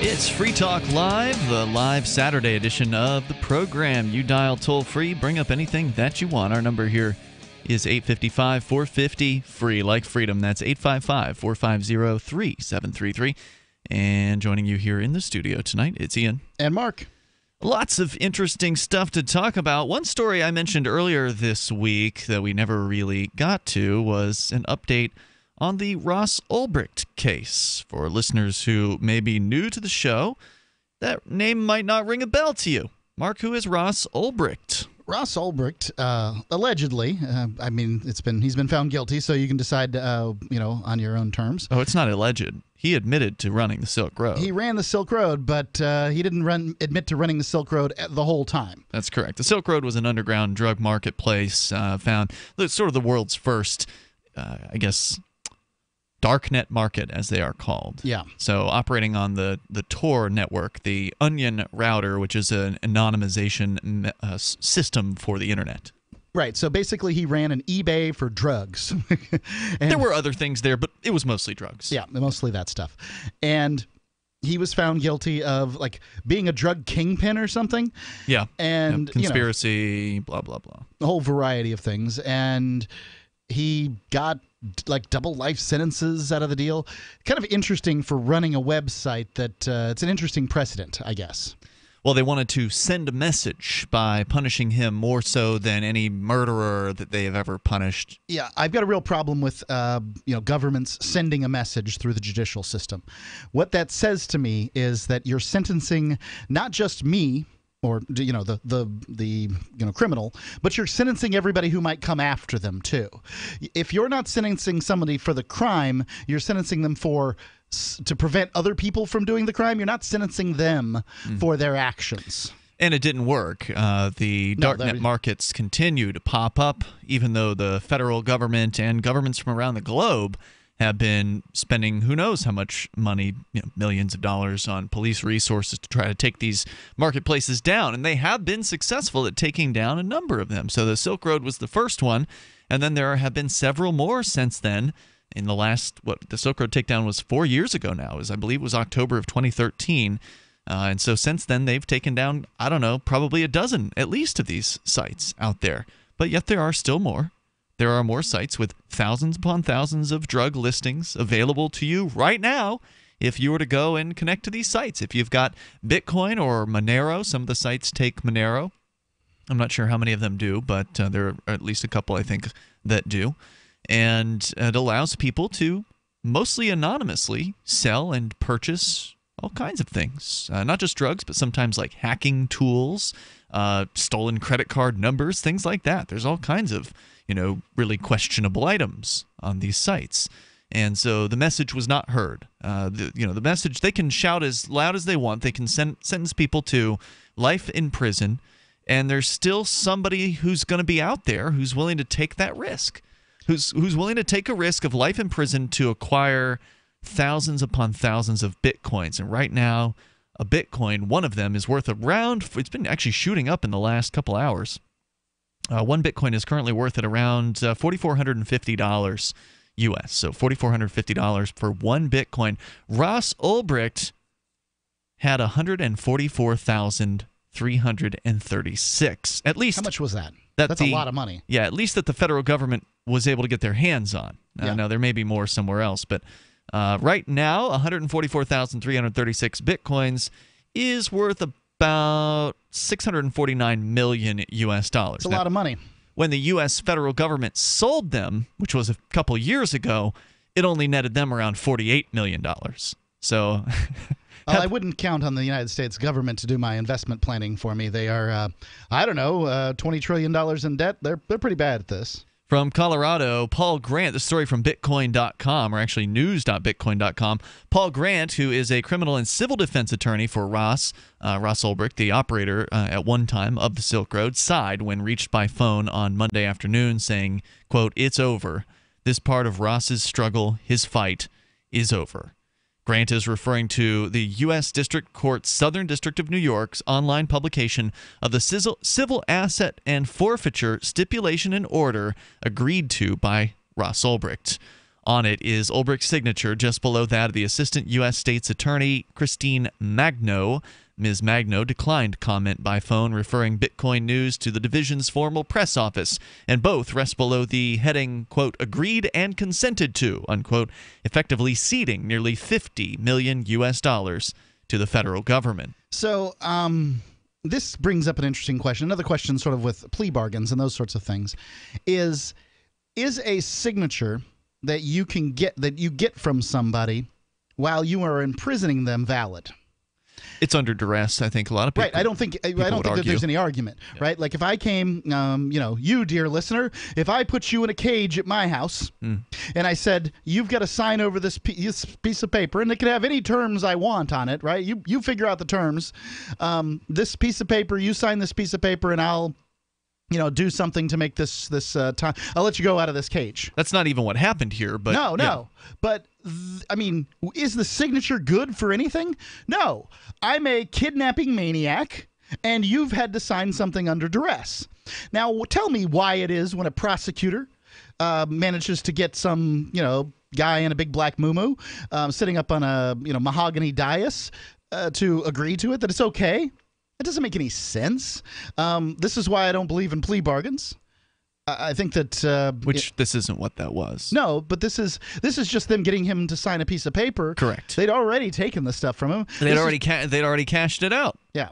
It's Free Talk Live, the live Saturday edition of the program. You dial toll-free, bring up anything that you want. Our number here is 855-450-FREE, like freedom. That's 855-450-3733. And joining you here in the studio tonight, it's Ian. And Mark. Lots of interesting stuff to talk about. One story I mentioned earlier this week that we never really got to was an update on the Ross Ulbricht case. For listeners who may be new to the show, that name might not ring a bell to you. Mark, who is Ross Ulbricht? Ross Ulbricht, allegedly, he's been found guilty, so you can decide, on your own terms. Oh, it's not alleged. He admitted to running the Silk Road. He ran the Silk Road, but he didn't admit to running the Silk Road the whole time. That's correct. The Silk Road was an underground drug marketplace found, sort of the world's first, darknet market, as they are called. Yeah. So operating on the Tor network, the Onion router, which is an anonymization system for the internet. Right. So basically he ran an eBay for drugs. There were other things there, but it was mostly drugs. Yeah, mostly that stuff. And he was found guilty of being a drug kingpin or something. Yeah. And conspiracy, blah, blah, blah. A whole variety of things. And he got double life sentences out of the deal. Kind of interesting for running a website that it's an interesting precedent, I guess. Well, they wanted to send a message by punishing him more so than any murderer that they have ever punished. Yeah, I've got a real problem with governments sending a message through the judicial system. What that says to me is that you're sentencing not just me, or the criminal, but you're sentencing everybody who might come after them too. If you're not sentencing somebody for the crime, you're sentencing them to prevent other people from doing the crime. You're not sentencing them for their actions. And it didn't work. The darknet markets continue to pop up, even though the federal government and governments from around the globe have been spending who knows how much money, millions of dollars on police resources to try to take these marketplaces down. And they have been successful at taking down a number of them. So the Silk Road was the first one, and then there have been several more since then. In the last, the Silk Road takedown was 4 years ago now, I believe it was October of 2013. And so since then, they've taken down, I don't know, probably a dozen at least of these sites out there. But yet there are still more. There are more sites with thousands upon thousands of drug listings available to you right now if you were to go and connect to these sites. If you've got Bitcoin or Monero, some of the sites take Monero. I'm not sure how many of them do, but there are at least a couple, I think, that do. And it allows people to mostly anonymously sell and purchase all kinds of things. Not just drugs, but sometimes like hacking tools, stolen credit card numbers, things like that. There's all kinds of really questionable items on these sites. And so the message was not heard. The message, they can shout as loud as they want. They can sentence people to life in prison. And there's still somebody who's going to be out there who's willing to take that risk, who's willing to take a risk of life in prison to acquire thousands upon thousands of Bitcoins. And right now, a Bitcoin, one of them, is worth around, it's been actually shooting up in the last couple hours. One Bitcoin is currently worth at around $4,450 US. So $4,450 for one Bitcoin. Ross Ulbricht had 144,336. At least. How much was that? That's a lot of money. Yeah, at least that the federal government was able to get their hands on. Yeah. Now, there may be more somewhere else, but right now, 144,336 Bitcoins is worth about $649 million US dollars. It's a lot of money. When the U.S. federal government sold them, which was a couple years ago, it only netted them around $48 million. So I wouldn't count on the United States government to do my investment planning for me. They are, $20 trillion in debt. They're pretty bad at this. From Colorado, Paul Grant, the story from Bitcoin.com, or actually news.bitcoin.com. Paul Grant, who is a criminal and civil defense attorney for Ross Ulbricht, the operator at one time of the Silk Road, sighed when reached by phone on Monday afternoon saying, quote, "It's over. This part of Ross's struggle, his fight, is over." Grant is referring to the U.S. District Court's Southern District of New York's online publication of the civil asset and forfeiture stipulation and order agreed to by Ross Ulbricht. On it is Ulbricht's signature. Just below that of the Assistant U.S. State's Attorney Christine Magno. Ms. Magno declined comment by phone, referring Bitcoin news to the division's formal press office, and both rest below the heading, quote, agreed and consented to, unquote, effectively ceding nearly $50 million to the federal government. So, this brings up an interesting question. Another question sort of with plea bargains and those sorts of things is a signature that you get from somebody while you are imprisoning them valid? It's under duress. I think a lot of people. Right. I don't think that there's any argument. Yeah. Right. Like if I came, you, dear listener, if I put you in a cage at my house and I said you've got to sign over this piece of paper and it can have any terms I want on it. Right. You figure out the terms. This piece of paper, you sign this piece of paper, and I'll do something to make this time. I'll let you go out of this cage. That's not even what happened here. But no. Yeah. But is the signature good for anything? No. I'm a kidnapping maniac, and you've had to sign something under duress. Now, tell me why it is when a prosecutor manages to get some, guy in a big black muumuu sitting up on a mahogany dais to agree to it, that it's okay. It doesn't make any sense. This is why I don't believe in plea bargains. I think that this isn't what that was. No, but this is just them getting him to sign a piece of paper. Correct. They'd already taken the stuff from him. They'd already cashed it out. Yeah.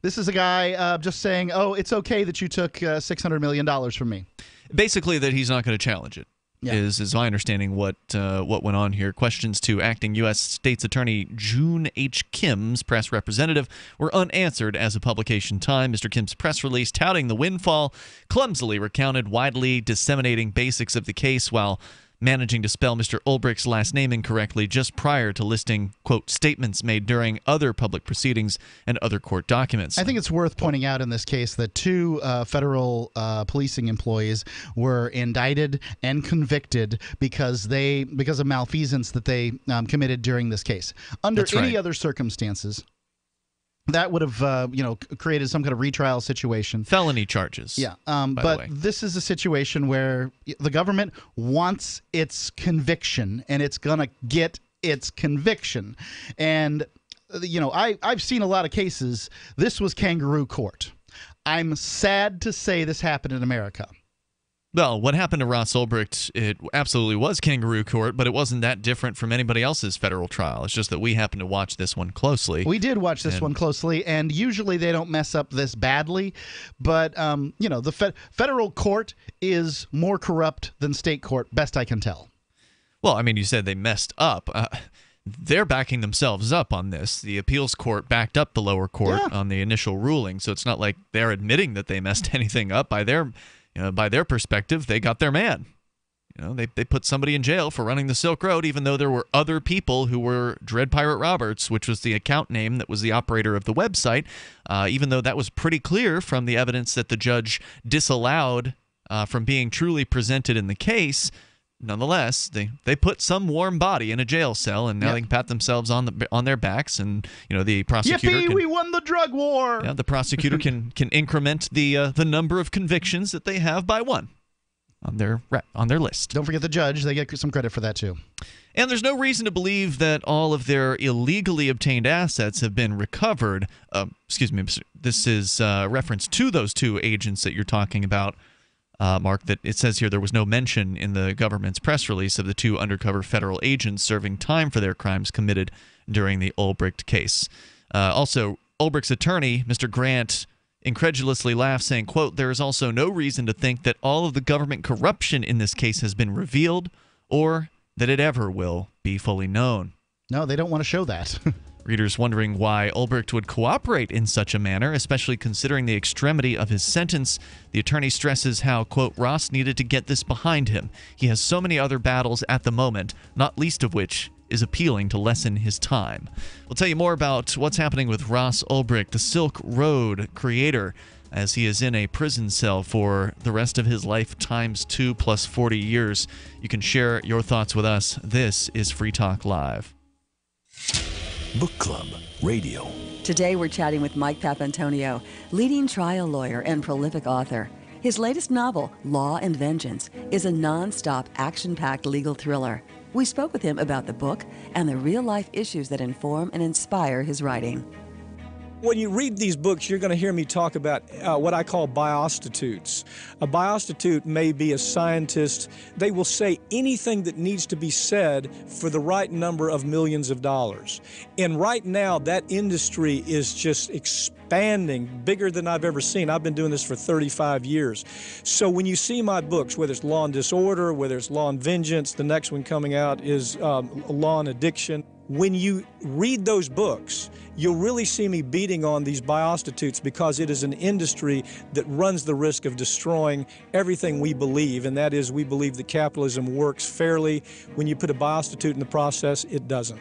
This is a guy just saying, "Oh, it's okay that you took $600 million from me." Basically, that he's not going to challenge it. Yeah. Is my understanding what went on here. Questions to acting U.S. State's Attorney June H. Kim's press representative were unanswered as of publication time. Mr. Kim's press release touting the windfall clumsily recounted widely disseminating basics of the case while managing to spell Mr. Ulbricht's last name incorrectly just prior to listing, quote, statements made during other public proceedings and other court documents. I think it's worth pointing out in this case that two federal policing employees were indicted and convicted because of malfeasance that they committed during this case. Under any other circumstances, that would have, created some kind of retrial situation. Felony charges. Yeah. But this is a situation where the government wants its conviction, and it's going to get its conviction. And, I've seen a lot of cases. This was kangaroo court. I'm sad to say this happened in America. Well, what happened to Ross Ulbricht, it absolutely was kangaroo court, but it wasn't that different from anybody else's federal trial. It's just that we happened to watch this one closely. We did watch this one closely, and usually they don't mess up this badly. But, the federal court is more corrupt than state court, best I can tell. Well, you said they messed up. They're backing themselves up on this. The appeals court backed up the lower court on the initial ruling, so it's not like they're admitting that they messed anything up. By their perspective, they got their man. They put somebody in jail for running the Silk Road, even though there were other people who were Dread Pirate Roberts, which was the account name that was the operator of the website, even though that was pretty clear from the evidence that the judge disallowed from being truly presented in the case. Nonetheless, they put some warm body in a jail cell, and now they can pat themselves on their backs, and the prosecutor. Yippee! We won the drug war. Yeah, the prosecutor can increment the number of convictions that they have by one on their list. Don't forget the judge; they get some credit for that too. And there's no reason to believe that all of their illegally obtained assets have been recovered. Excuse me, this is reference to those two agents that you're talking about. Mark, that it says here there was no mention in the government's press release of the two undercover federal agents serving time for their crimes committed during the Ulbricht case. Also, Ulbricht's attorney, Mr. Grant, incredulously laughed, saying, quote, there is also no reason to think that all of the government corruption in this case has been revealed or that it ever will be fully known. No, they don't want to show that. Readers wondering why Ulbricht would cooperate in such a manner, especially considering the extremity of his sentence. The attorney stresses how, quote, Ross needed to get this behind him. He has so many other battles at the moment, not least of which is appealing to lessen his time. We'll tell you more about what's happening with Ross Ulbricht, the Silk Road creator, as he is in a prison cell for the rest of his life times 2 plus 40 years. You can share your thoughts with us. This is Free Talk Live. Book Club Radio. Today we're chatting with Mike Papantonio, leading trial lawyer and prolific author. His latest novel, Law and Vengeance, is a non-stop, action-packed legal thriller. We spoke with him about the book and the real-life issues that inform and inspire his writing. When you read these books, you're going to hear me talk about what I call biostitutes. A biostitute may be a scientist. They will say anything that needs to be said for the right number of millions of dollars. And right now, that industry is just expanding, bigger than I've ever seen. I've been doing this for 35 years. So when you see my books, whether it's Law and Disorder, whether it's Law and Vengeance, the next one coming out is Law and Addiction. When you read those books, you'll really see me beating on these biostitutes because it is an industry that runs the risk of destroying everything we believe, and that is we believe that capitalism works fairly. When you put a biostitute in the process, it doesn't.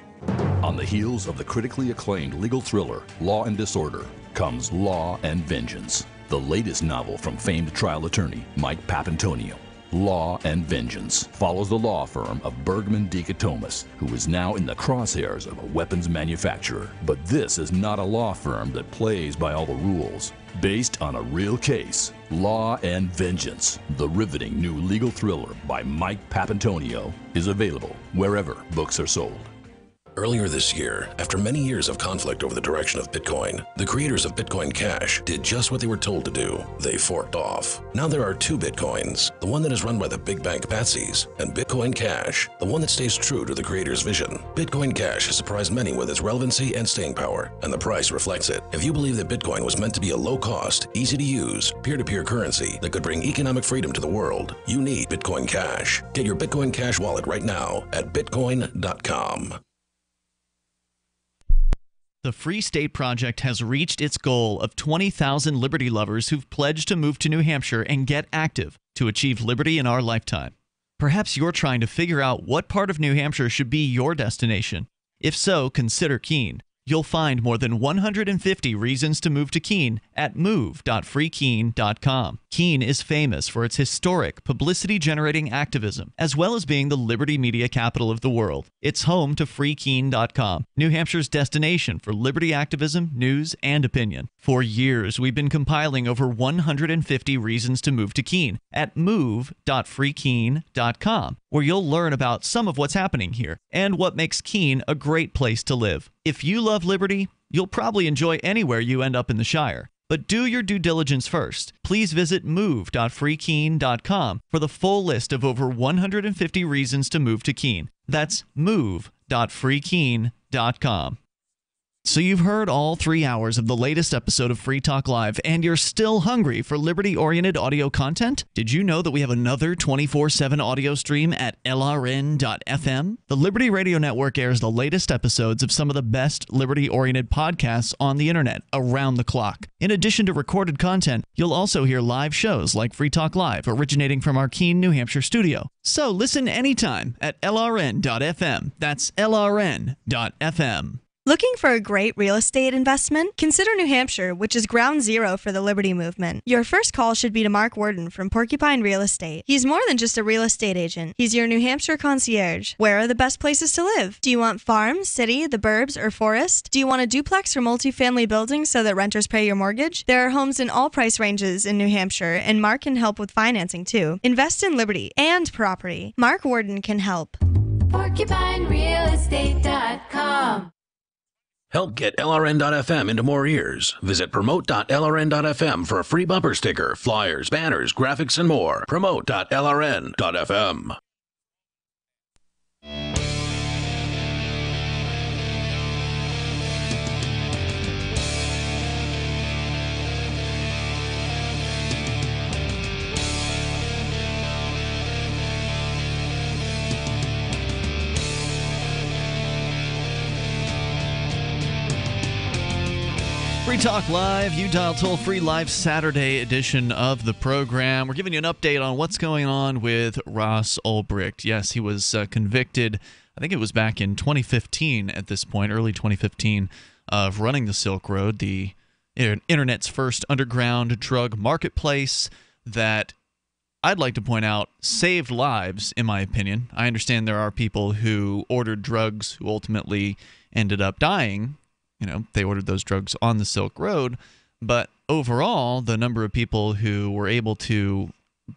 On the heels of the critically acclaimed legal thriller, Law and Disorder, comes Law and Vengeance, the latest novel from famed trial attorney Mike Papantonio. Law and Vengeance follows the law firm of Bergman Dichotomus, who is now in the crosshairs of a weapons manufacturer. But this is not a law firm that plays by all the rules. Based on a real case, Law and Vengeance, the riveting new legal thriller by Mike Papantonio, is available wherever books are sold. Earlier this year, after many years of conflict over the direction of Bitcoin, the creators of Bitcoin Cash did just what they were told to do. They forked off. Now there are two Bitcoins, the one that is run by the big bank patsies, and Bitcoin Cash, the one that stays true to the creator's vision. Bitcoin Cash has surprised many with its relevancy and staying power, and the price reflects it. If you believe that Bitcoin was meant to be a low-cost, easy-to-use, peer-to-peer currency that could bring economic freedom to the world, you need Bitcoin Cash. Get your Bitcoin Cash wallet right now at bitcoin.com. The Free State Project has reached its goal of 20,000 liberty lovers who've pledged to move to New Hampshire and get active to achieve liberty in our lifetime. Perhaps you're trying to figure out what part of New Hampshire should be your destination. If so, consider Keene. You'll find more than 150 reasons to move to Keene at move.freekeene.com. Keene is famous for its historic, publicity-generating activism, as well as being the liberty media capital of the world. It's home to freekeene.com, New Hampshire's destination for liberty activism, news, and opinion. For years, we've been compiling over 150 reasons to move to Keene at move.freekeene.com, where you'll learn about some of what's happening here and what makes Keene a great place to live. If you love liberty, you'll probably enjoy anywhere you end up in the Shire. But do your due diligence first. Please visit move.freekeene.com for the full list of over 150 reasons to move to Keene. That's move.freekeene.com. So you've heard all 3 hours of the latest episode of Free Talk Live, and you're still hungry for liberty-oriented audio content? Did you know that we have another 24/7 audio stream at LRN.FM? The Liberty Radio Network airs the latest episodes of some of the best liberty-oriented podcasts on the internet around the clock. In addition to recorded content, you'll also hear live shows like Free Talk Live, originating from our Keene, New Hampshire studio. So listen anytime at LRN.FM. That's LRN.FM. Looking for a great real estate investment? Consider New Hampshire, which is ground zero for the Liberty Movement. Your first call should be to Mark Worden from Porcupine Real Estate. He's more than just a real estate agent. He's your New Hampshire concierge. Where are the best places to live? Do you want farm, city, the burbs, or forest? Do you want a duplex or multifamily building so that renters pay your mortgage? There are homes in all price ranges in New Hampshire, and Mark can help with financing too. Invest in liberty and property. Mark Worden can help. PorcupineRealEstate.com. Help get LRN.FM into more ears. Visit promote.lrn.fm for a free bumper sticker, flyers, banners, graphics, and more. Promote.lrn.fm. Free Talk Live, you dial toll-free live Saturday edition of the program. We're giving you an update on what's going on with Ross Ulbricht. Yes, he was convicted, I think it was back in 2015 at this point, early 2015, of running the Silk Road, the internet's first underground drug marketplace that I'd like to point out saved lives, in my opinion. I understand there are people who ordered drugs who ultimately ended up dying. You know, they ordered those drugs on the Silk Road, But overall, the number of people who were able to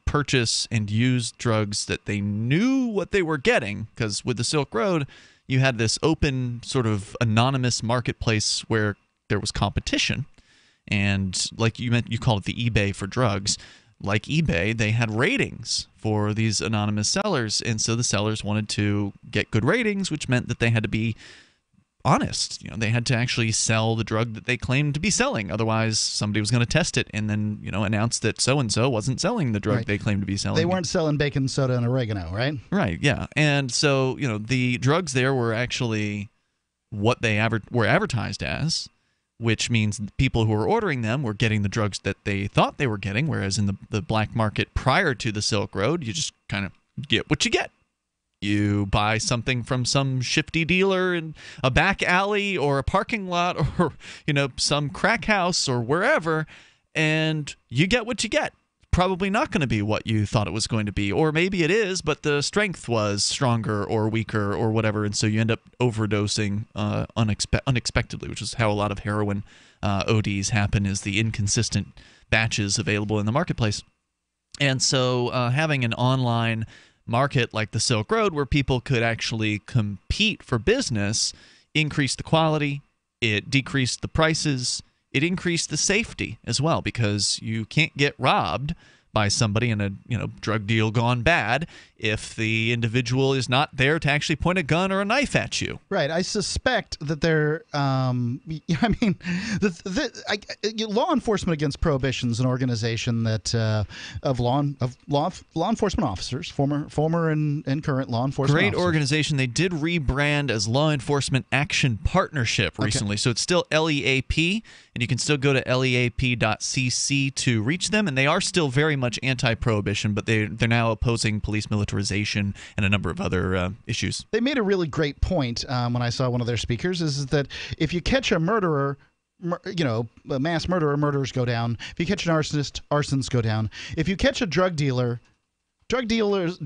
purchase and use drugs that they knew what they were getting, because with the Silk Road, you had this open sort of anonymous marketplace where there was competition. And like you called it the eBay for drugs. Like eBay, they had ratings for these anonymous sellers. And so the sellers wanted to get good ratings, which meant that they had to be honest. They had to actually sell the drug that they claimed to be selling. Otherwise, somebody was going to test it and then, announce that so-and-so wasn't selling the drug they claimed to be selling. They weren't selling baking soda and oregano, right? Right, yeah. And so, the drugs there were actually what they were advertised as, which means people who were ordering them were getting the drugs that they thought they were getting, whereas in the black market prior to the Silk Road, you just kind of get what you get. You buy something from some shifty dealer in a back alley or a parking lot or, some crack house or wherever, and you get what you get. Probably not going to be what you thought it was going to be. Or maybe it is, but the strength was stronger or weaker or whatever, and so you end up overdosing unexpectedly, which is how a lot of heroin ODs happen, is the inconsistent batches available in the marketplace. And so having an online market like the Silk Road where people could actually compete for business increased the quality, it decreased the prices, it increased the safety as well, because you can't get robbed by somebody in a drug deal gone bad if the individual is not there to actually point a gun or a knife at you. Right. I suspect that they're law enforcement against prohibition is an organization that of law enforcement officers, former and current law enforcement Great officers. Organization. They did rebrand as Law Enforcement Action Partnership recently. So it's still LEAP, and you can still go to leap.cc to reach them, and they are still very much anti-prohibition, but they're now opposing police militarization and a number of other issues. They made a really great point when I saw one of their speakers, is that if you catch a murderer, a mass murderer, murders go down. If you catch an arsonist, arsons go down. If you catch a drug dealer, drug dealing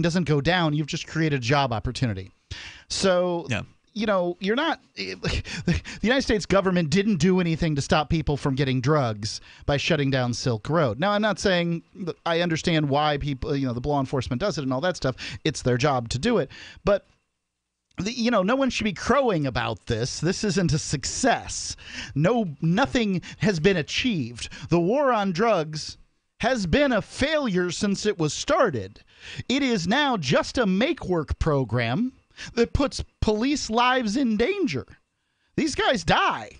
doesn't go down. You've just created a job opportunity. So, you're not – the United States government didn't do anything to stop people from getting drugs by shutting down Silk Road. Now, I'm not saying – I understand why people – the law enforcement does it and all that stuff. It's their job to do it. But – no one should be crowing about this. This isn't a success. Nothing has been achieved. The war on drugs has been a failure since it was started. It is now just a make-work program that puts police lives in danger. These guys die.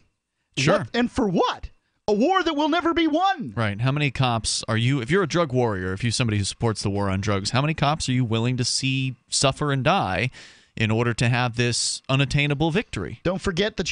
Sure. And for what? A war that will never be won. Right. How many cops are you, if you're a drug warrior, if you're somebody who supports the war on drugs, how many cops are you willing to see suffer and die in order to have this unattainable victory? Don't forget that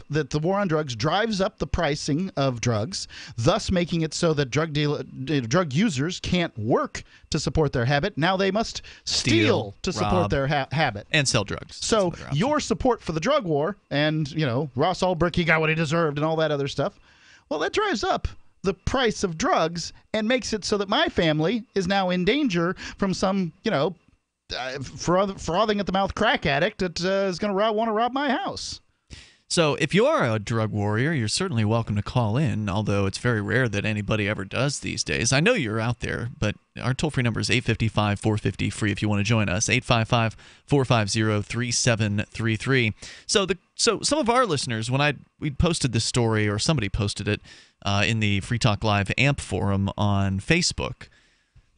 that the war on drugs drives up the pricing of drugs, thus making it so that drug users can't work to support their habit. Now they must steal to support their habit. And sell drugs. So your support for the drug war and, Ross Ulbricht, he got what he deserved and all that other stuff, well, that drives up the price of drugs and makes it so that my family is now in danger from some, frothing at the mouth crack addict that is going to want to rob my house. So if you are a drug warrior, you're certainly welcome to call in, although it's very rare that anybody ever does these days. I know you're out there, but our toll-free number is 855-450-FREE if you want to join us, 855-450-3733. So some of our listeners, when we posted this story, or somebody posted it in the Free Talk Live AMP forum on Facebook,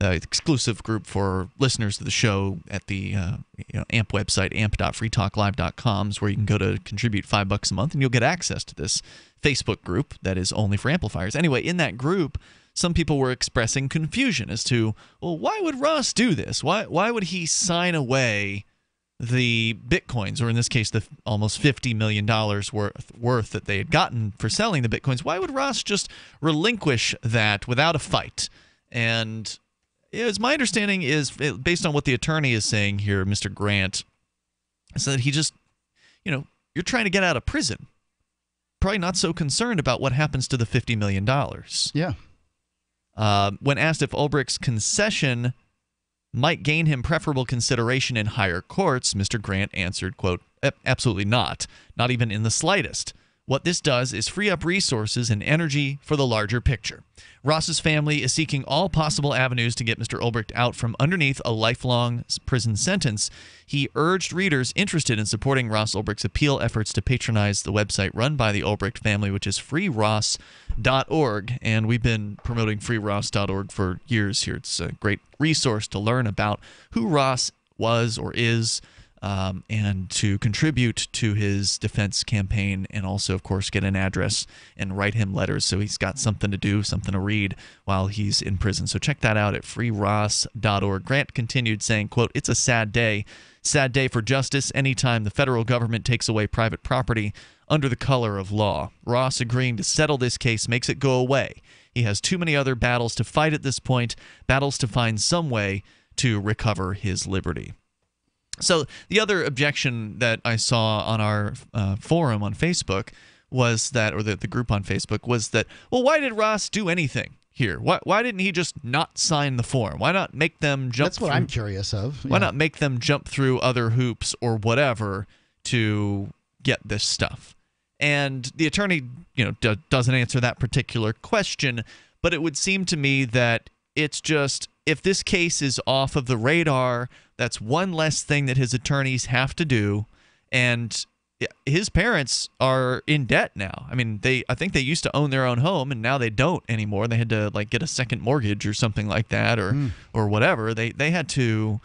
exclusive group for listeners to the show at the AMP website, amp.freetalklive.com, is where you can go to contribute $5 a month, and you'll get access to this Facebook group that is only for amplifiers. Anyway, in that group, some people were expressing confusion as to, well, why would Ross do this? Why would he sign away the Bitcoins, or in this case, the almost $50 million worth that they had gotten for selling the Bitcoins? Why would Ross just relinquish that without a fight? And as my understanding is, based on what the attorney is saying here, Mr. Grant, is that he just, you're trying to get out of prison. Probably not so concerned about what happens to the $50 million. Yeah. When asked if Ulbricht's concession might gain him preferable consideration in higher courts, Mr. Grant answered, quote, absolutely not even in the slightest. What this does is free up resources and energy for the larger picture. Ross's family is seeking all possible avenues to get Mr. Ulbricht out from underneath a lifelong prison sentence. He urged readers interested in supporting Ross Ulbricht's appeal efforts to patronize the website run by the Ulbricht family, which is freeross.org. And we've been promoting freeross.org for years here. It's a great resource to learn about who Ross was or is, and to contribute to his defense campaign, and also, of course, get an address and write him letters so he's got something to do, something to read while he's in prison. So check that out at freeross.org. Grant continued saying, quote, "It's a sad day for justice anytime the federal government takes away private property under the color of law. Ross agreeing to settle this case makes it go away. He has too many other battles to fight at this point, battles to find some way to recover his liberty." So the other objection that I saw on our forum on Facebook was that, or the group on Facebook, was that, well, why did Ross do anything here? Why didn't he just not sign the form? Why not make them jump That's what I'm curious of. Why not make them jump through other hoops or whatever to get this stuff? And the attorney, doesn't answer that particular question, but it would seem to me that it's just, if this case is off of the radar, that's one less thing that his attorneys have to do. And his parents are in debt now. I mean, I think they used to own their own home, and now they don't anymore. They had to get a second mortgage or something like that, or whatever. They had to,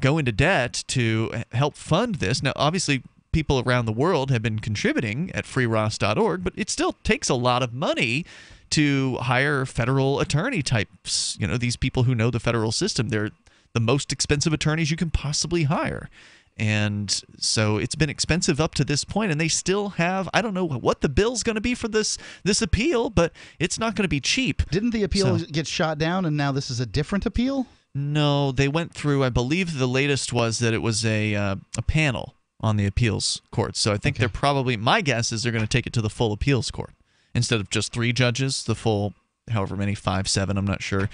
go into debt to help fund this. Now, obviously, people around the world have been contributing at freeross.org, but it still takes a lot of money to hire federal attorney types. These people who know the federal system. They're the most expensive attorneys you can possibly hire. And so it's been expensive up to this point, and they still have, I don't know what the bill's going to be for this appeal, but it's not going to be cheap. Didn't the appeal get shot down, and now this is a different appeal? No, they went through, I believe the latest was that it was a panel on the appeals court. So I think they're probably, my guess is they're going to take it to the full appeals court instead of just 3 judges, the full, however many, 5, 7, I'm not sure,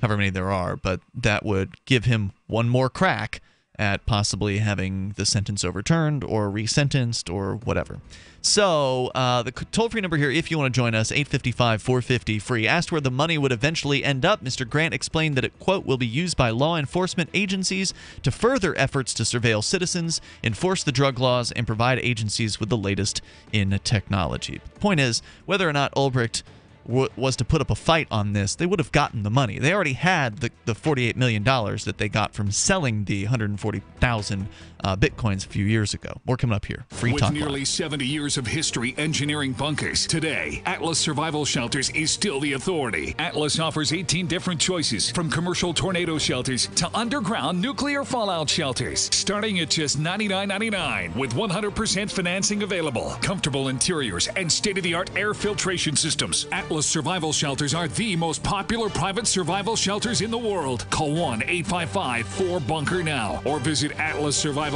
however many there are, but that would give him one more crack at possibly having the sentence overturned or resentenced or whatever. So the toll-free number here, if you want to join us, 855-450-FREE. Asked where the money would eventually end up, Mr. Grant explained that it, quote, will be used by law enforcement agencies to further efforts to surveil citizens, enforce the drug laws, and provide agencies with the latest in technology. The point is, whether or not Ulbricht was to put up a fight on this, they would have gotten the money. They already had the $48 million that they got from selling the 140,000 bitcoins a few years ago. More coming up here. Free Talk With nearly Live. 70 years of history engineering bunkers, today, Atlas Survival Shelters is still the authority. Atlas offers 18 different choices, from commercial tornado shelters to underground nuclear fallout shelters, starting at just $99.99 with 100% financing available, comfortable interiors, and state-of-the-art air filtration systems. Atlas Survival Shelters are the most popular private survival shelters in the world. Call 1-855-4BUNKER now or visit atlassurvivalshelters.com.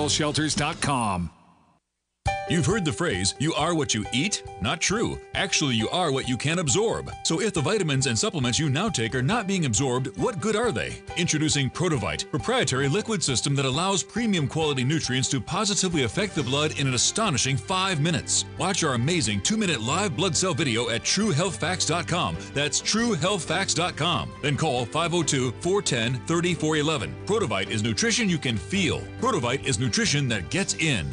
You've heard the phrase, you are what you eat? Not true. Actually, you are what you can absorb. So if the vitamins and supplements you now take are not being absorbed, what good are they? Introducing Protovite, proprietary liquid system that allows premium quality nutrients to positively affect the blood in an astonishing 5 minutes. Watch our amazing 2-minute live blood cell video at TrueHealthFacts.com. That's TrueHealthFacts.com. Then call 502-410-3411. Protovite is nutrition you can feel. Protovite is nutrition that gets in.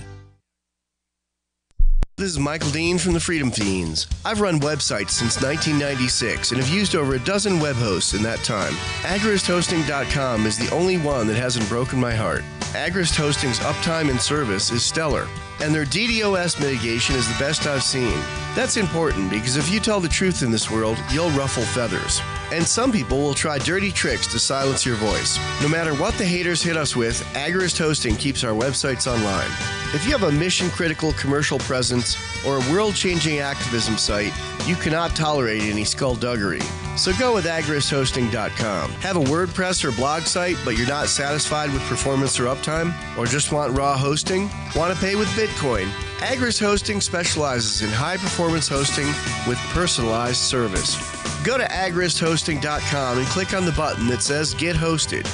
This is Michael Dean from the Freedom Fiends. I've run websites since 1996 and have used over a dozen web hosts in that time. AgristHosting.com is the only one that hasn't broken my heart. Agrist Hosting's uptime and service is stellar, and their DDoS mitigation is the best I've seen. That's important because if you tell the truth in this world, you'll ruffle feathers. And some people will try dirty tricks to silence your voice. No matter what the haters hit us with, Agrist Hosting keeps our websites online. If you have a mission-critical commercial presence or a world-changing activism site, you cannot tolerate any skullduggery. So go with agristhosting.com. Have a WordPress or blog site, but you're not satisfied with performance or uptime? Or just want raw hosting? Want to pay with Bitcoin? Agrist Hosting specializes in high-performance hosting with personalized service. Go to agristhosting.com and click on the button that says Get Hosted.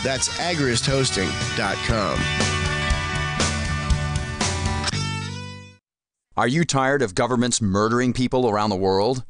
That's agristhosting.com. Are you tired of governments murdering people around the world?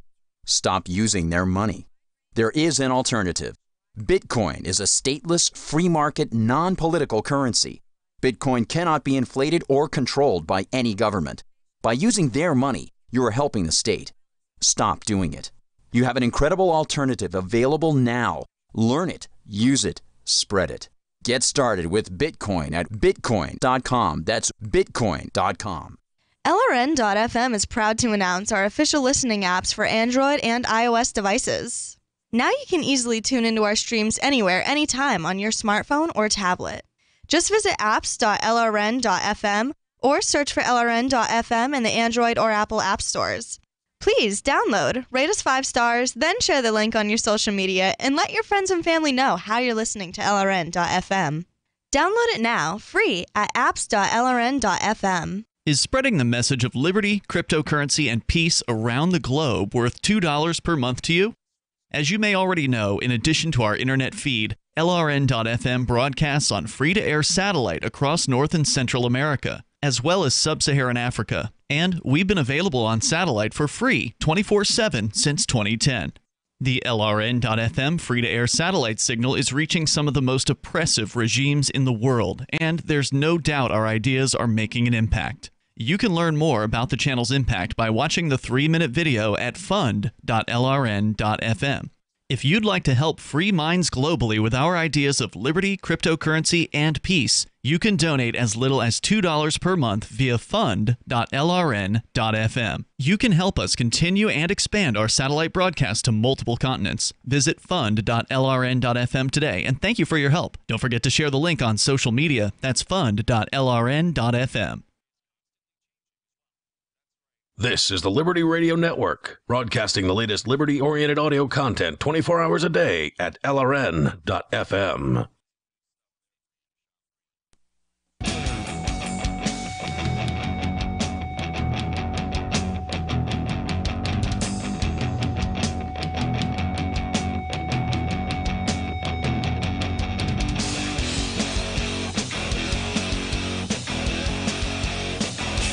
Stop using their money. There is an alternative. Bitcoin is a stateless, free market, non-political currency. Bitcoin cannot be inflated or controlled by any government. By using their money, you are helping the state. Stop doing it. You have an incredible alternative available now. Learn it, use it, spread it. Get started with Bitcoin at bitcoin.com. That's bitcoin.com. LRN.FM is proud to announce our official listening apps for Android and iOS devices. Now you can easily tune into our streams anywhere, anytime on your smartphone or tablet. Just visit apps.lrn.fm or search for LRN.FM in the Android or Apple app stores. Please download, rate us 5 stars, then share the link on your social media and let your friends and family know how you're listening to LRN.FM. Download it now, free at apps.lrn.fm. Is spreading the message of liberty, cryptocurrency, and peace around the globe worth $2 per month to you? As you may already know, in addition to our internet feed, LRN.FM broadcasts on free-to-air satellite across North and Central America, as well as Sub-Saharan Africa. And we've been available on satellite for free 24/7 since 2010. The LRN.FM free-to-air satellite signal is reaching some of the most oppressive regimes in the world, and there's no doubt our ideas are making an impact. You can learn more about the channel's impact by watching the 3-minute video at fund.lrn.fm. If you'd like to help free minds globally with our ideas of liberty, cryptocurrency, and peace, you can donate as little as $2 per month via fund.lrn.fm. You can help us continue and expand our satellite broadcast to multiple continents. Visit fund.lrn.fm today, and thank you for your help. Don't forget to share the link on social media. That's fund.lrn.fm. This is the Liberty Radio Network, broadcasting the latest liberty-oriented audio content 24 hours a day at lrn.fm.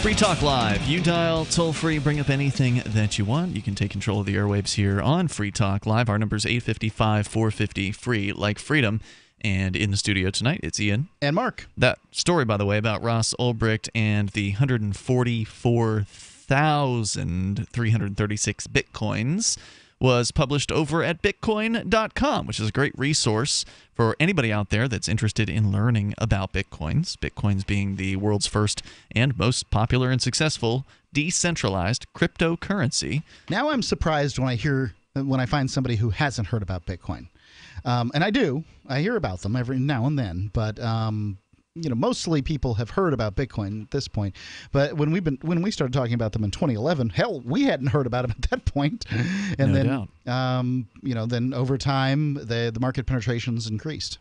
Free Talk Live. You dial toll-free, bring up anything that you want. You can take control of the airwaves here on Free Talk Live. Our number is 855-450-FREE, like freedom. And in the studio tonight, it's Ian. And Mark. That story, by the way, about Ross Ulbricht and the 144,336 Bitcoins was published over at bitcoin.com, which is a great resource for anybody out there that's interested in learning about Bitcoins. Bitcoins being the world's first and most popular and successful decentralized cryptocurrency. Now I'm surprised when I find somebody who hasn't heard about Bitcoin. And I do. I hear about them every now and then, but mostly people have heard about Bitcoin at this point. But when we started talking about them in 2011, hell, we hadn't heard about them at that point. And No doubt. Then over time, the market penetration's increased.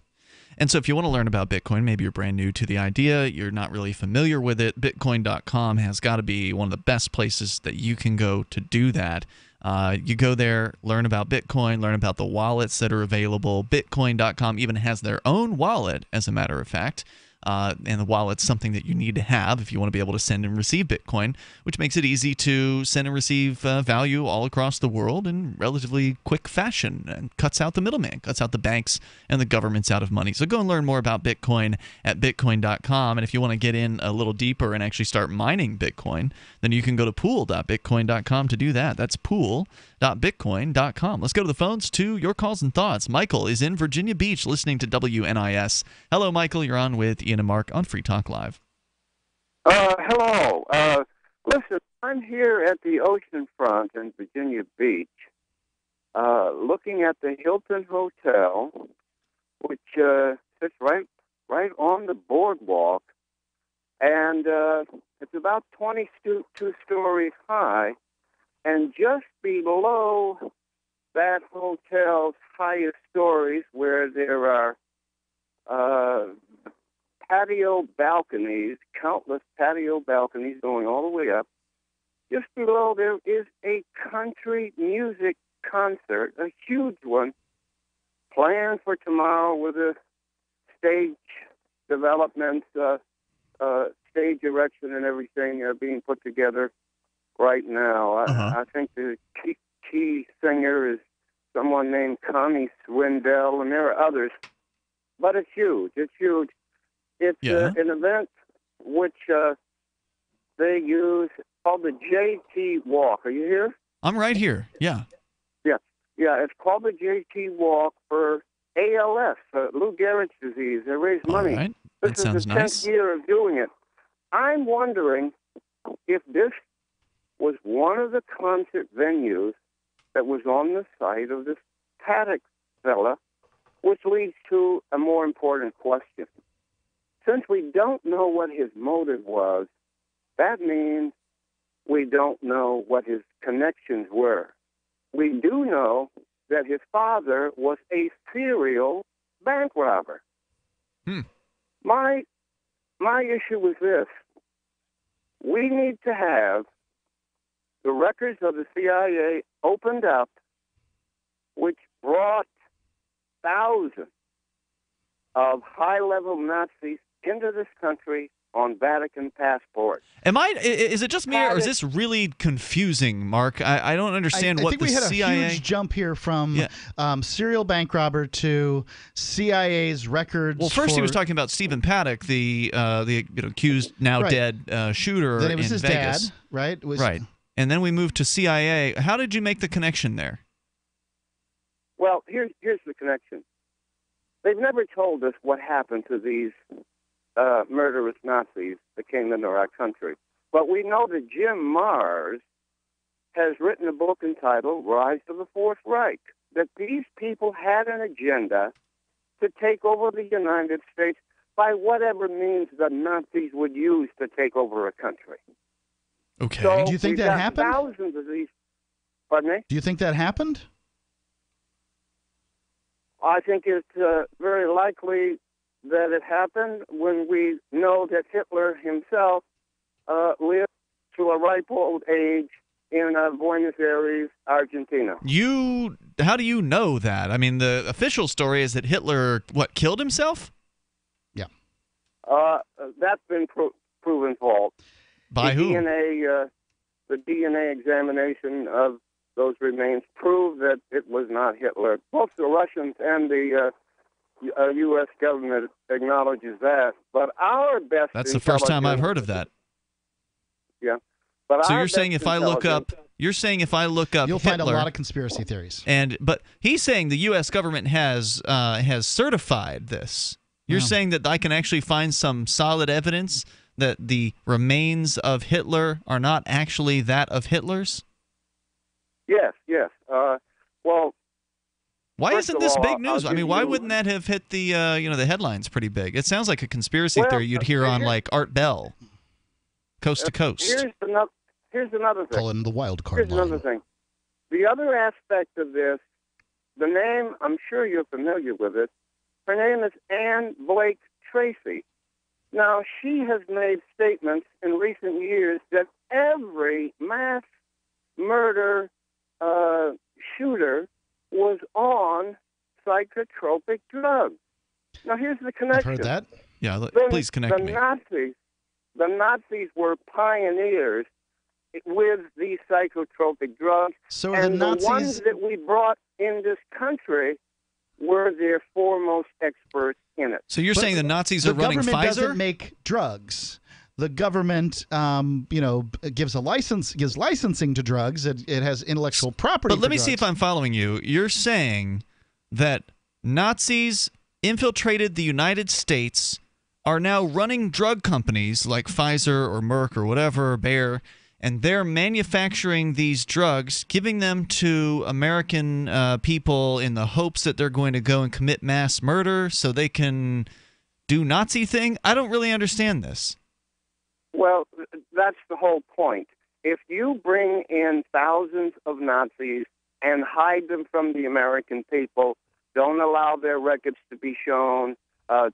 And so if you want to learn about Bitcoin, maybe you're brand new to the idea, you're not really familiar with it, bitcoin.com has got to be one of the best places that you can go to do that. You go there, learn about Bitcoin, learn about the wallets that are available. Bitcoin.com even has their own wallet, as a matter of fact. And the wallet's something that you need to have if you want to be able to send and receive Bitcoin, which makes it easy to send and receive value all across the world in relatively quick fashion and cuts out the middleman, cuts out the banks and the governments out of money. So go and learn more about Bitcoin at bitcoin.com. And if you want to get in a little deeper and actually start mining Bitcoin, then you can go to pool.bitcoin.com to do that. That's pool.bitcoin.com. Let's go to the phones to your calls and thoughts. Michael is in Virginia Beach listening to WNIS. Hello, Michael. You're on with Ian and Mark on Free Talk Live. Hello. Listen, I'm here at the oceanfront in Virginia Beach, looking at the Hilton Hotel, which sits right on the boardwalk, and it's about 22 stories high, and just below that hotel's highest stories, where there are patio balconies, countless patio balconies going all the way up. Just below there is a country music concert, a huge one, planned for tomorrow with a stage development, stage erection and everything being put together. right now. I think the key singer is someone named Connie Swindell, and there are others. But it's huge. It's huge. It's an event which they use called the JT Walk. Are you here? I'm right here. Yeah. Yeah, it's called the JT Walk for ALS, Lou Gehrig's disease. They raise money. All right. This That sounds is the 10th nice. year of doing it. I'm wondering if this was one of the concert venues that was on the site of this Paddock fella, which leads to a more important question. Since we don't know what his motive was, that means we don't know what his connections were. We do know that his father was a serial bank robber. My issue is this. We need to have the records of the CIA opened up, which brought thousands of high-level Nazis into this country on Vatican passports. Is it just me, or is this really confusing, Mark? I don't understand what the CIA... I think we had a huge jump here from serial bank robber to CIA's records. Well, first he was talking about Stephen Paddock, the accused, now dead shooter then it was in his Vegas. dad, right? Right. And then we moved to CIA. How did you make the connection there? Well, here's the connection. They've never told us what happened to these murderous Nazis that came into our country. But we know that Jim Mars has written a book entitled Rise of the Fourth Reich, that these people had an agenda to take over the United States by whatever means the Nazis would use to take over a country. Okay. So do you think we've that got happened? Thousands of these. Pardon me? Do you think that happened? I think it's very likely that it happened when we know that Hitler himself lived to a ripe old age in Buenos Aires, Argentina. How do you know that? I mean, the official story is that Hitler, killed himself? Yeah. That's been proven false. By who? The DNA examination of those remains proved that it was not Hitler. Both the Russians and the U.S. government acknowledges that. But our best That's the first time I've heard of that. Yeah. But so you're saying if I look up you'll Hitler, find a lot of conspiracy theories. But he's saying the U.S. government has certified this. You're saying that I can actually find some solid evidence that the remains of Hitler are not actually that of Hitler's? Yes. Well, why isn't this big news? I mean, why wouldn't that have hit the the headlines pretty big? It sounds like a conspiracy theory you'd hear on like Art Bell, Coast to Coast. Here's another thing. Calling the wild card Here's another thing. The other aspect of this, the name, I'm sure you're familiar with it. Her name is Anne Blake Tracy. Now, she has made statements in recent years that every mass murder shooter was on psychotropic drugs. Now, here's the connection. I've heard that. Yeah, please connect me. The Nazis were pioneers with these psychotropic drugs. So and the Nazis... ones that we brought in this country were their foremost experts in it. So you're saying the Nazis are running Pfizer? The government doesn't make drugs. The government, gives licensing to drugs. It has intellectual property. But let me see if I'm following you. You're saying that Nazis infiltrated the United States, are now running drug companies like Pfizer or Merck or whatever, Bayer, and they're manufacturing these drugs, giving them to American people in the hopes that they're going to go and commit mass murder so they can do Nazi thing? I don't really understand this. Well, that's the whole point. If you bring in thousands of Nazis and hide them from the American people, don't allow their records to be shown,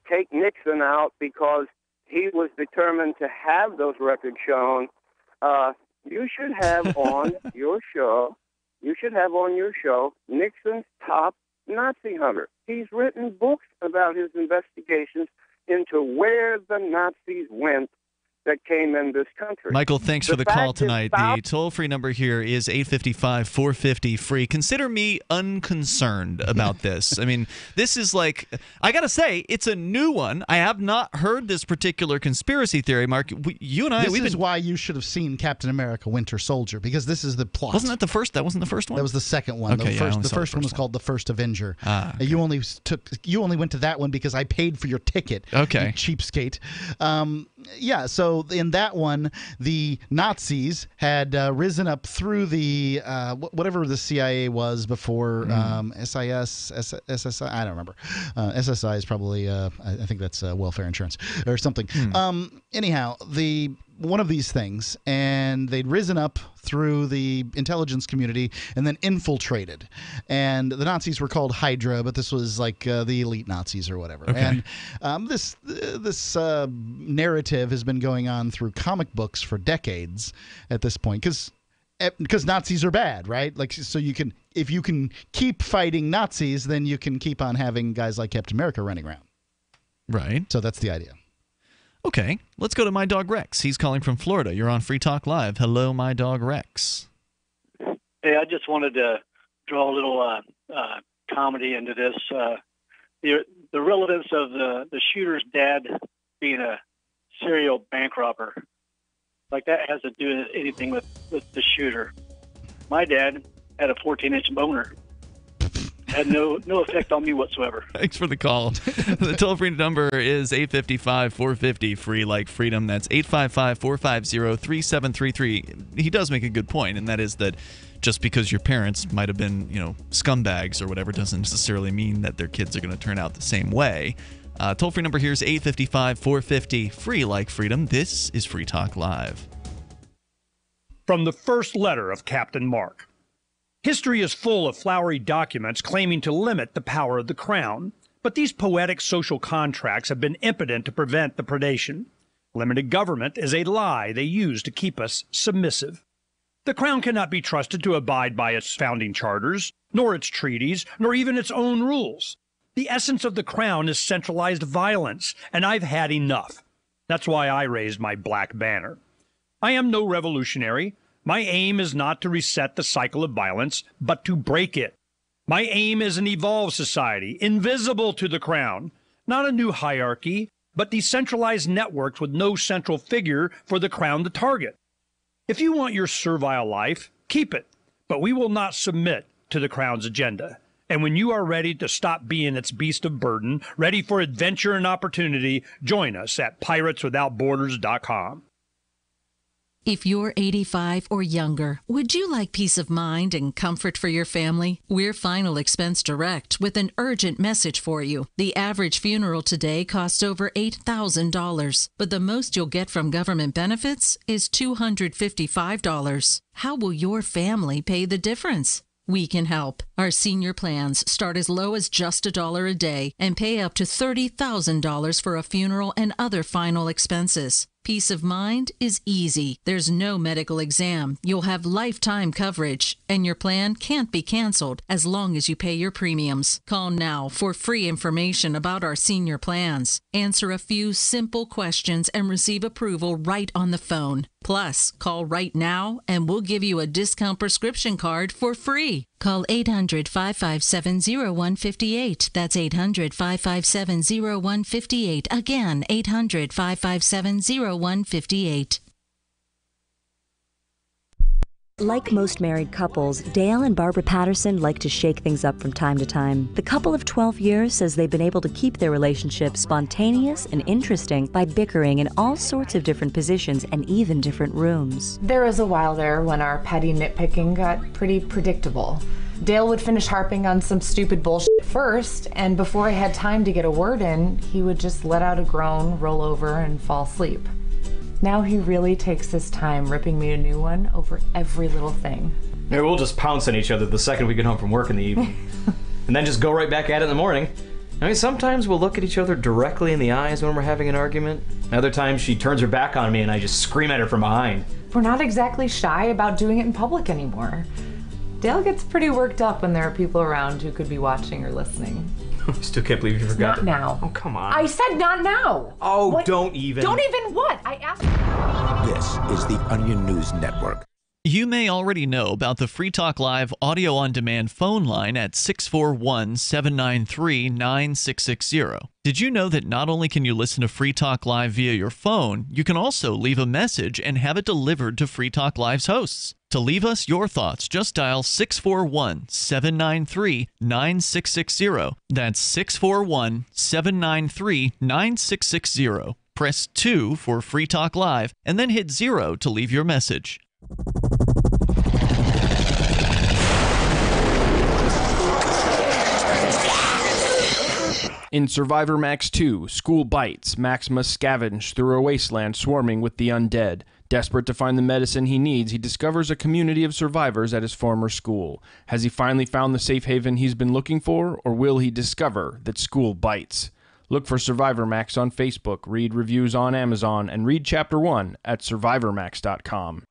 take Nixon out because he was determined to have those records shown, you should have on your show Nixon's top Nazi hunter. He's written books about his investigations into where the Nazis went that came in this country. Michael, thanks for the call tonight. The toll-free number here is 855-450-FREE. Consider me unconcerned about this. I mean, this is like, I got to say, it's a new one. I have not heard this particular conspiracy theory, Mark. You and I, this is why you should have seen Captain America Winter Soldier, because this is the plot. Wasn't that the first? That wasn't the first one? That was the second one. Okay, the first one was called The First Avenger. Okay. You only went to that one because I paid for your ticket. Okay. You cheapskate. Yeah, so in that one, the Nazis had risen up through the whatever the CIA was before SIS, SSI. I don't remember. SSI is probably I think that's welfare insurance or something. Anyhow, one of these things, and they'd risen up through the intelligence community and then infiltrated. And the Nazis were called Hydra, but this was like the elite Nazis or whatever. Okay. And this narrative has been going on through comic books for decades at this point, because Nazis are bad, right? Like, so if you can keep fighting Nazis, then you can keep on having guys like Captain America running around. Right. So that's the idea. Okay, let's go to my dog Rex. He's calling from Florida. You're on Free Talk Live. Hello, my dog Rex. Hey, I just wanted to draw a little comedy into this. The relatives of the shooter's dad being a serial bank robber, like that has to do anything with the shooter. My dad had a 14-inch boner. Had no effect on me whatsoever. Thanks for the call. The toll-free number is 855-450, free like freedom. That's 855-450-3733. He does make a good point, and that is that just because your parents might have been, scumbags or whatever doesn't necessarily mean that their kids are going to turn out the same way. Toll-free number here is 855-450, free like freedom. This is Free Talk Live. From the first letter of Captain Mark. History is full of flowery documents claiming to limit the power of the crown, but these poetic social contracts have been impotent to prevent the predation. Limited government is a lie they use to keep us submissive. The crown cannot be trusted to abide by its founding charters, nor its treaties, nor even its own rules. The essence of the crown is centralized violence, and I've had enough. That's why I raised my black banner. I am no revolutionary. My aim is not to reset the cycle of violence, but to break it. My aim is an evolved society, invisible to the crown. Not a new hierarchy, but decentralized networks with no central figure for the crown to target. If you want your servile life, keep it, but we will not submit to the crown's agenda. And when you are ready to stop being its beast of burden, ready for adventure and opportunity, join us at pirateswithoutborders.com. If you're 85 or younger, would you like peace of mind and comfort for your family? We're Final Expense Direct with an urgent message for you. The average funeral today costs over $8,000, but the most you'll get from government benefits is $255. How will your family pay the difference? We can help. Our senior plans start as low as just $1 a day and pay up to $30,000 for a funeral and other final expenses. Peace of mind is easy. There's no medical exam. You'll have lifetime coverage, and your plan can't be canceled as long as you pay your premiums. Call now for free information about our senior plans. Answer a few simple questions and receive approval right on the phone. Plus, call right now and we'll give you a discount prescription card for free. Call 800-557-0158. That's 800-557-0158. Again, 800-557-0158. Like most married couples, Dale and Barbara Patterson like to shake things up from time to time. The couple of 12 years says they've been able to keep their relationship spontaneous and interesting by bickering in all sorts of different positions and even different rooms. There was a while there when our petty nitpicking got pretty predictable. Dale would finish harping on some stupid bullshit first, and before I had time to get a word in, he would just let out a groan, roll over, and fall asleep. Now he really takes his time ripping me a new one over every little thing. Maybe we'll just pounce on each other the second we get home from work in the evening. And then just go right back at it in the morning. I mean, sometimes we'll look at each other directly in the eyes when we're having an argument. Other times she turns her back on me and I just scream at her from behind. We're not exactly shy about doing it in public anymore. Dale gets pretty worked up when there are people around who could be watching or listening. I still can't believe you forgot. Not now. Oh, come on. I said not now. Oh, What? don't even. Don't even what? I asked. This is the Onion News Network. You may already know about the Free Talk Live audio-on-demand phone line at 641-793-9660. Did you know that not only can you listen to Free Talk Live via your phone, you can also leave a message and have it delivered to Free Talk Live's hosts? To leave us your thoughts, just dial 641-793-9660. That's 641-793-9660. Press 2 for Free Talk Live, and then hit 0 to leave your message. In Survivor Max 2, School Bites, Max must scavenge through a wasteland swarming with the undead. Desperate to find the medicine he needs, he discovers a community of survivors at his former school. Has he finally found the safe haven he's been looking for, or will he discover that school bites? Look for Survivor Max on Facebook, read reviews on Amazon, and read Chapter 1 at survivormax.com.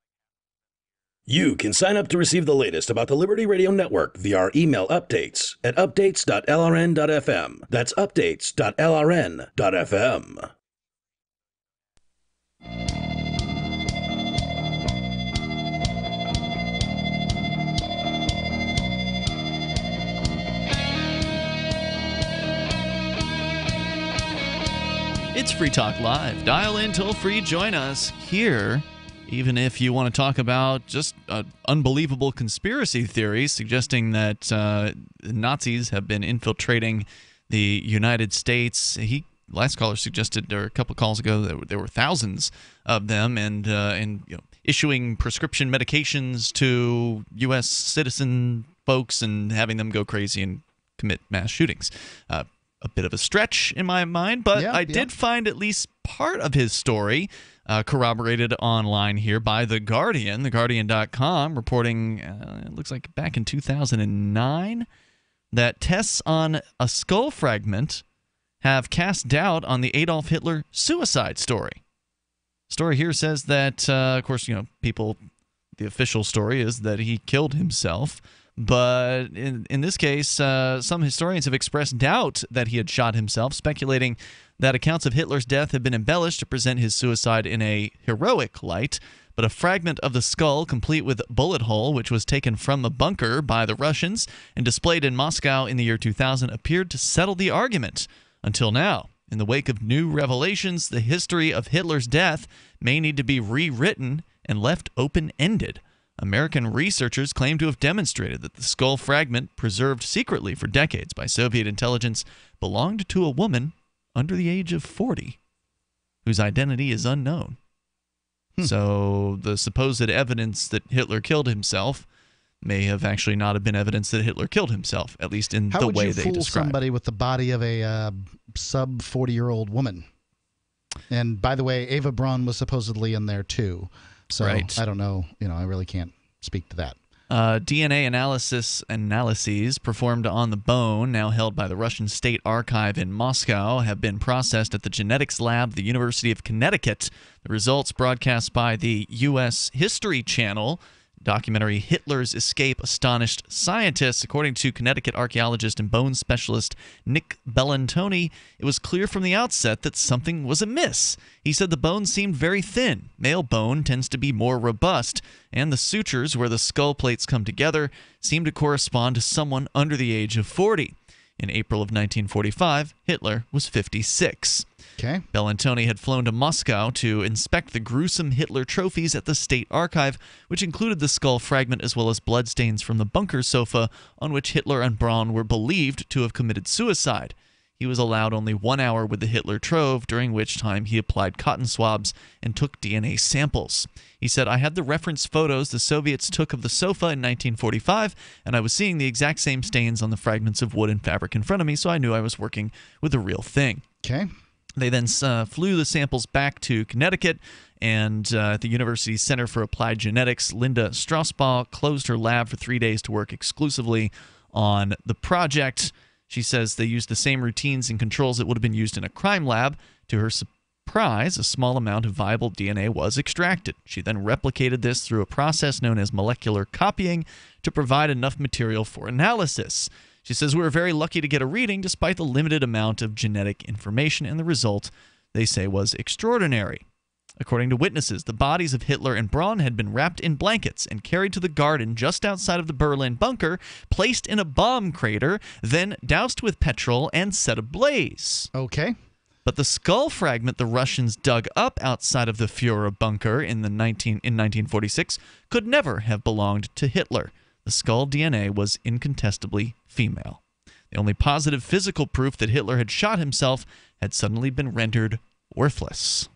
You can sign up to receive the latest about the Liberty Radio Network via our email updates at updates.lrn.fm. That's updates.lrn.fm. It's Free Talk Live. Dial in toll free. Join us here. Even if you want to talk about just unbelievable conspiracy theories suggesting that Nazis have been infiltrating the United States. Last caller suggested, or a couple of calls ago, that there were thousands of them, and issuing prescription medications to U.S. citizen folks and having them go crazy and commit mass shootings. A bit of a stretch in my mind, but I did find at least part of his story corroborated online here by The Guardian, theguardian.com, reporting, it looks like back in 2009, that tests on a skull fragment have cast doubt on the Adolf Hitler suicide story. Story here says that, of course, the official story is that he killed himself. But in this case, some historians have expressed doubt that he had shot himself, speculating that accounts of Hitler's death have been embellished to present his suicide in a heroic light. But a fragment of the skull, complete with bullet hole, which was taken from a bunker by the Russians and displayed in Moscow in the year 2000, appeared to settle the argument. Until now, in the wake of new revelations, the history of Hitler's death may need to be rewritten and left open-ended. American researchers claim to have demonstrated that the skull fragment, preserved secretly for decades by Soviet intelligence, belonged to a woman under the age of 40, whose identity is unknown. So the supposed evidence that Hitler killed himself may have actually not have been evidence that Hitler killed himself, at least in the way they describe. How would you fool somebody with the body of a sub-40-year-old woman? And by the way, Eva Braun was supposedly in there too. So right. I don't know. I really can't speak to that. DNA analyses performed on the bone, now held by the Russian State Archive in Moscow, have been processed at the genetics lab of the University of Connecticut. The results, broadcast by the U.S. History Channel documentary Hitler's Escape, astonished scientists. According to Connecticut archaeologist and bone specialist Nick Bellantoni, it was clear from the outset that something was amiss. He said the bone seemed very thin. Male bone tends to be more robust, and the sutures where the skull plates come together seem to correspond to someone under the age of 40. In April of 1945, Hitler was 56. Okay. Bellantoni had flown to Moscow to inspect the gruesome Hitler trophies at the State Archive, which included the skull fragment as well as bloodstains from the bunker sofa on which Hitler and Braun were believed to have committed suicide. He was allowed only 1 hour with the Hitler trove, during which time he applied cotton swabs and took DNA samples. He said, "I had the reference photos the Soviets took of the sofa in 1945, and I was seeing the exact same stains on the fragments of wood and fabric in front of me, so I knew I was working with the real thing." Okay. They then flew the samples back to Connecticut, and at the University's Center for Applied Genetics, Linda Straussbaugh closed her lab for 3 days to work exclusively on the project. She says they used the same routines and controls that would have been used in a crime lab. To her surprise, a small amount of viable DNA was extracted. She then replicated this through a process known as molecular copying to provide enough material for analysis. She says, "We were very lucky to get a reading despite the limited amount of genetic information, and the result, they say, was extraordinary. According to witnesses, the bodies of Hitler and Braun had been wrapped in blankets and carried to the garden just outside of the Berlin bunker, placed in a bomb crater, then doused with petrol and set ablaze." Okay. But the skull fragment the Russians dug up outside of the Führer bunker in 1946 could never have belonged to Hitler. The skull DNA was incontestably female. The only positive physical proof that Hitler had shot himself had suddenly been rendered worthless.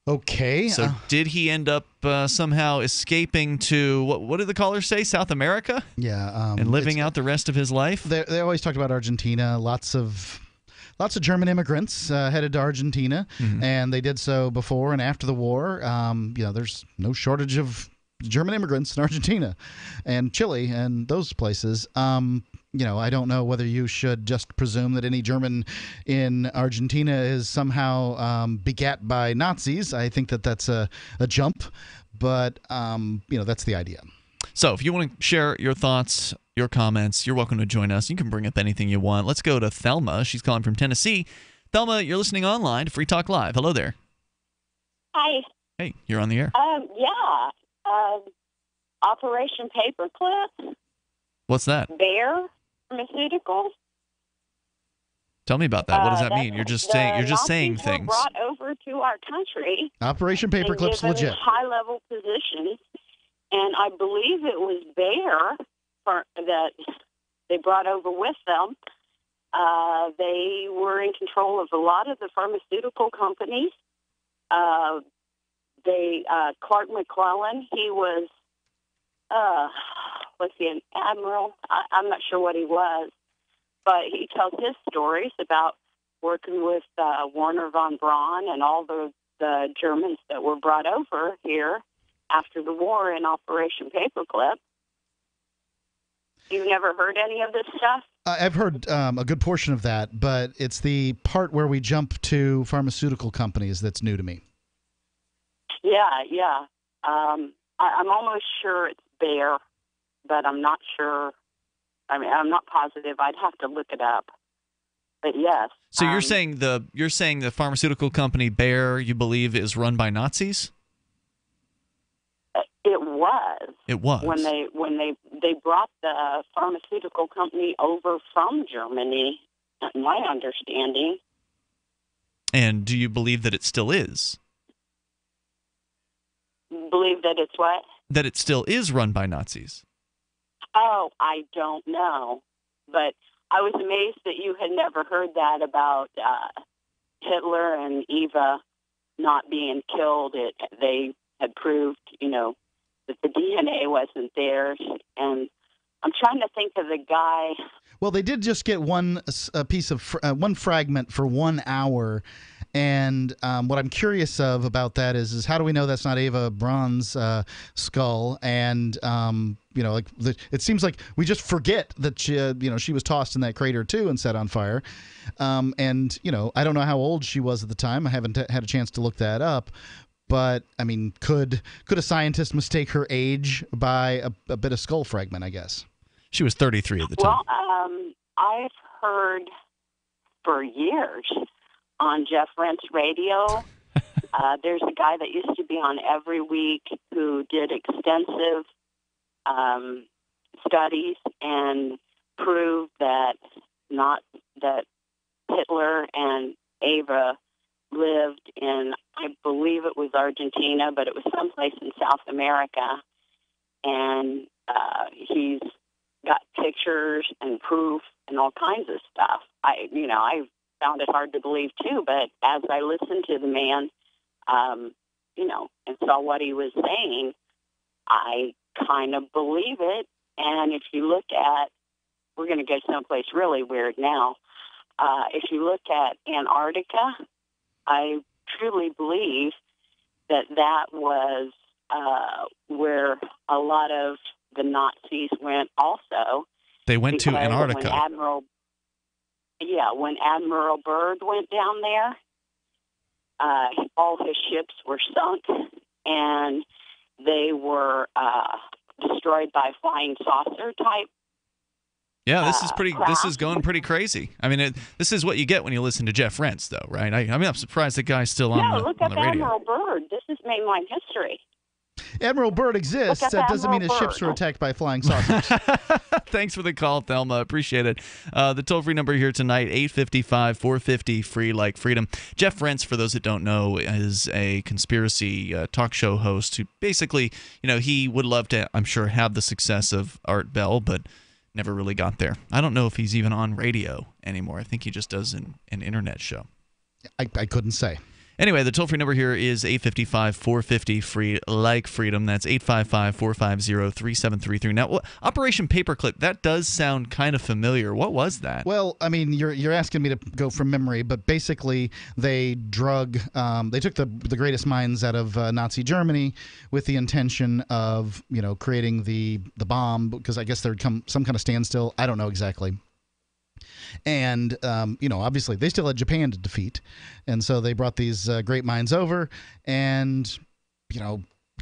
Okay. So did he end up somehow escaping to, what did the caller say, South America? Yeah. And living out the rest of his life? They always talked about Argentina. Lots of German immigrants headed to Argentina, and they did so before and after the war. There's no shortage of German immigrants in Argentina and Chile and those places. I don't know whether you should just presume that any German in Argentina is somehow begat by Nazis. I think that's a jump, but that's the idea. So if you want to share your thoughts, your comments, you're welcome to join us. You can bring up anything you want. Let's go to Thelma. She's calling from Tennessee. Thelma, you're listening online to Free Talk Live. Hello there. Hi. Hey, you're on the air. Yeah. Operation Paperclip. What's that? Bayer Pharmaceuticals. Tell me about that. What does that mean? You're just saying things. Were brought over to our country. Operation Paperclip's legit. High-level positions, and I believe it was Bayer that they brought over with them. They were in control of a lot of the pharmaceutical companies. Clark McClellan, he was, an admiral? I'm not sure what he was, but he tells his stories about working with Werner von Braun and all the Germans that were brought over here after the war in Operation Paperclip. You've never heard any of this stuff? I've heard a good portion of that, but it's the part where we jump to pharmaceutical companies that's new to me. Yeah. I'm almost sure it's Bayer, but I'm not sure. I mean, I'm not positive. I'd have to look it up. But yes. So you're saying the pharmaceutical company Bayer, you believe, is run by Nazis? It was. It was. When they brought the pharmaceutical company over from Germany, my understanding. And do you believe that it still is? Believe that it's what? That it still is run by Nazis. Oh, I don't know. But I was amazed that you had never heard that about Hitler and Eva not being killed. They had proved, that the DNA wasn't theirs. And I'm trying to think of the guy. Well, they did just get one fragment for 1 hour. And what I'm curious about that is how do we know that's not Eva Braun's skull? And it seems like we just forget that she was tossed in that crater too and set on fire. I don't know how old she was at the time. I haven't had a chance to look that up. But I mean, could a scientist mistake her age by a bit of skull fragment? I guess she was 33 at the time. Well, I've heard for years on Jeff Rent's radio. There's a guy that used to be on every week who did extensive studies and proved that Hitler and Eva lived in, I believe it was Argentina, but it was someplace in South America. And he's got pictures and proof and all kinds of stuff. I found it hard to believe too, but as I listened to the man, and saw what he was saying, I kind of believe it. And if you look at, we're going to go someplace really weird now. If you look at Antarctica, I truly believe that was where a lot of the Nazis went also. They went to Antarctica. When Admiral Byrd went down there, all his ships were sunk, and they were destroyed by flying saucer type Yeah, this is This is going pretty crazy. I mean, this is what you get when you listen to Jeff Rentz, though, right? I mean, I'm surprised the guy's still on the radio. No, look up Admiral Byrd. This is mainline history. Admiral Byrd exists. That doesn't mean his ships were attacked by flying saucers. Thanks for the call, Thelma. Appreciate it. The toll-free number here tonight, 855-450-FREE like freedom. Jeff Rentz, for those that don't know, is a conspiracy talk show host who basically, he would love to, I'm sure, have the success of Art Bell, but never really got there. I don't know if he's even on radio anymore. I think he just does an internet show. I couldn't say. Anyway, the toll-free number here is 855-450-FREE like freedom. That's 855-450-3733. Now, Operation Paperclip, that does sound kind of familiar. What was that? Well, I mean, you're asking me to go from memory, but basically they took the greatest minds out of Nazi Germany with the intention of, creating the bomb, because I guess there'd come some kind of standstill. I don't know exactly. And, obviously they still had Japan to defeat. And so they brought these great minds over and,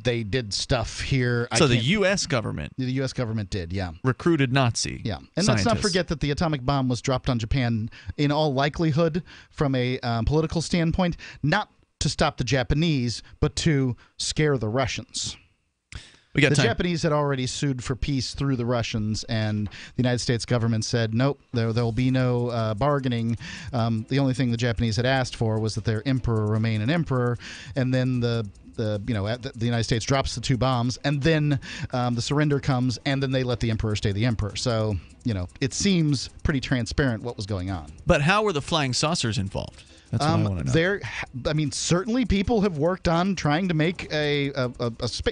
they did stuff here. So the U.S. government. The U.S. government did, yeah. Recruited Nazi And let's not forget that the atomic bomb was dropped on Japan in all likelihood from a political standpoint, not to stop the Japanese, but to scare the Russians. The Japanese had already sued for peace through the Russians, and the United States government said, nope, there will be no bargaining. The only thing the Japanese had asked for was that their emperor remain an emperor, and then the United States drops the two bombs, and then the surrender comes, and then they let the emperor stay the emperor. So, it seems pretty transparent what was going on. But how were the flying saucers involved? That's what I want to know. Certainly people have worked on trying to make an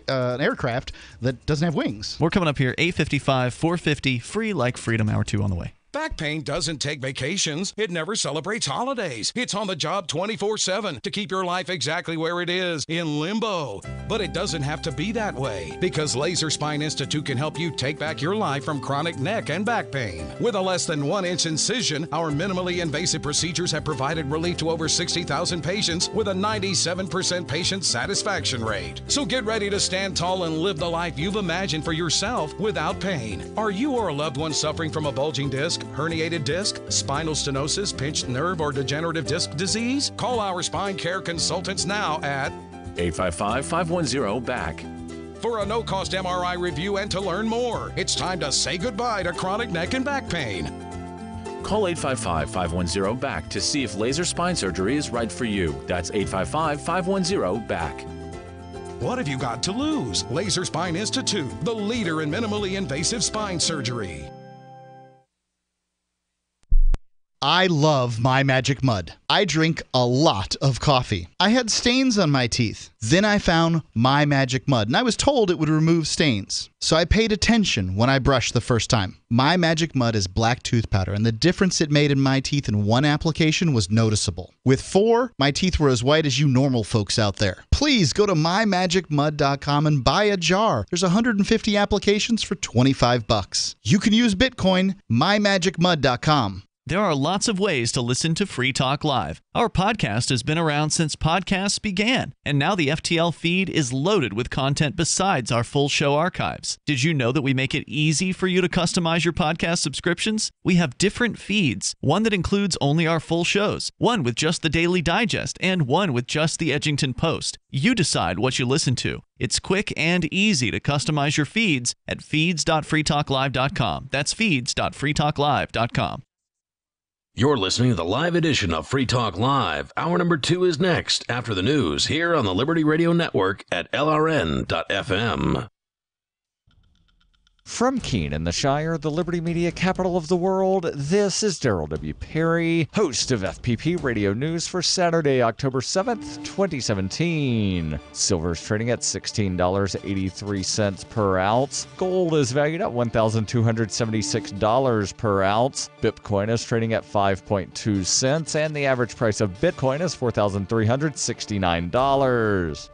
aircraft that doesn't have wings. We're coming up here, 855-450-FREE like freedom, hour 2 on the way. Back pain doesn't take vacations. It never celebrates holidays. It's on the job 24/7 to keep your life exactly where it is, in limbo. But it doesn't have to be that way, because Laser Spine Institute can help you take back your life from chronic neck and back pain. With a less than 1-inch incision, our minimally invasive procedures have provided relief to over 60,000 patients with a 97% patient satisfaction rate. So get ready to stand tall and live the life you've imagined for yourself without pain. Are you or a loved one suffering from a bulging disc, herniated disc, spinal stenosis, pinched nerve, or degenerative disc disease? Call our spine care consultants now at 855-510-BACK. For a no-cost MRI review and to learn more. It's time to say goodbye to chronic neck and back pain. Call 855-510-BACK to see if laser spine surgery is right for you. That's 855-510-BACK. What have you got to lose? Laser Spine Institute, the leader in minimally invasive spine surgery. I love My Magic Mud. I drink a lot of coffee. I had stains on my teeth. Then I found My Magic Mud, and I was told it would remove stains. So I paid attention when I brushed the first time. My Magic Mud is black tooth powder, and the difference it made in my teeth in one application was noticeable. With 4, my teeth were as white as you normal folks out there. Please go to mymagicmud.com and buy a jar. There's 150 applications for $25. You can use Bitcoin, mymagicmud.com. There are lots of ways to listen to Free Talk Live. Our podcast has been around since podcasts began, and now the FTL feed is loaded with content besides our full show archives. Did you know that we make it easy for you to customize your podcast subscriptions? We have different feeds, one that includes only our full shows, one with just the Daily Digest, and one with just the Edgington Post. You decide what you listen to. It's quick and easy to customize your feeds at feeds.freetalklive.com. That's feeds.freetalklive.com. You're listening to the live edition of Free Talk Live. Hour number 2 is next, after the news, here on the Liberty Radio Network at LRN.FM. From Keene in the Shire, the Liberty Media capital of the world, this is Darryl W. Perry, host of FPP Radio News for Saturday, October 7th, 2017. Silver is trading at $16.83 per ounce. Gold is valued at $1,276 per ounce. Bitcoin is trading at 5.2 cents, and the average price of Bitcoin is $4,369.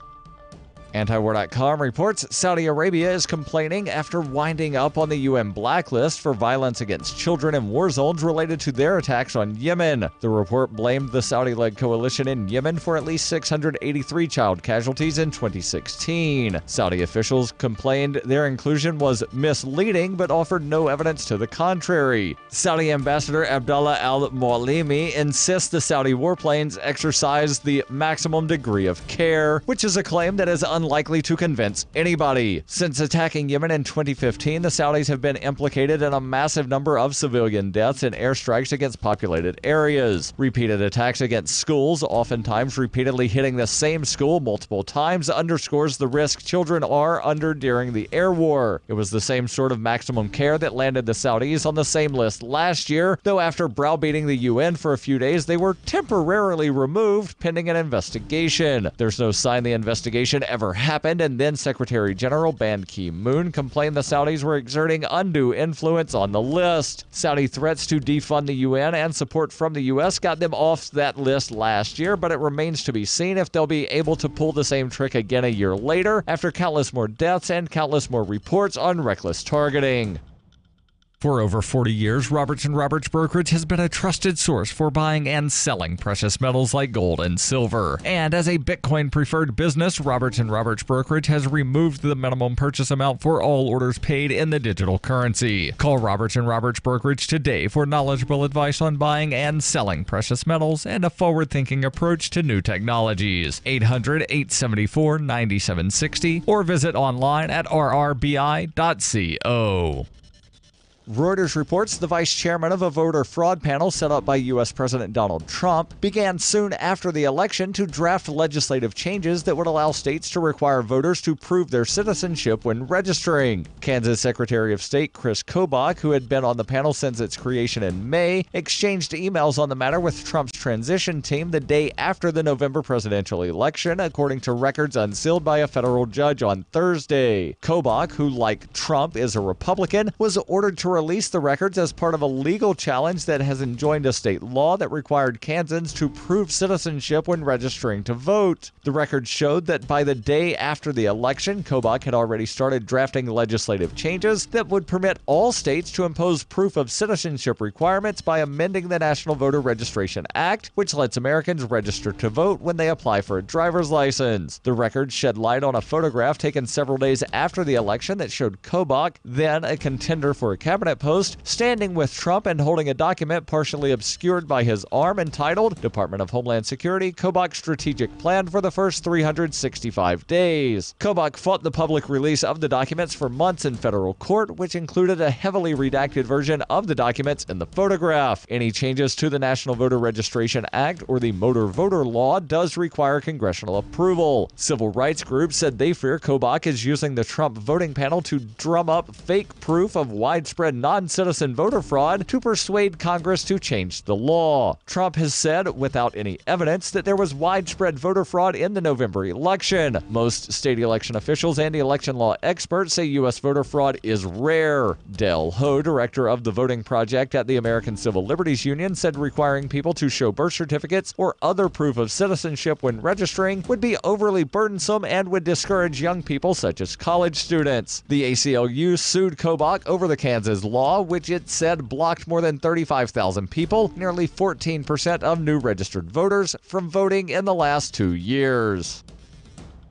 Antiwar.com reports Saudi Arabia is complaining after winding up on the UN blacklist for violence against children in war zones related to their attacks on Yemen. The report blamed the Saudi-led coalition in Yemen for at least 683 child casualties in 2016. Saudi officials complained their inclusion was misleading but offered no evidence to the contrary. Saudi Ambassador Abdullah al-Mualimi insists the Saudi warplanes exercised the maximum degree of care, which is a claim that is unlikely to convince anybody. Since attacking Yemen in 2015, the Saudis have been implicated in a massive number of civilian deaths in airstrikes against populated areas. Repeated attacks against schools, oftentimes repeatedly hitting the same school multiple times, underscores the risk children are under during the air war. It was the same sort of maximum care that landed the Saudis on the same list last year, though after browbeating the UN for a few days, they were temporarily removed pending an investigation. There's no sign the investigation ever happened, and then Secretary General Ban Ki-moon complained the Saudis were exerting undue influence on the list. Saudi threats to defund the UN and support from the U.S. got them off that list last year, but it remains to be seen if they'll be able to pull the same trick again a year later after countless more deaths and countless more reports on reckless targeting. For over 40 years, Roberts & Roberts Brokerage has been a trusted source for buying and selling precious metals like gold and silver. And as a Bitcoin-preferred business, Roberts & Roberts Brokerage has removed the minimum purchase amount for all orders paid in the digital currency. Call Roberts & Roberts Brokerage today for knowledgeable advice on buying and selling precious metals and a forward-thinking approach to new technologies. 800-874-9760 or visit online at rrbi.co. Reuters reports the vice chairman of a voter fraud panel set up by U.S. President Donald Trump began soon after the election to draft legislative changes that would allow states to require voters to prove their citizenship when registering. Kansas Secretary of State Chris Kobach, who had been on the panel since its creation in May, exchanged emails on the matter with Trump's transition team the day after the November presidential election, according to records unsealed by a federal judge on Thursday. Kobach, who like Trump is a Republican, was ordered to release the records as part of a legal challenge that has enjoined a state law that required Kansans to prove citizenship when registering to vote. The records showed that by the day after the election, Kobach had already started drafting legislative changes that would permit all states to impose proof of citizenship requirements by amending the National Voter Registration Act, which lets Americans register to vote when they apply for a driver's license. The records shed light on a photograph taken several days after the election that showed Kobach, then a contender for a cabinet post, standing with Trump and holding a document partially obscured by his arm entitled Department of Homeland Security Kobach Strategic Plan for the First 365 Days. Kobach fought the public release of the documents for months in federal court, which included a heavily redacted version of the documents in the photograph. Any changes to the National Voter Registration Act or the Motor Voter Law does require congressional approval. Civil rights groups said they fear Kobach is using the Trump voting panel to drum up fake proof of widespread non-citizen voter fraud to persuade Congress to change the law. Trump has said, without any evidence, that there was widespread voter fraud in the November election. Most state election officials and election law experts say U.S. voter fraud is rare. Dale Ho, director of the Voting Project at the American Civil Liberties Union, said requiring people to show birth certificates or other proof of citizenship when registering would be overly burdensome and would discourage young people such as college students. The ACLU sued Kobach over the Kansas law, which it said blocked more than 35,000 people, nearly 14% of new registered voters, from voting in the last 2 years.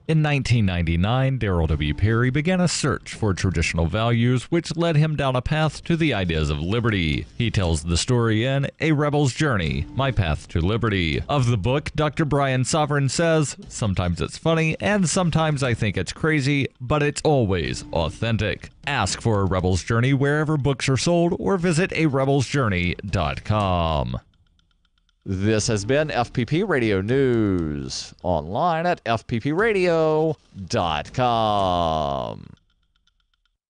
In 1999, Darryl W. Perry began a search for traditional values, which led him down a path to the ideas of liberty. He tells the story in A Rebel's Journey, My Path to Liberty. Of the book, Dr. Brian Sovereign says, "Sometimes it's funny, and sometimes I think it's crazy, but it's always authentic." Ask for A Rebel's Journey wherever books are sold, or visit arebelsjourney.com. This has been FPP Radio News, online at fppradio.com.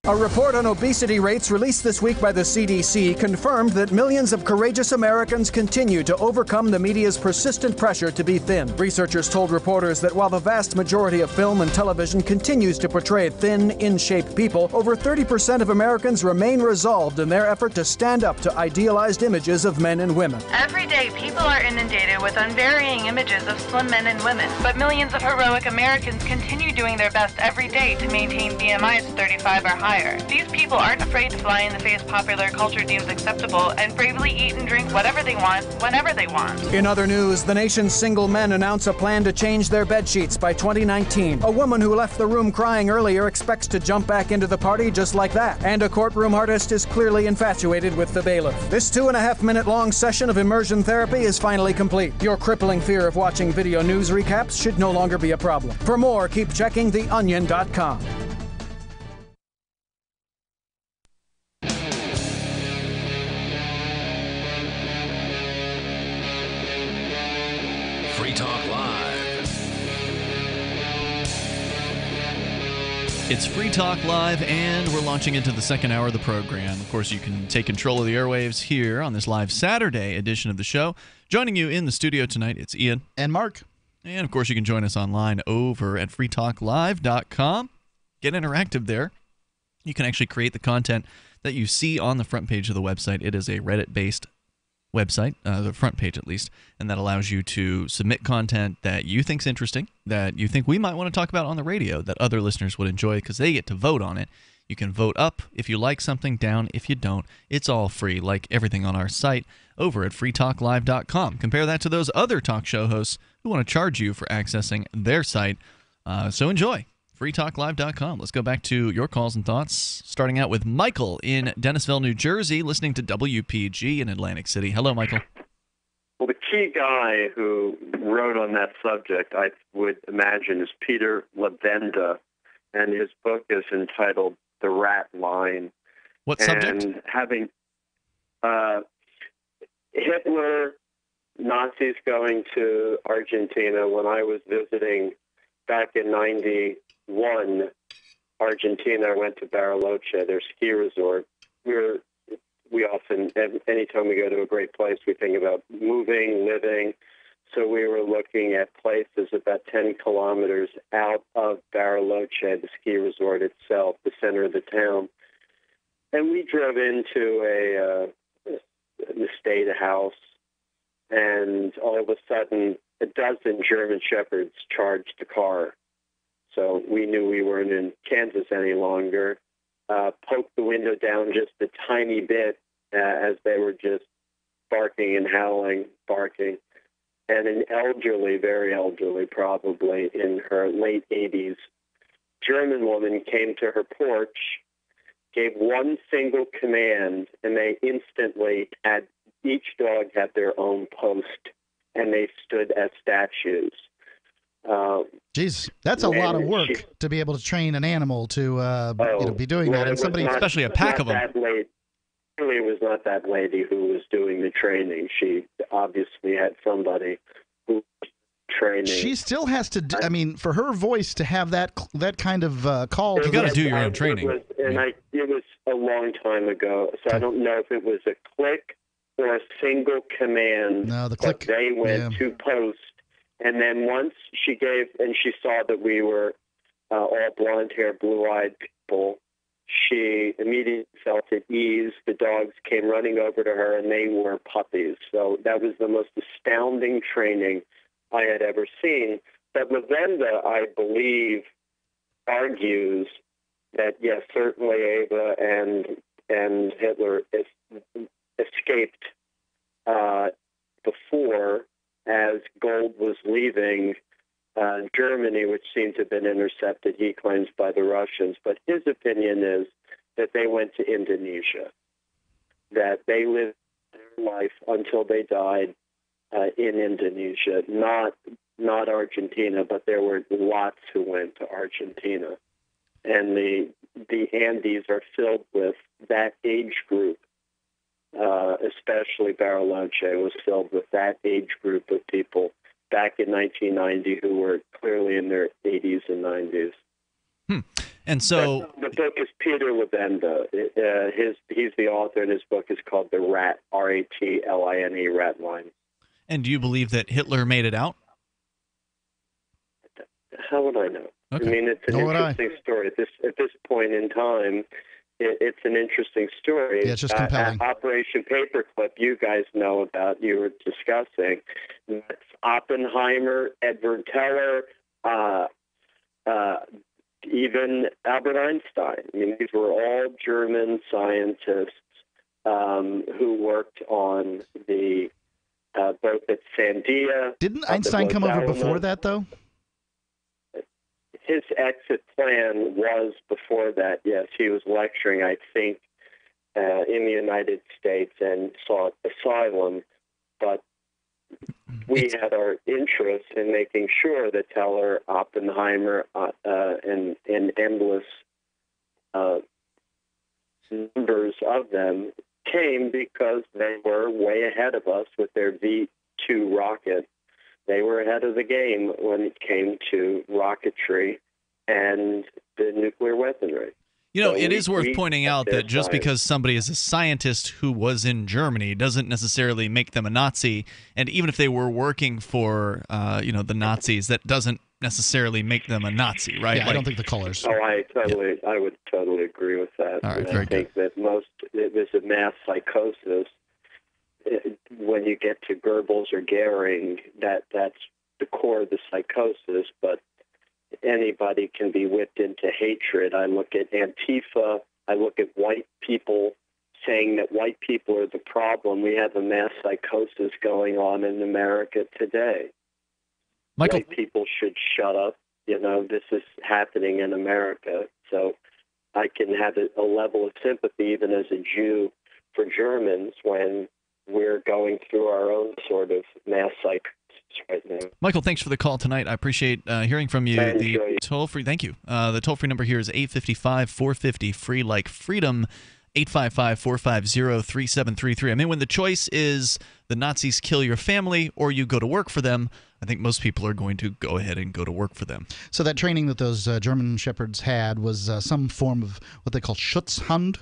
A report on obesity rates released this week by the CDC confirmed that millions of courageous Americans continue to overcome the media's persistent pressure to be thin. Researchers told reporters that while the vast majority of film and television continues to portray thin, in-shape people, over 30% of Americans remain resolved in their effort to stand up to idealized images of men and women. Every day, people are inundated with unvarying images of slim men and women, but millions of heroic Americans continue doing their best every day to maintain BMIs of 35 or higher. These people aren't afraid to fly in the face popular culture deems acceptable and bravely eat and drink whatever they want, whenever they want. In other news, the nation's single men announce a plan to change their bed sheets by 2019. A woman who left the room crying earlier expects to jump back into the party just like that. And a courtroom artist is clearly infatuated with the bailiff. This 2.5-minute long session of immersion therapy is finally complete. Your crippling fear of watching video news recaps should no longer be a problem. For more, keep checking theonion.com. Free Talk Live. It's Free Talk Live, and we're launching into the second hour of the program. Of course, you can take control of the airwaves here on this live Saturday edition of the show. Joining you in the studio tonight, it's Ian. And Mark. And, of course, you can join us online over at freetalklive.com. Get interactive there. You can actually create the content that you see on the front page of the website. It is a Reddit-based website, the front page at least, and that allows you to submit content that you think's interesting, that you think we might want to talk about on the radio, that other listeners would enjoy because they get to vote on it. You can vote up if you like something, down if you don't. It's all free, like everything on our site over at freetalklive.com. Compare that to those other talk show hosts who want to charge you for accessing their site. So enjoy. freetalklive.com. Let's go back to your calls and thoughts, starting out with Michael in Dennisville, New Jersey, listening to WPG in Atlantic City. Hello, Michael. Well, the key guy who wrote on that subject, I would imagine, is Peter Levenda, and his book is entitled The Rat Line. What subject? And having Hitler, Nazis going to Argentina. When I was visiting back in 91, Argentina, I went to Bariloche, their ski resort. We often, anytime we go to a great place, we think about moving, living. So we were looking at places about 10 kilometers out of Bariloche, the ski resort itself, the center of the town. And we drove into an estate house, and all of a sudden, a dozen German Shepherds charged the car. So we knew we weren't in Kansas any longer. Poked the window down just a tiny bit as they were just barking and howling, barking. And an elderly, very elderly, probably in her late 80s, German woman came to her porch, gave one single command, and they instantly had, each dog had their own post, and they stood as statues. Jeez, that's a lot of work to be able to train an animal to be doing that, and somebody, especially a pack of them. Really, it was not that lady who was doing the training. She obviously had somebody who was training. She still has to. I mean, for her voice to have that kind of call, you got to do your own training. It was a long time ago, so I don't know if it was a click or a single command. No, the click. They went to post. And then once she gave, and she saw that we were all blonde-haired, blue-eyed people, she immediately felt at ease. The dogs came running over to her, and they were puppies. So that was the most astounding training I had ever seen. But Lavenda, I believe, argues that, yes, certainly Ava and Hitler escaped before, as gold was leaving Germany, which seemed to have been intercepted, he claims, by the Russians. But his opinion is that they went to Indonesia, that they lived their life until they died in Indonesia, not Argentina, but there were lots who went to Argentina. And the Andes are filled with that age group. Especially Bariloche was filled with that age group of people back in 1990 who were clearly in their 80s and 90s. And so the book is Peter Levenda. He's the author, and his book is called The Rat, R-A-T-L-I-N-E, Ratline. And do you believe that Hitler made it out? How would I know? Okay. I mean, it's an interesting story. At this point in time, it's an interesting story. Yeah, it's just compelling. Operation Paperclip, you guys know about, you were discussing. That's Oppenheimer, Edward Teller, even Albert Einstein. I mean, these were all German scientists who worked on the both at Sandia. Didn't Einstein come over before that, though? His exit plan was before that, yes. He was lecturing, I think, in the United States and sought asylum. But we had our interest in making sure that Teller, Oppenheimer, and endless numbers of them came because they were way ahead of us with their V-2 rocket. They were ahead of the game when it came to rocketry and the nuclear weaponry. You know, it is worth pointing out that just because somebody is a scientist who was in Germany doesn't necessarily make them a Nazi. And even if they were working for, the Nazis, that doesn't necessarily make them a Nazi, right? Yeah, I don't think the colors. Oh, I would totally agree with that. All right, and I think that there's a mass psychosis. When you get to Goebbels or Goering, that's the core of the psychosis, but anybody can be whipped into hatred. I look at Antifa, I look at white people saying that white people are the problem. We have a mass psychosis going on in America today. Michael, white people should shut up. You know, this is happening in America. So I can have a level of sympathy, even as a Jew, for Germans when we're going through our own sort of mass psychosis right now. Michael, thanks for the call tonight. I appreciate hearing from you. The toll-free, thank you. The toll-free number here is 855-450-FREE, like freedom, 855-450-3733. I mean, when the choice is the Nazis kill your family or you go to work for them, I think most people are going to go ahead and go to work for them. So that training that those German shepherds had was some form of what they call Schutzhund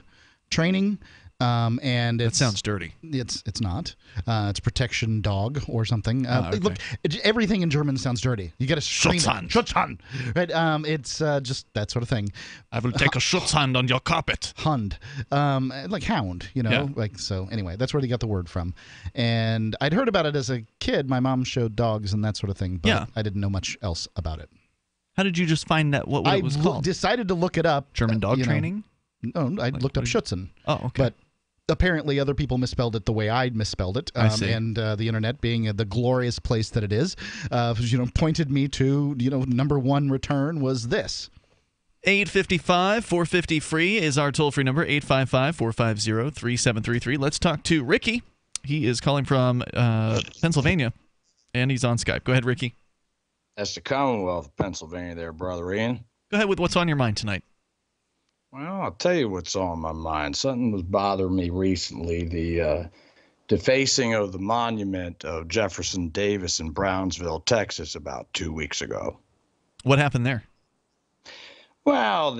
training. And it sounds dirty. It's not. It's protection dog or something. Okay. Look, everything in German sounds dirty. You got to scream it. Schutzhund. Right? It's just that sort of thing. I will take a Schutzhund on your carpet. Hund, like hound. You know, Yeah. like so. Anyway, that's where they got the word from. And I'd heard about it as a kid. My mom showed dogs and that sort of thing, but I didn't know much else about it. How did you just find that? What it was called? I decided to look it up. German dog training? No, I looked up Schutzen. Oh, okay. But apparently other people misspelled it the way I misspelled it. I see. And the internet, being the glorious place that it is, pointed me to, number one return was this. 855-450-FREE is our toll-free number, 855-450-3733. Let's talk to Ricky. He is calling from Pennsylvania, and he's on Skype. Go ahead, Ricky. That's the Commonwealth of Pennsylvania there, brother Ian. Go ahead with what's on your mind tonight. Well, I'll tell you what's on my mind. Something was bothering me recently. The defacing of the monument of Jefferson Davis in Brownsville, Texas, about 2 weeks ago. What happened there? Well,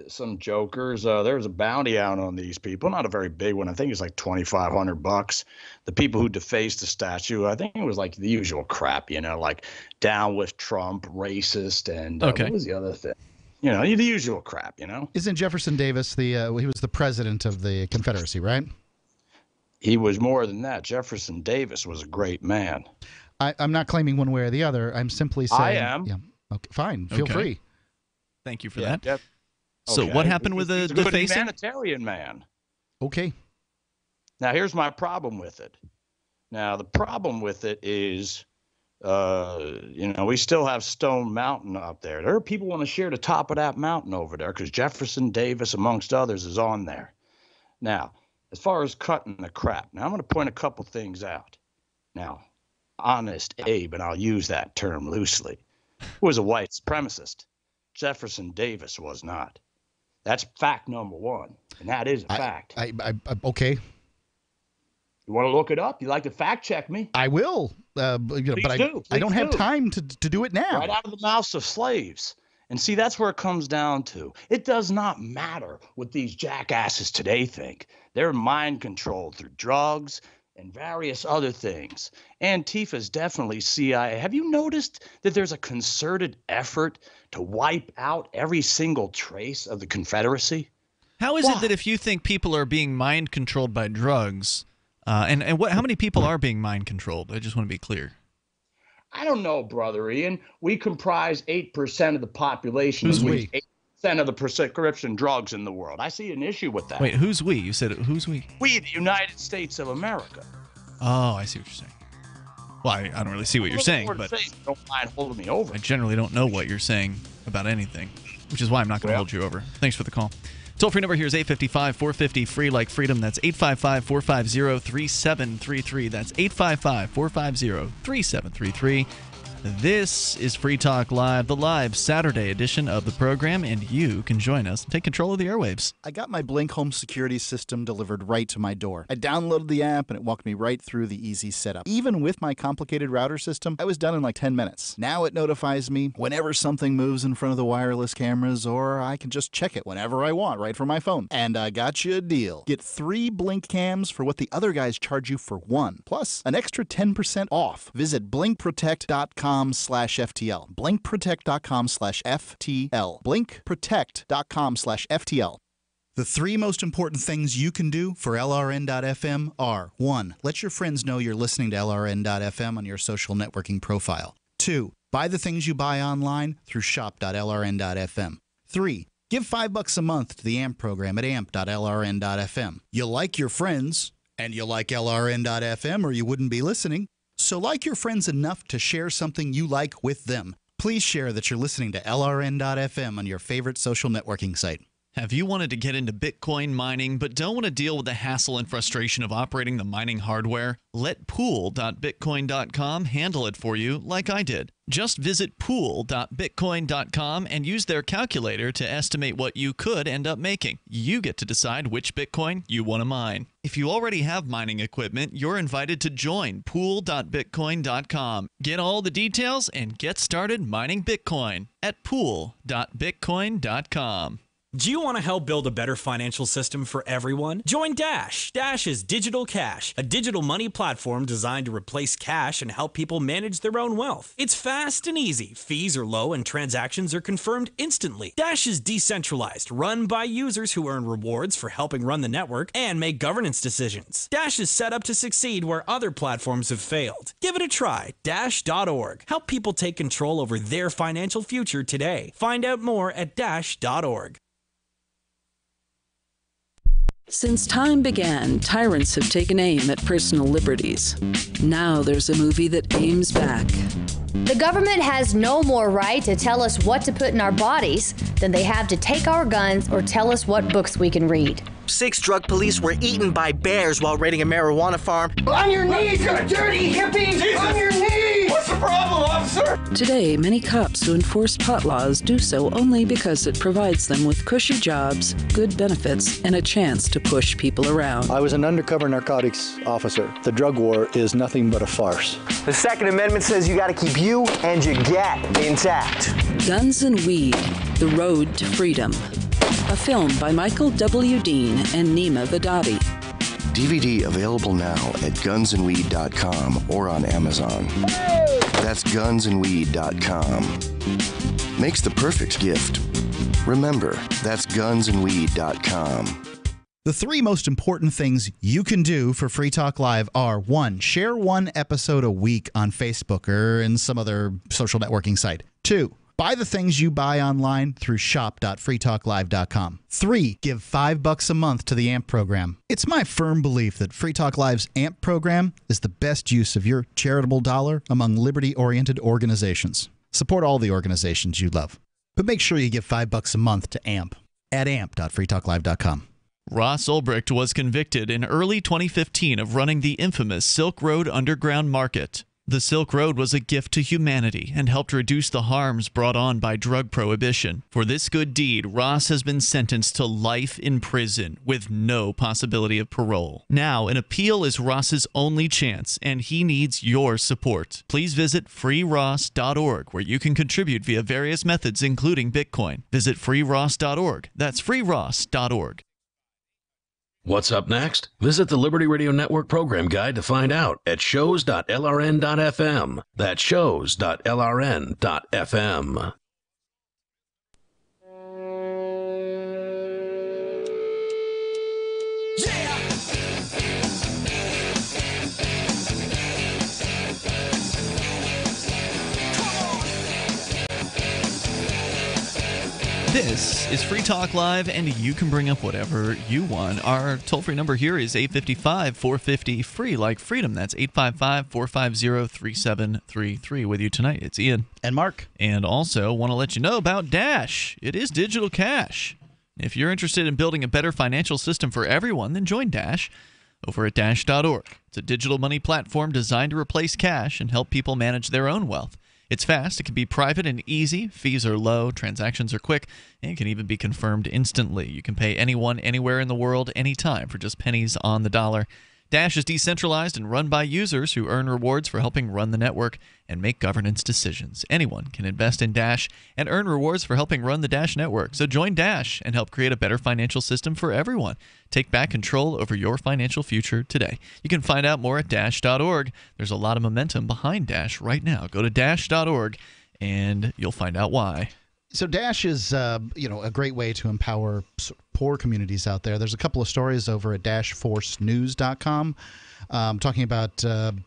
some jokers, there was a bounty out on these people. Not a very big one. I think it's like $2,500. The people who defaced the statue, I think it was like the usual crap, like down with Trump, racist, and what was the other thing? The usual crap, Isn't Jefferson Davis he was the president of the Confederacy, right? He was more than that. Jefferson Davis was a great man. I'm not claiming one way or the other. I'm simply saying. I am. Yeah. Okay, fine. Feel free. Thank you for that. Yep. So Okay. what happened with the He's a good defacing? humanitarian man. Okay. Now, here's my problem with it. Now, the problem with it is, we still have Stone Mountain up there. There are people who want to share the top of that mountain over there because Jefferson Davis, amongst others, is on there. Now, as far as cutting the crap, now I'm going to point a couple things out. Now, Honest Abe, and I'll use that term loosely, was a white supremacist. Jefferson Davis was not. That's fact number one, and that is a fact. Okay. You want to look it up? You like to fact check me? I will. But I don't have time to do it now. Right out of the mouths of slaves. And see, that's where it comes down to. It does not matter what these jackasses today think. They're mind controlled through drugs and various other things. Antifa's definitely CIA. Have you noticed that there's a concerted effort to wipe out every single trace of the Confederacy? How is it that if you think people are being mind controlled by drugs, and how many people are being mind controlled? I just want to be clear. I don't know, Brother Ian. We comprise 8% of the population. Who's we? 8% of the prescription drugs in the world. I see an issue with that. Wait, who's we? You said who's we? We, the United States of America. Oh, I see what you're saying. Well, I don't really see what you're saying, but don't mind holding me over. I generally don't know what you're saying about anything, which is why I'm not going to hold you over. Thanks for the call. Toll-free number here is 855-450-FREE like freedom. That's 855-450-3733. That's 855-450-3733. This is Free Talk Live, the live Saturday edition of the program, and you can join us and take control of the airwaves. I got my Blink home security system delivered right to my door. I downloaded the app and it walked me right through the easy setup. Even with my complicated router system, I was done in like 10 minutes. Now it notifies me whenever something moves in front of the wireless cameras, or I can just check it whenever I want right from my phone. And I got you a deal. Get 3 Blink cams for what the other guys charge you for 1, plus an extra 10% off. Visit blinkprotect.com/FTL. Blinkprotect.com/FTL. Blinkprotect.com/FTL. The 3 most important things you can do for LRN.FM are: 1. Let your friends know you're listening to LRN.FM on your social networking profile. 2. Buy the things you buy online through shop.LRN.FM. 3. Give $5 a month to the AMP program at amp.lrn.fm. You like your friends, and you like LRN.FM, or you wouldn't be listening. So like your friends enough to share something you like with them. Please share that you're listening to LRN.FM on your favorite social networking site. Have you wanted to get into Bitcoin mining but don't want to deal with the hassle and frustration of operating the mining hardware? Let pool.bitcoin.com handle it for you like I did. Just visit pool.bitcoin.com and use their calculator to estimate what you could end up making. You get to decide which Bitcoin you want to mine. If you already have mining equipment, you're invited to join pool.bitcoin.com. Get all the details and get started mining Bitcoin at pool.bitcoin.com. Do you want to help build a better financial system for everyone? Join Dash. Dash is Digital Cash, a digital money platform designed to replace cash and help people manage their own wealth. It's fast and easy. Fees are low and transactions are confirmed instantly. Dash is decentralized, run by users who earn rewards for helping run the network and make governance decisions. Dash is set up to succeed where other platforms have failed. Give it a try. Dash.org. Help people take control over their financial future today. Find out more at Dash.org. Since time began, tyrants have taken aim at personal liberties. Now there's a movie that aims back. The government has no more right to tell us what to put in our bodies than they have to take our guns or tell us what books we can read. 6 drug police were eaten by bears while raiding a marijuana farm. On your knees, you dirty hippie! Jesus. On your knees! What's the problem, officer? Today, many cops who enforce pot laws do so only because it provides them with cushy jobs, good benefits, and a chance to push people around. I was an undercover narcotics officer. The drug war is nothing but a farce. The Second Amendment says you got to keep you and your gat intact. Guns and Weed, The Road to Freedom. A film by Michael W. Dean and Nima Vadadi. DVD available now at gunsandweed.com or on Amazon. That's gunsandweed.com. Makes the perfect gift. Remember, that's gunsandweed.com. The 3 most important things you can do for Free Talk Live are: 1. Share 1 episode a week on Facebook or in some other social networking site. 2. Buy the things you buy online through shop.freetalklive.com. 3. Give $5 a month to the AMP program. It's my firm belief that Free Talk Live's AMP program is the best use of your charitable dollar among liberty-oriented organizations. Support all the organizations you love, but make sure you give $5 a month to AMP at amp.freetalklive.com. Ross Ulbricht was convicted in early 2015 of running the infamous Silk Road Underground Market. The Silk Road was a gift to humanity and helped reduce the harms brought on by drug prohibition. For this good deed, Ross has been sentenced to life in prison with no possibility of parole. Now, an appeal is Ross's only chance, and he needs your support. Please visit freeross.org, where you can contribute via various methods, including Bitcoin. Visit freeross.org. That's freeross.org. What's up next? Visit the Liberty Radio Network program guide to find out at shows.lrn.fm. That's shows.lrn.fm. This is Free Talk Live, and you can bring up whatever you want. Our toll-free number here is 855-450-FREE, like freedom. That's 855-450-3733. With you tonight, it's Ian. And Mark. And also want to let you know about Dash. It is digital cash. If you're interested in building a better financial system for everyone, then join Dash over at Dash.org. It's a digital money platform designed to replace cash and help people manage their own wealth. It's fast, it can be private and easy, fees are low, transactions are quick, and it can even be confirmed instantly. You can pay anyone, anywhere in the world, anytime for just pennies on the dollar. Dash is decentralized and run by users who earn rewards for helping run the network and make governance decisions. Anyone can invest in Dash and earn rewards for helping run the Dash network. So join Dash and help create a better financial system for everyone. Take back control over your financial future today. You can find out more at Dash.org. There's a lot of momentum behind Dash right now. Go to Dash.org and you'll find out why. So Dash is, a great way to empower poor communities out there. There's a couple of stories over at dashforcenews.com talking about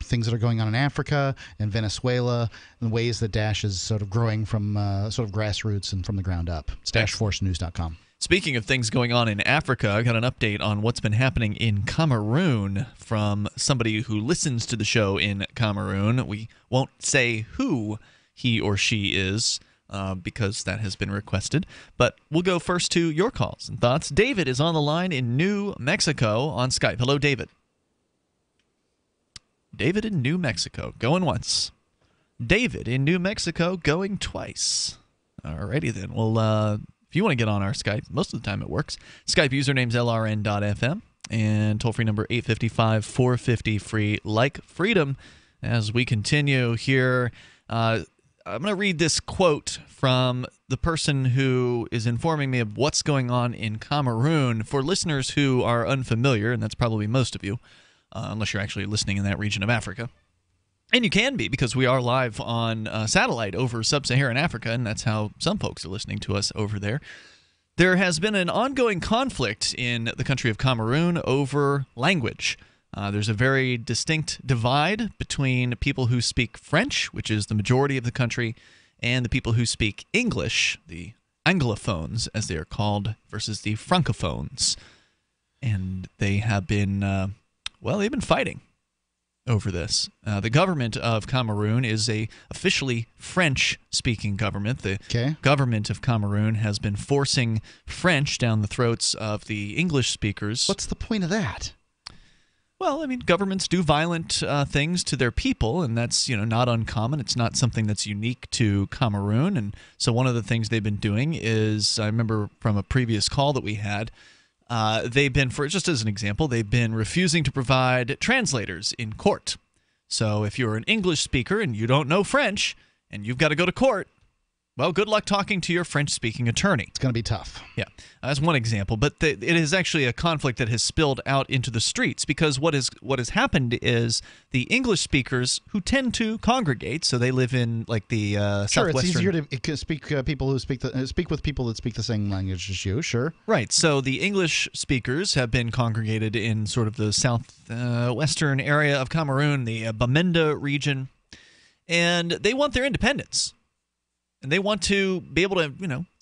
things that are going on in Africa and Venezuela and ways that Dash is sort of growing from sort of grassroots and from the ground up. It's dashforcenews.com. Speaking of things going on in Africa, I got an update on what's been happening in Cameroon from somebody who listens to the show in Cameroon. We won't say who he or she is, because that has been requested. But we'll go first to your calls and thoughts. David is on the line in New Mexico on Skype. Hello, David. David in New Mexico, going once. David in New Mexico, going twice. Alrighty then. Well, if you want to get on our Skype, most of the time it works. Skype username's lrn.fm and toll-free number 855-450-FREE, like freedom. As we continue here, I'm going to read this quote from the person who is informing me of what's going on in Cameroon. For listeners who are unfamiliar, and that's probably most of you, unless you're actually listening in that region of Africa. And you can be, because we are live on satellite over sub-Saharan Africa, and that's how some folks are listening to us over there. There has been an ongoing conflict in the country of Cameroon over language. There's a very distinct divide between people who speak French, which is the majority of the country, and the people who speak English, the Anglophones, as they are called, versus the Francophones. And they have been, they've been fighting over this. The government of Cameroon is a officially French-speaking government. The government of Cameroon has been forcing French down the throats of the English speakers. What's the point of that? Well, I mean, governments do violent things to their people, and that's, not uncommon. It's not something that's unique to Cameroon. And so one of the things they've been doing is, I remember from a previous call that we had, they've been, just as an example, they've been refusing to provide translators in court. So if you're an English speaker and you don't know French and you've got to go to court, well, good luck talking to your French-speaking attorney. It's going to be tough. Yeah, that's one example. But it is actually a conflict that has spilled out into the streets, because what has happened is the English speakers who tend to congregate, so they live in like the southwestern. Sure, it's easier to speak speak with people that speak the same language as you. Sure. Right. So the English speakers have been congregated in sort of the southwestern area of Cameroon, the Bamenda region, and they want their independence. And they want to be able to,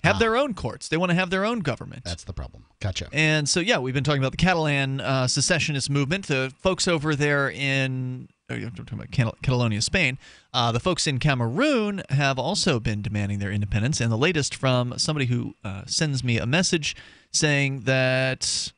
have their own courts. They want to have their own government. That's the problem. Gotcha. And so, we've been talking about the Catalan secessionist movement. The folks over there in Catalonia, Spain. The folks in Cameroon have also been demanding their independence. And the latest from somebody who sends me a message saying that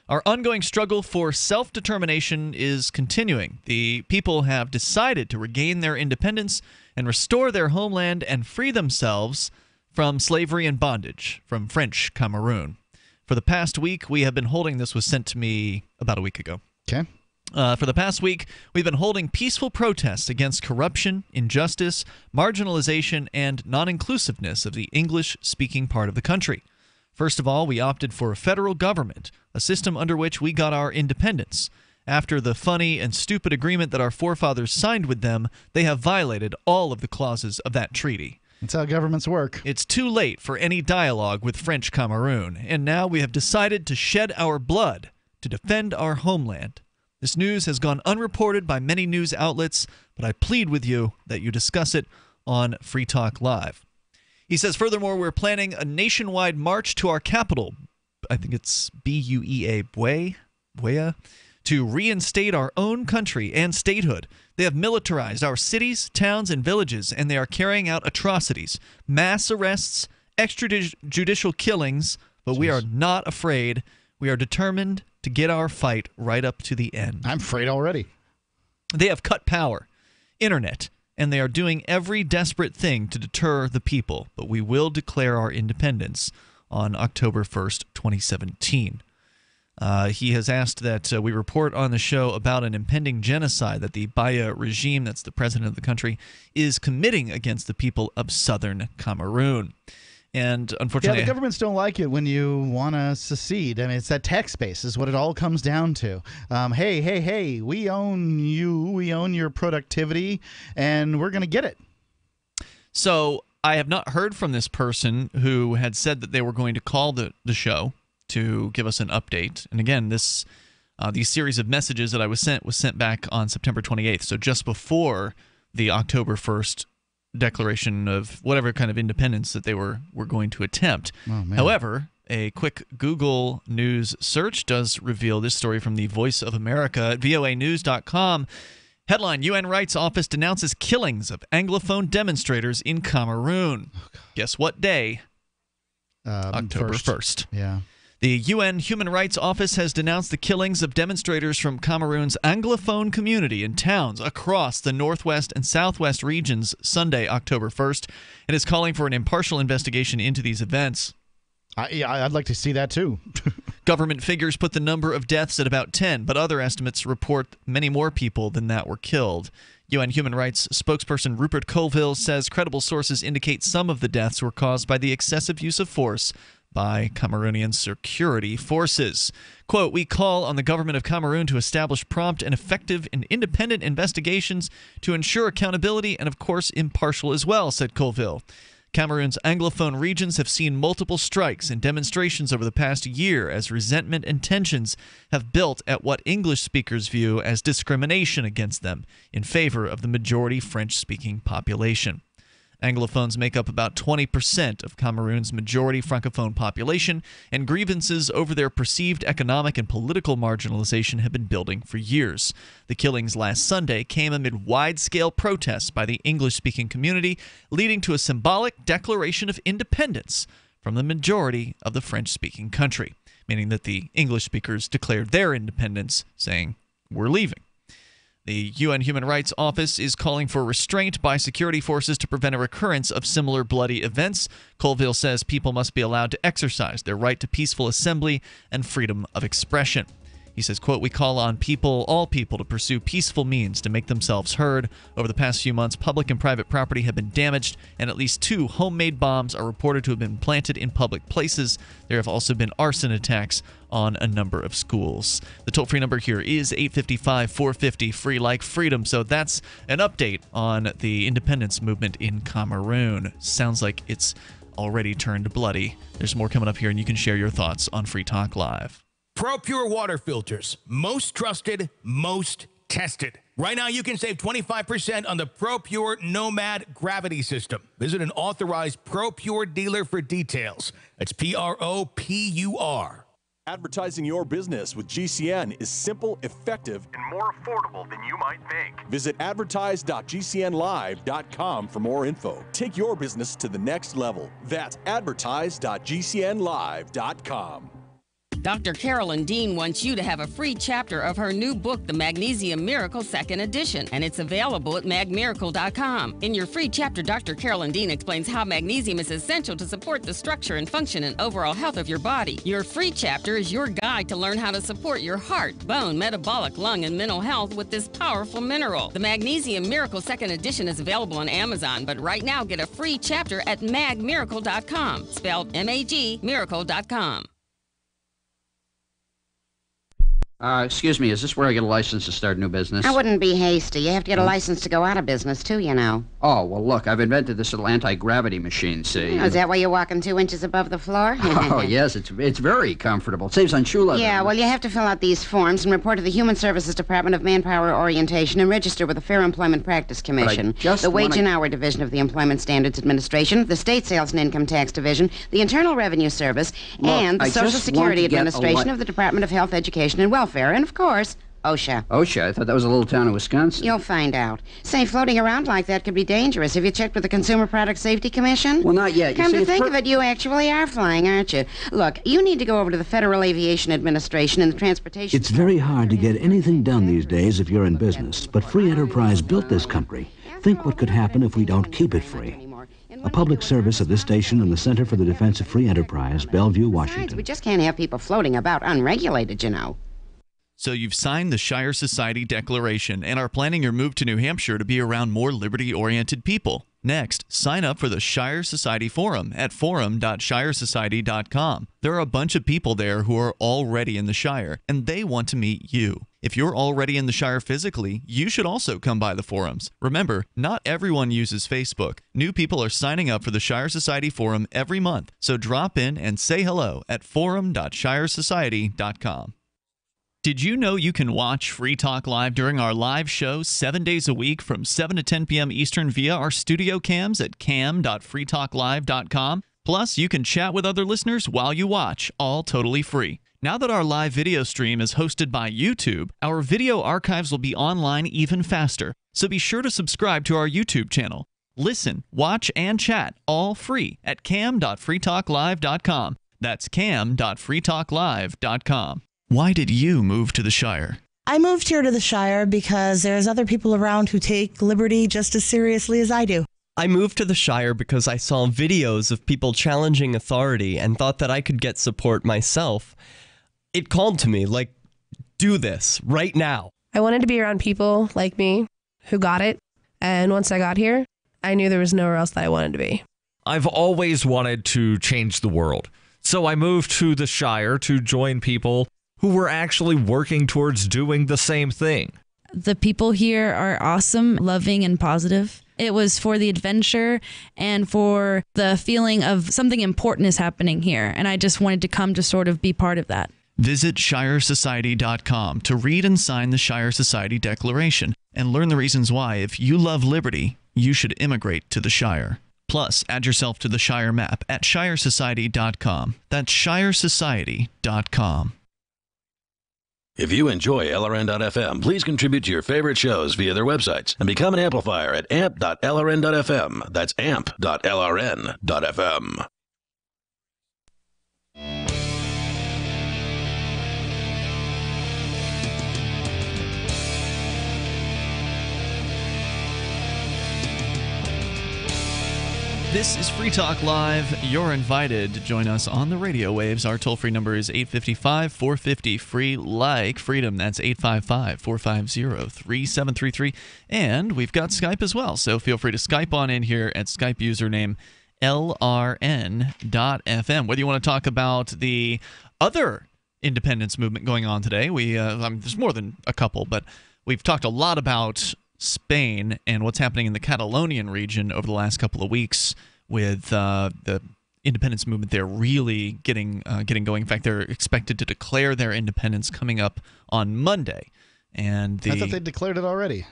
Our ongoing struggle for self-determination is continuing. The people have decided to regain their independence and restore their homeland and free themselves from slavery and bondage from French Cameroon. For the past week, we have been holding, this was sent to me about a week ago. Okay. For the past week, we've been holding peaceful protests against corruption, injustice, marginalization, and non-inclusiveness of the English-speaking part of the country. First of all, we opted for a federal government, a system under which we got our independence. After the funny and stupid agreement that our forefathers signed with them, they have violated all of the clauses of that treaty. That's how governments work. It's too late for any dialogue with French Cameroon, and now we have decided to shed our blood to defend our homeland. This news has gone unreported by many news outlets, but I plead with you that you discuss it on Free Talk Live. He says, furthermore, we're planning a nationwide march to our capital, I think it's Buea, to reinstate our own country and statehood. They have militarized our cities, towns, and villages, and they are carrying out atrocities, mass arrests, extrajudicial killings, but we are not afraid. We are determined to get our fight right up to the end. I'm afraid already. They have cut power, internet, and they are doing every desperate thing to deter the people, but we will declare our independence on October 1st, 2017. He has asked that we report on the show about an impending genocide that the Baya regime, that's the president of the country, is committing against the people of southern Cameroon. And unfortunately, the governments don't like it when you want to secede. I mean, it's that tax base is what it all comes down to. Hey, we own you, we own your productivity, and we're going to get it. So I have not heard from this person who had said that they were going to call the show to give us an update. And again, these series of messages that I was sent back on September 28th, so just before the October 1st declaration of whatever kind of independence that they were going to attempt. However, a quick Google News search does reveal this story from the Voice of America at voanews.com. Headline, UN Rights Office denounces killings of Anglophone demonstrators in Cameroon. Guess what day? October 1st. Yeah. The UN Human Rights Office has denounced the killings of demonstrators from Cameroon's Anglophone community in towns across the northwest and southwest regions Sunday, October 1st, and is calling for an impartial investigation into these events. I'd like to see that too. Government figures put the number of deaths at about 10, but other estimates report many more people than that were killed. UN Human Rights spokesperson Rupert Colville says credible sources indicate some of the deaths were caused by the excessive use of force by Cameroonian security forces. Quote, we call on the government of Cameroon to establish prompt and effective and independent investigations to ensure accountability and, of course, impartial as well, said Colville. Cameroon's Anglophone regions have seen multiple strikes and demonstrations over the past year as resentment and tensions have built at what English speakers view as discrimination against them in favor of the majority French-speaking population. Anglophones make up about 20% of Cameroon's majority Francophone population, and grievances over their perceived economic and political marginalization have been building for years. The killings last Sunday came amid wide-scale protests by the English-speaking community, leading to a symbolic declaration of independence from the majority of the French-speaking country, meaning that the English speakers declared their independence, saying, we're leaving. The UN Human Rights Office is calling for restraint by security forces to prevent a recurrence of similar bloody events. Colville says people must be allowed to exercise their right to peaceful assembly and freedom of expression. He says, quote, we call on all people to pursue peaceful means to make themselves heard. Over the past few months, public and private property have been damaged, and at least 2 homemade bombs are reported to have been planted in public places. There have also been arson attacks on a number of schools. The toll-free number here is 855-450, free like freedom. So that's an update on the independence movement in Cameroon. Sounds like it's already turned bloody. There's more coming up here, and you can share your thoughts on Free Talk Live. ProPure water filters. Most trusted, most tested. Right now, you can save 25% on the ProPure Nomad Gravity System. Visit an authorized ProPure dealer for details. That's PROPUR. Advertising your business with GCN is simple, effective, and more affordable than you might think. Visit advertise.gcnlive.com for more info. Take your business to the next level. That's advertise.gcnlive.com. Dr. Carolyn Dean wants you to have a free chapter of her new book, The Magnesium Miracle 2nd Edition, and it's available at magmiracle.com. In your free chapter, Dr. Carolyn Dean explains how magnesium is essential to support the structure and function and overall health of your body. Your free chapter is your guide to learn how to support your heart, bone, metabolic, lung, and mental health with this powerful mineral. The Magnesium Miracle 2nd Edition is available on Amazon, but right now get a free chapter at magmiracle.com, spelled M-A-G, miracle.com. Excuse me, is this where I get a license to start a new business? I wouldn't be hasty. You have to get a license to go out of business, too, you know. Oh, well, look, I've invented this little anti-gravity machine, see? Oh, is that why you're walking 2 inches above the floor? Oh, yes, it's very comfortable. It saves on shoe leather. Yeah, well, you have to fill out these forms and report to the Human Services Department of Manpower Orientation and register with the Fair Employment Practice Commission, the Wage and Hour Division of the Employment Standards Administration, the State Sales and Income Tax Division, the Internal Revenue Service, and the Social Security Administration of the Department of Health, Education, and Welfare, and, of course, OSHA. OSHA? I thought that was a little town in Wisconsin. You'll find out. Say, floating around like that could be dangerous. Have you checked with the Consumer Product Safety Commission? Well, not yet. Come to think of it, you actually are flying, aren't you? Look, you need to go over to the Federal Aviation Administration and the Transportation... It's very hard to get anything done these days if you're in business, but free enterprise built this country. Think what could happen if we don't keep it free. A public service of this station and the Center for the Defense of Free Enterprise, Bellevue, Washington. We just can't have people floating about unregulated, you know. So you've signed the Shire Society Declaration and are planning your move to New Hampshire to be around more liberty-oriented people. Next, sign up for the Shire Society Forum at forum.shiresociety.com. There are a bunch of people there who are already in the Shire, and they want to meet you. If you're already in the Shire physically, you should also come by the forums. Remember, not everyone uses Facebook. New people are signing up for the Shire Society Forum every month, so drop in and say hello at forum.shiresociety.com. Did you know you can watch Free Talk Live during our live show 7 days a week from 7 to 10 p.m. Eastern via our studio cams at cam.freetalklive.com? Plus, you can chat with other listeners while you watch, all totally free. Now that our live video stream is hosted by YouTube, our video archives will be online even faster. So be sure to subscribe to our YouTube channel. Listen, watch, and chat all free at cam.freetalklive.com. That's cam.freetalklive.com. Why did you move to the Shire? I moved here to the Shire because there's other people around who take liberty just as seriously as I do. I moved to the Shire because I saw videos of people challenging authority and thought that I could get support myself. It called to me, like, do this right now. I wanted to be around people like me who got it, and once I got here, I knew there was nowhere else that I wanted to be. I've always wanted to change the world, so I moved to the Shire to join people who were actually working towards doing the same thing. The people here are awesome, loving, and positive. It was for the adventure and for the feeling of something important is happening here, and I just wanted to come to sort of be part of that. Visit shiresociety.com to read and sign the Shire Society Declaration and learn the reasons why, if you love liberty, you should immigrate to the Shire. Plus, add yourself to the Shire map at shiresociety.com. That's shiresociety.com. If you enjoy LRN.FM, please contribute to your favorite shows via their websites and become an amplifier at amp.lrn.fm. That's amp.lrn.fm. This is Free Talk Live. You're invited to join us on the radio waves. Our toll-free number is 855-450-FREE, like freedom. That's 855-450-3733. And we've got Skype as well, so feel free to Skype on in here at Skype username LRN.FM. Whether you want to talk about the other independence movement going on today, there's more than a couple, but we've talked a lot about Spain and what's happening in the Catalonian region over the last couple of weeks with the independence movement there really getting going. In fact, they're expected to declare their independence coming up on Monday. And I thought they declared it already.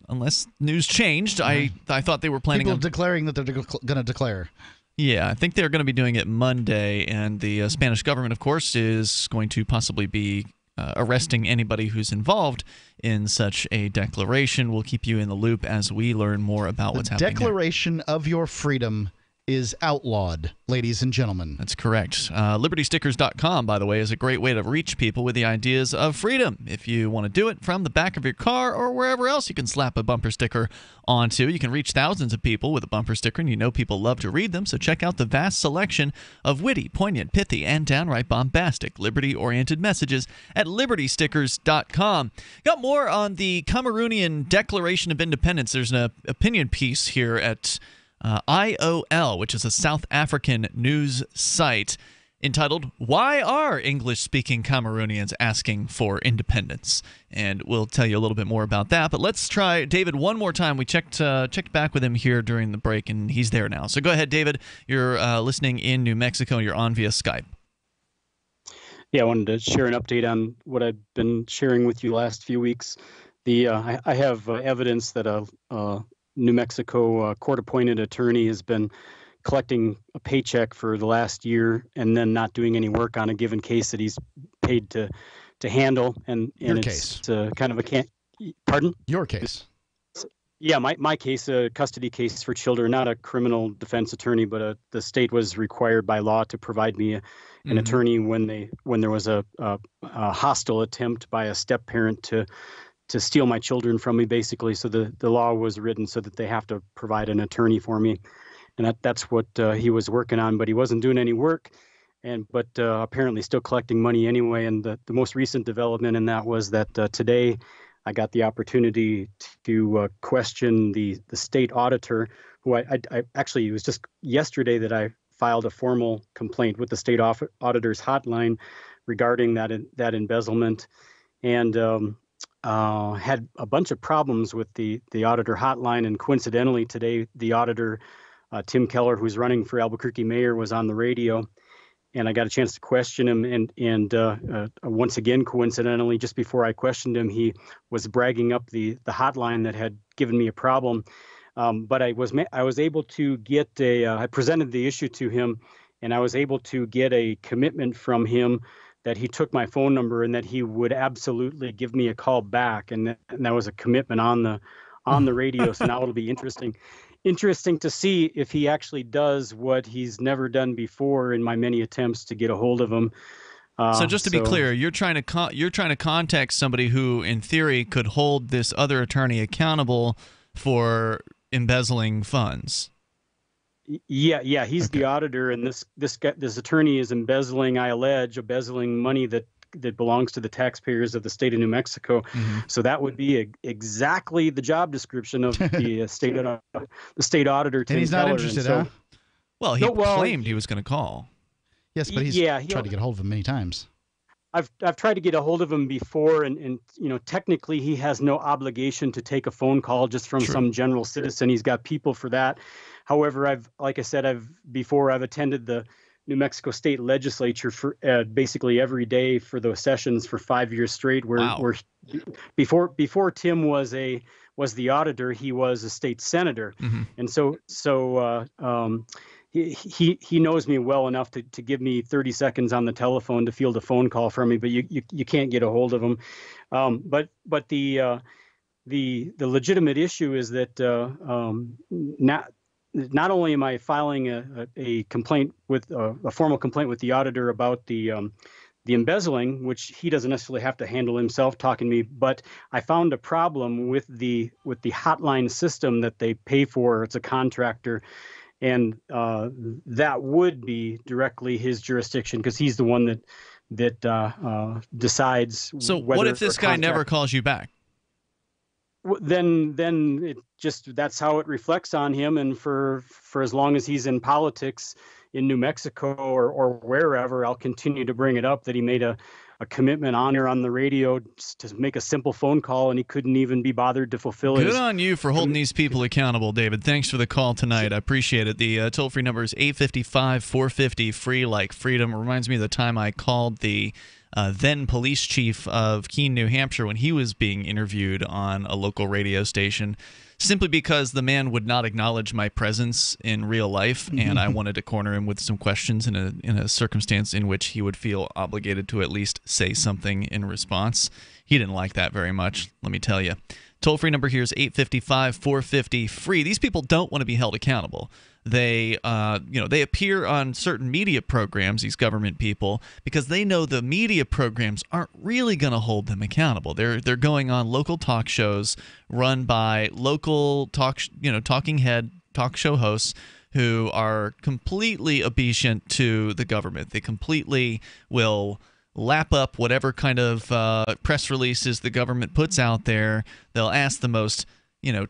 Unless news changed, I thought they were planning on declaring that they're going to declare. Yeah, I think they're going to be doing it Monday, and the Spanish government, of course, is going to possibly be arresting anybody who's involved in such a declaration. We'll keep you in the loop as we learn more about what's happening. Declaration of your freedom is outlawed, ladies and gentlemen. That's correct. LibertyStickers.com, by the way, is a great way to reach people with the ideas of freedom. If you want to do it from the back of your car or wherever else you can slap a bumper sticker onto, you can reach thousands of people with a bumper sticker, and you know people love to read them, so check out the vast selection of witty, poignant, pithy, and downright bombastic, liberty-oriented messages at LibertyStickers.com. Got more on the Cameroonian Declaration of Independence. There's an opinion piece here at IOL, which is a South African news site, entitled, "Why Are English-Speaking Cameroonians Asking for Independence?" And we'll tell you a little bit more about that. But let's try David one more time. We checked back with him here during the break, and he's there now. So go ahead, David. You're listening in New Mexico. You're on via Skype. Yeah, I wanted to share an update on what I've been sharing with you last few weeks. I have evidence that a New Mexico court-appointed attorney has been collecting a paycheck for the last year and then not doing any work on a given case that he's paid to handle. And Your it's case. Kind of a pardon? Your case. Yeah, my case, a custody case for children, not a criminal defense attorney, but the state was required by law to provide me an attorney when there was a hostile attempt by a step-parent to steal my children from me, basically. So the law was written so that they have to provide an attorney for me. And that's what he was working on, but he wasn't doing any work, but apparently still collecting money anyway. And the most recent development in that was that today I got the opportunity to question the state auditor, who I actually, it was just yesterday that I filed a formal complaint with the state auditor's hotline regarding that embezzlement. And had a bunch of problems with the auditor hotline, and coincidentally today the auditor Tim Keller, who's running for Albuquerque mayor, was on the radio, and I got a chance to question him. And once again, coincidentally, just before I questioned him, he was bragging up the hotline that had given me a problem. But I was able to get I presented the issue to him, and I was able to get a commitment from him that he took my phone number and that he would absolutely give me a call back, and that was a commitment on the radio. So now it'll be interesting to see if he actually does what he's never done before in my many attempts to get a hold of him. So just to be clear, you're trying to contact somebody who, in theory, could hold this other attorney accountable for embezzling funds. Yeah, he's the auditor, and this attorney is embezzling, I allege, embezzling money that belongs to the taxpayers of the state of New Mexico. Mm-hmm. So that would be exactly the job description of the state auditor. Tim and he's Keller. not interested, huh? Well, he claimed he was going to call. Yes, but he's tried to get a hold of him many times. I've tried to get a hold of him before, and technically he has no obligation to take a phone call just from some general citizen. He's got people for that. However, I've attended the New Mexico State Legislature for basically every day for those sessions for 5 years straight. Where before Tim was the auditor, he was a state senator, and so he knows me well enough to give me 30 seconds on the telephone to field a phone call from me, but you can't get a hold of him. But the legitimate issue is that not only am I filing a complaint with a formal complaint with the auditor about the embezzling, which he doesn't necessarily have to handle himself talking to me, but I found a problem with the hotline system that they pay for. It's a contractor. And that would be directly his jurisdiction because he's the one that decides. So what if this guy never calls you back? Then it just, that's how it reflects on him. And for as long as he's in politics in New Mexico or wherever, I'll continue to bring it up that he made a commitment on the radio to make a simple phone call, and he couldn't even be bothered to fulfill it. Good on you for holding these people accountable, David. Thanks for the call tonight. I appreciate it. The toll-free number is 855-450, free like freedom. It reminds me of the time I called the then police chief of Keene, New Hampshire, when he was being interviewed on a local radio station, simply because the man would not acknowledge my presence in real life, and I wanted to corner him with some questions in a circumstance in which he would feel obligated to at least say something in response. He didn't like that very much, let me tell you. Toll-free number here is 855-450-FREE. These people don't want to be held accountable. They appear on certain media programs, these government people, because they know the media programs aren't really going to hold them accountable. They're going on local talk shows run by local talking head talk show hosts who are completely obedient to the government. They completely will lap up whatever kind of press releases the government puts out there. They'll ask the most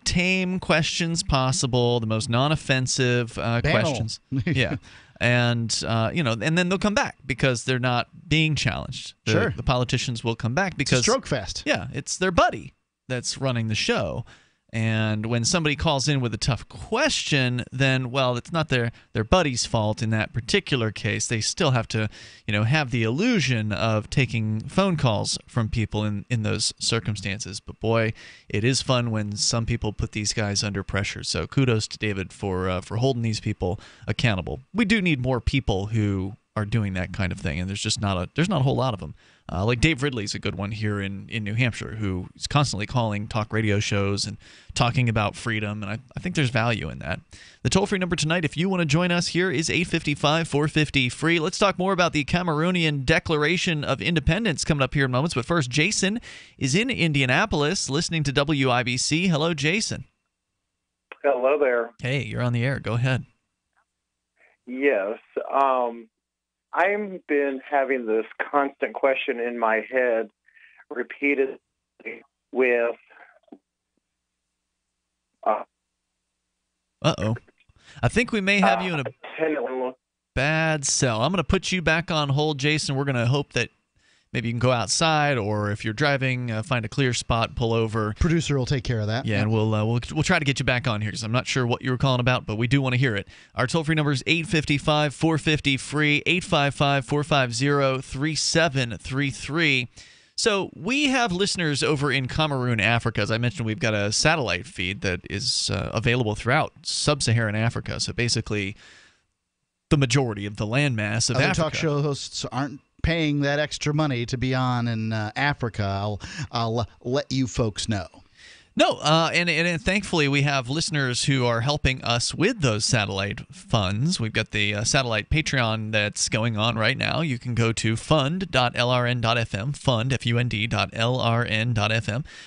tame questions possible, the most non-offensive questions. Yeah. And then they'll come back because they're not being challenged. The politicians will come back because it's a stroke fest. Yeah, it's their buddy that's running the show. And when somebody calls in with a tough question, then, well, it's not their buddy's fault in that particular case. They still have to, have the illusion of taking phone calls from people in those circumstances. But boy, it is fun when some people put these guys under pressure. So kudos to David for holding these people accountable. We do need more people who are doing that kind of thing, and there's not a whole lot of them. Like Dave Ridley's a good one here in New Hampshire, who is constantly calling talk radio shows and talking about freedom, and I think there's value in that. The toll-free number tonight, if you want to join us here, is 855-450-FREE. Let's talk more about the Cameroonian Declaration of Independence coming up here in moments. But first, Jason is in Indianapolis listening to WIBC. Hello, Jason. Hello there. Hey, you're on the air. Go ahead. Yes. I've been having this constant question in my head repeatedly with... Uh-oh. I think we may have you in a bad cell. I'm going to put you back on hold, Jason. We're going to hope that maybe you can go outside, or if you're driving, find a clear spot, pull over. Producer will take care of that. Yeah, and we'll try to get you back on here because I'm not sure what you were calling about, but we do want to hear it. Our toll-free number is 855-450-FREE, 855-450-3733. So we have listeners over in Cameroon, Africa. As I mentioned, we've got a satellite feed that is available throughout sub-Saharan Africa. So basically the majority of the landmass of Other Africa. Talk show hosts aren't paying that extra money to be on in Africa. I'll let you folks know. No, and thankfully we have listeners who are helping us with those satellite funds. We've got the satellite Patreon that's going on right now. You can go to fund.lrn.fm, fund.lrn.fm.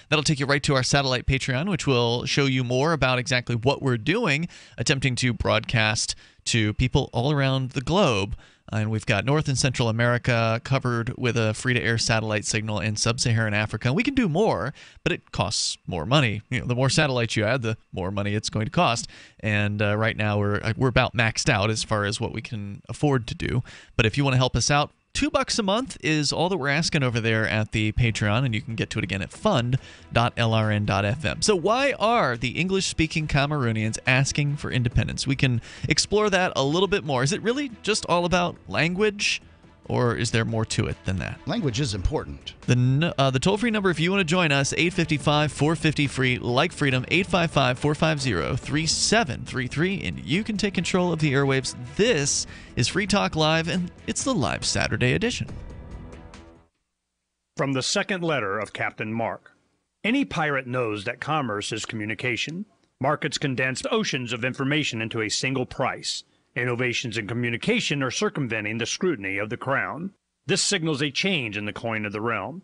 That'll take you right to our satellite Patreon, which will show you more about exactly what we're doing, attempting to broadcast to people all around the globe. And we've got North and Central America covered with a free-to-air satellite signal, in sub-Saharan Africa. We can do more, but it costs more money. The more satellites you add, the more money it's going to cost. And right now we're about maxed out as far as what we can afford to do. But if you want to help us out, $2 a month is all that we're asking over there at the Patreon, and you can get to it again at fund.lrn.fm. So why are the English-speaking Cameroonians asking for independence? We can explore that a little bit more. Is it really just all about language, or is there more to it than that? Language is important. The toll-free number, if you want to join us, 855-450-FREE, like freedom, 855-450-3733, and you can take control of the airwaves. This is Free Talk Live, and it's the live Saturday edition. From the second letter of Captain Mark. Any pirate knows that commerce is communication. Markets condense oceans of information into a single price. Innovations in communication are circumventing the scrutiny of the Crown. This signals a change in the coin of the realm.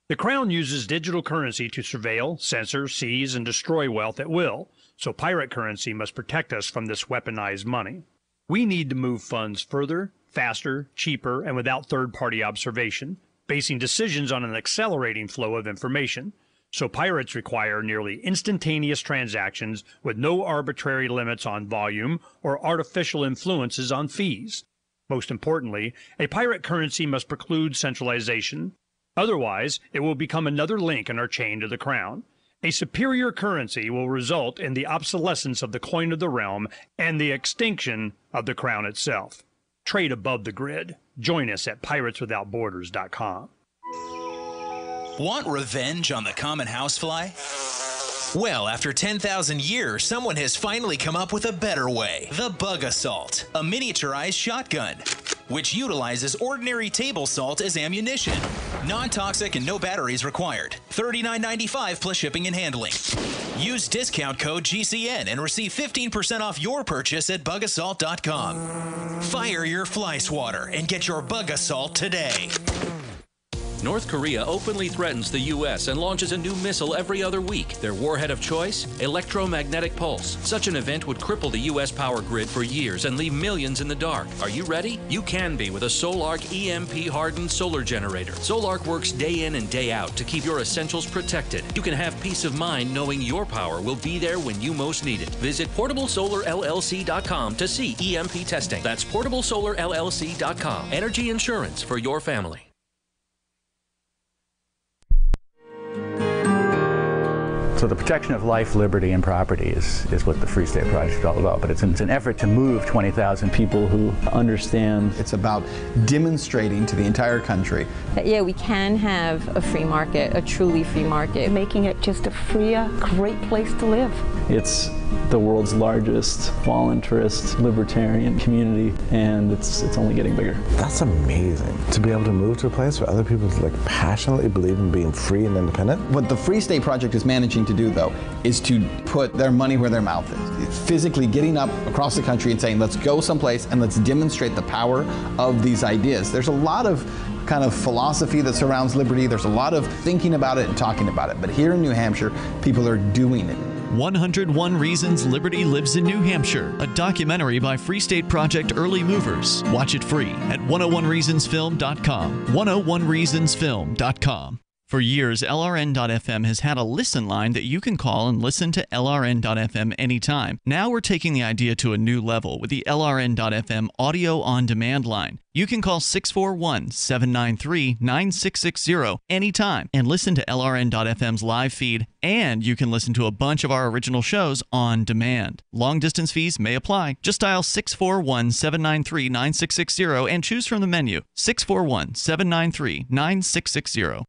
The Crown uses digital currency to surveil, censor, seize, and destroy wealth at will, so pirate currency must protect us from this weaponized money. We need to move funds further, faster, cheaper, and without third-party observation, basing decisions on an accelerating flow of information. So pirates require nearly instantaneous transactions with no arbitrary limits on volume or artificial influences on fees. Most importantly, a pirate currency must preclude centralization. Otherwise, it will become another link in our chain to the Crown. A superior currency will result in the obsolescence of the coin of the realm and the extinction of the Crown itself. Trade above the grid. Join us at pirateswithoutborders.com. Want revenge on the common housefly? Well, after 10,000 years, someone has finally come up with a better way. The Bug Assault, a miniaturized shotgun. which utilizes ordinary table salt as ammunition. Non-toxic and no batteries required. $39.95 plus shipping and handling. Use discount code GCN and receive 15% off your purchase at bugassault.com. Fire your fly swatter and get your Bug Assault today. North Korea openly threatens the U.S. and launches a new missile every other week. Their warhead of choice? Electromagnetic pulse. Such an event would cripple the U.S. power grid for years and leave millions in the dark. Are you ready? You can be with a Solarc EMP-hardened solar generator. Solarc works day in and day out to keep your essentials protected. You can have peace of mind knowing your power will be there when you most need it. Visit PortableSolarLLC.com to see EMP testing. That's PortableSolarLLC.com. Energy insurance for your family. So the protection of life, liberty, and property is what the Free State Project is all about. But it's an effort to move 20,000 people who understand. It's about demonstrating to the entire country that, yeah, we can have a free market, a truly free market. Making it just a freer, great place to live. It's the world's largest voluntarist libertarian community, and it's only getting bigger. That's amazing, to be able to move to a place where other people passionately believe in being free and independent. What the Free State Project is managing to do, though, is to put their money where their mouth is. Physically getting up across the country and saying, let's go someplace and let's demonstrate the power of these ideas. There's a lot of kind of philosophy that surrounds liberty. There's a lot of thinking about it and talking about it. But here in New Hampshire, people are doing it. 101 Reasons Liberty Lives in New Hampshire, a documentary by Free State Project early movers. Watch it free at 101reasonsfilm.com. 101reasonsfilm.com. For years, LRN.FM has had a listen line that you can call and listen to LRN.FM anytime. Now we're taking the idea to a new level with the LRN.FM audio on demand line. You can call 641-793-9660 anytime and listen to LRN.FM's live feed, and you can listen to a bunch of our original shows on demand. Long distance fees may apply. Just dial 641-793-9660 and choose from the menu 641-793-9660.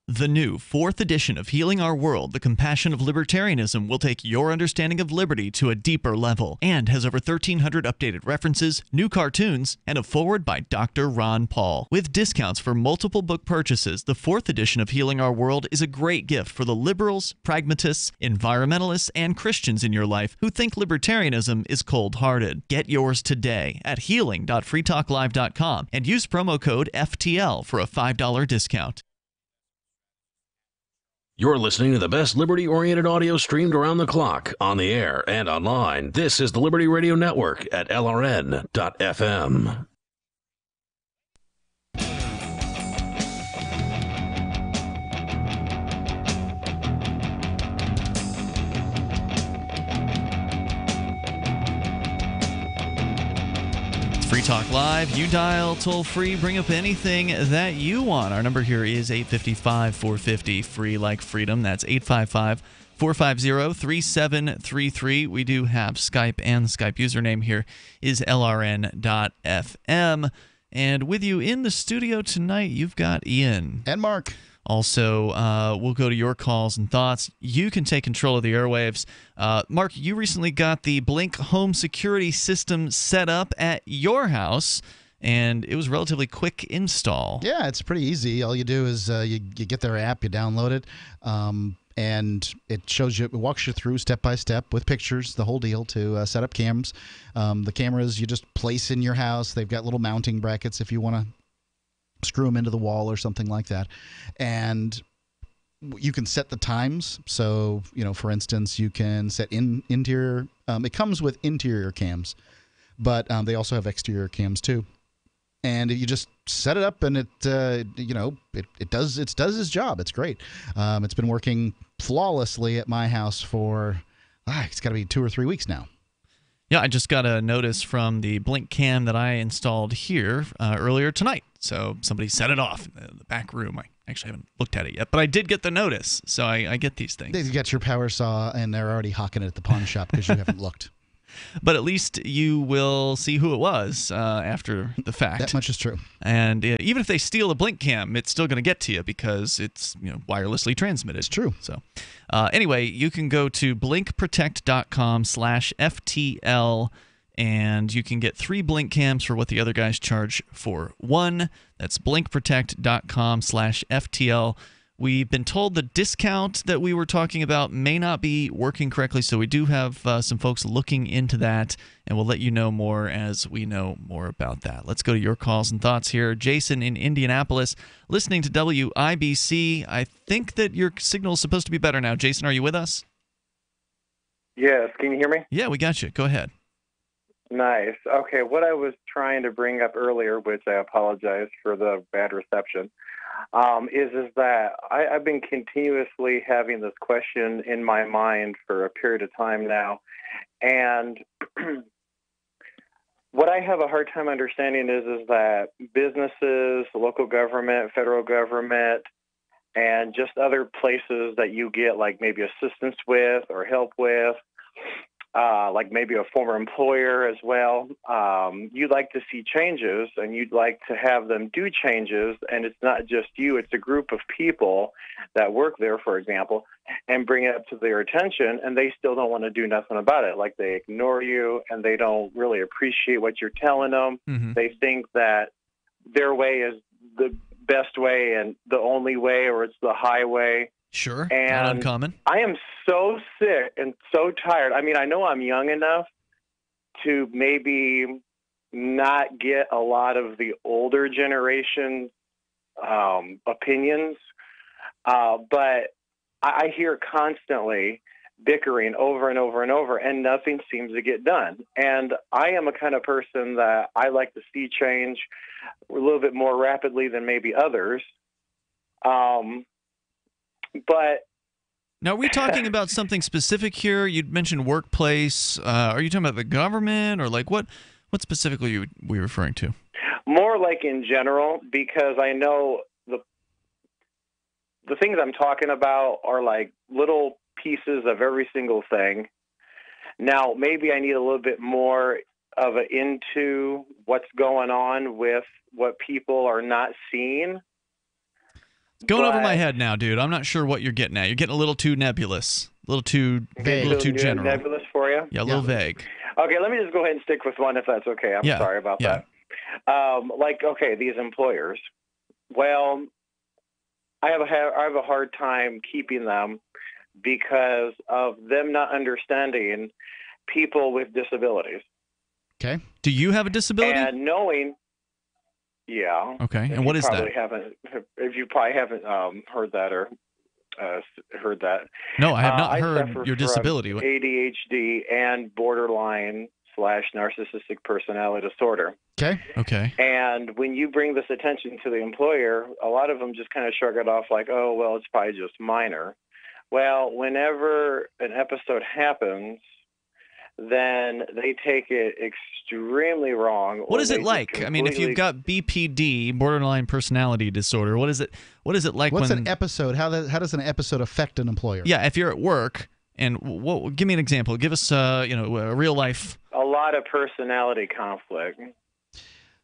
The new 4th edition of Healing Our World, The Compassion of Libertarianism, will take your understanding of liberty to a deeper level and has over 1,300 updated references, new cartoons, and a foreword by Dr. Ron Paul. With discounts for multiple book purchases, the 4th edition of Healing Our World is a great gift for the liberals, pragmatists, environmentalists, and Christians in your life who think libertarianism is cold-hearted. Get yours today at healing.freetalklive.com and use promo code FTL for a $5 discount. You're listening to the best liberty-oriented audio streamed around the clock, on the air, and online. This is the Liberty Radio Network at LRN.FM. Free Talk Live. You dial toll free. Bring up anything that you want. Our number here is 855-450. Free like freedom. That's 855-450-3733. We do have Skype, and the Skype username here is LRN.FM. And with you in the studio tonight, you've got Ian. And Mark. Also, we'll go to your calls and thoughts. You can take control of the airwaves. Mark, you recently got the Blink home security system set up at your house, and it was relatively quick install. Yeah, it's pretty easy. All you do is you get their app, you download it, and it shows you, it walks you through step by step with pictures, the whole deal to set up cams. The cameras you just place in your house. They've got little mounting brackets if you want to screw them into the wall or something like that. And you can set the times. So, for instance, you can set interior. It comes with interior cams, but they also have exterior cams too. And you just set it up, and it does its job. It's great. It's been working flawlessly at my house for it's got to be 2 or 3 weeks now. Yeah, I just got a notice from the Blink cam that I installed here earlier tonight. So somebody set it off in the back room. I actually haven't looked at it yet, but I did get the notice, so I get these things. They got your power saw, and they're already hawking it at the pawn shop because you haven't looked. But at least you will see who it was after the fact. That much is true. And even if they steal the Blink cam, it's still going to get to you because it's wirelessly transmitted. It's true. So anyway, you can go to blinkprotect.com/FTL and you can get 3 blink cams for what the other guys charge for 1. That's blinkprotect.com/FTL. We've been told the discount that we were talking about may not be working correctly, so we do have some folks looking into that, and we'll let you know more as we know more about that. Let's go to your calls and thoughts here. Jason in Indianapolis, listening to WIBC. I think that your signal is supposed to be better now. Jason, are you with us? Yes. Can you hear me? Yeah, we got you. Go ahead. Nice. Okay, what I was trying to bring up earlier, which I apologize for the bad reception, is that I've been continuously having this question in my mind for a period of time now. And what I have a hard time understanding is that businesses, local government, federal government, and just other places that you get like maybe assistance with or help with, like maybe a former employer as well, you'd like to see changes and you'd like to have them do changes, and it's not just you, it's a group of people that work there, for example, and bring it up to their attention, and they still don't want to do nothing about it. Like they ignore you and they don't really appreciate what you're telling them. Mm-hmm. They think that their way is the best way and the only way, or it's the highway. Sure, and not uncommon. I am so sick and so tired. I mean, I know I'm young enough to maybe not get a lot of the older generation opinions, but I hear constantly bickering over and over and over, and nothing seems to get done. And I am a kind of person that I like to see change a little bit more rapidly than maybe others. But now, are we talking about something specific here? You'd mentioned workplace. Are you talking about the government, or like what specifically are we referring to? More like in general, because I know the things I'm talking about are like little pieces of every single thing. Now, maybe I need a little bit more of an into what's going on with what people are not seeing. Going over my head now, dude. I'm not sure what you're getting at. You're getting a little too nebulous, a little too vague, a little too general. Nebulous for you? Yeah, a little vague. Okay, let me just go ahead and stick with one if that's okay. I'm sorry about that. Okay, these employers. Well, I have a hard time keeping them because of them not understanding people with disabilities. Okay. Do you have a disability? And knowing. Yeah. Okay. And what is that? If you probably haven't heard that or heard that. No, I have not heard your disability. ADHD and borderline/narcissistic personality disorder. Okay. Okay. And when you bring this attention to the employer, a lot of them just kind of shrug it off like, oh, well, it's probably just minor. Well, whenever an episode happens, then they take it extremely wrong. What is it like? I mean, if you've got BPD, borderline personality disorder, what is it like? What's an episode? How does an episode affect an employer? Yeah, if you're at work, and give me an example. Give us a real life. A lot of personality conflict.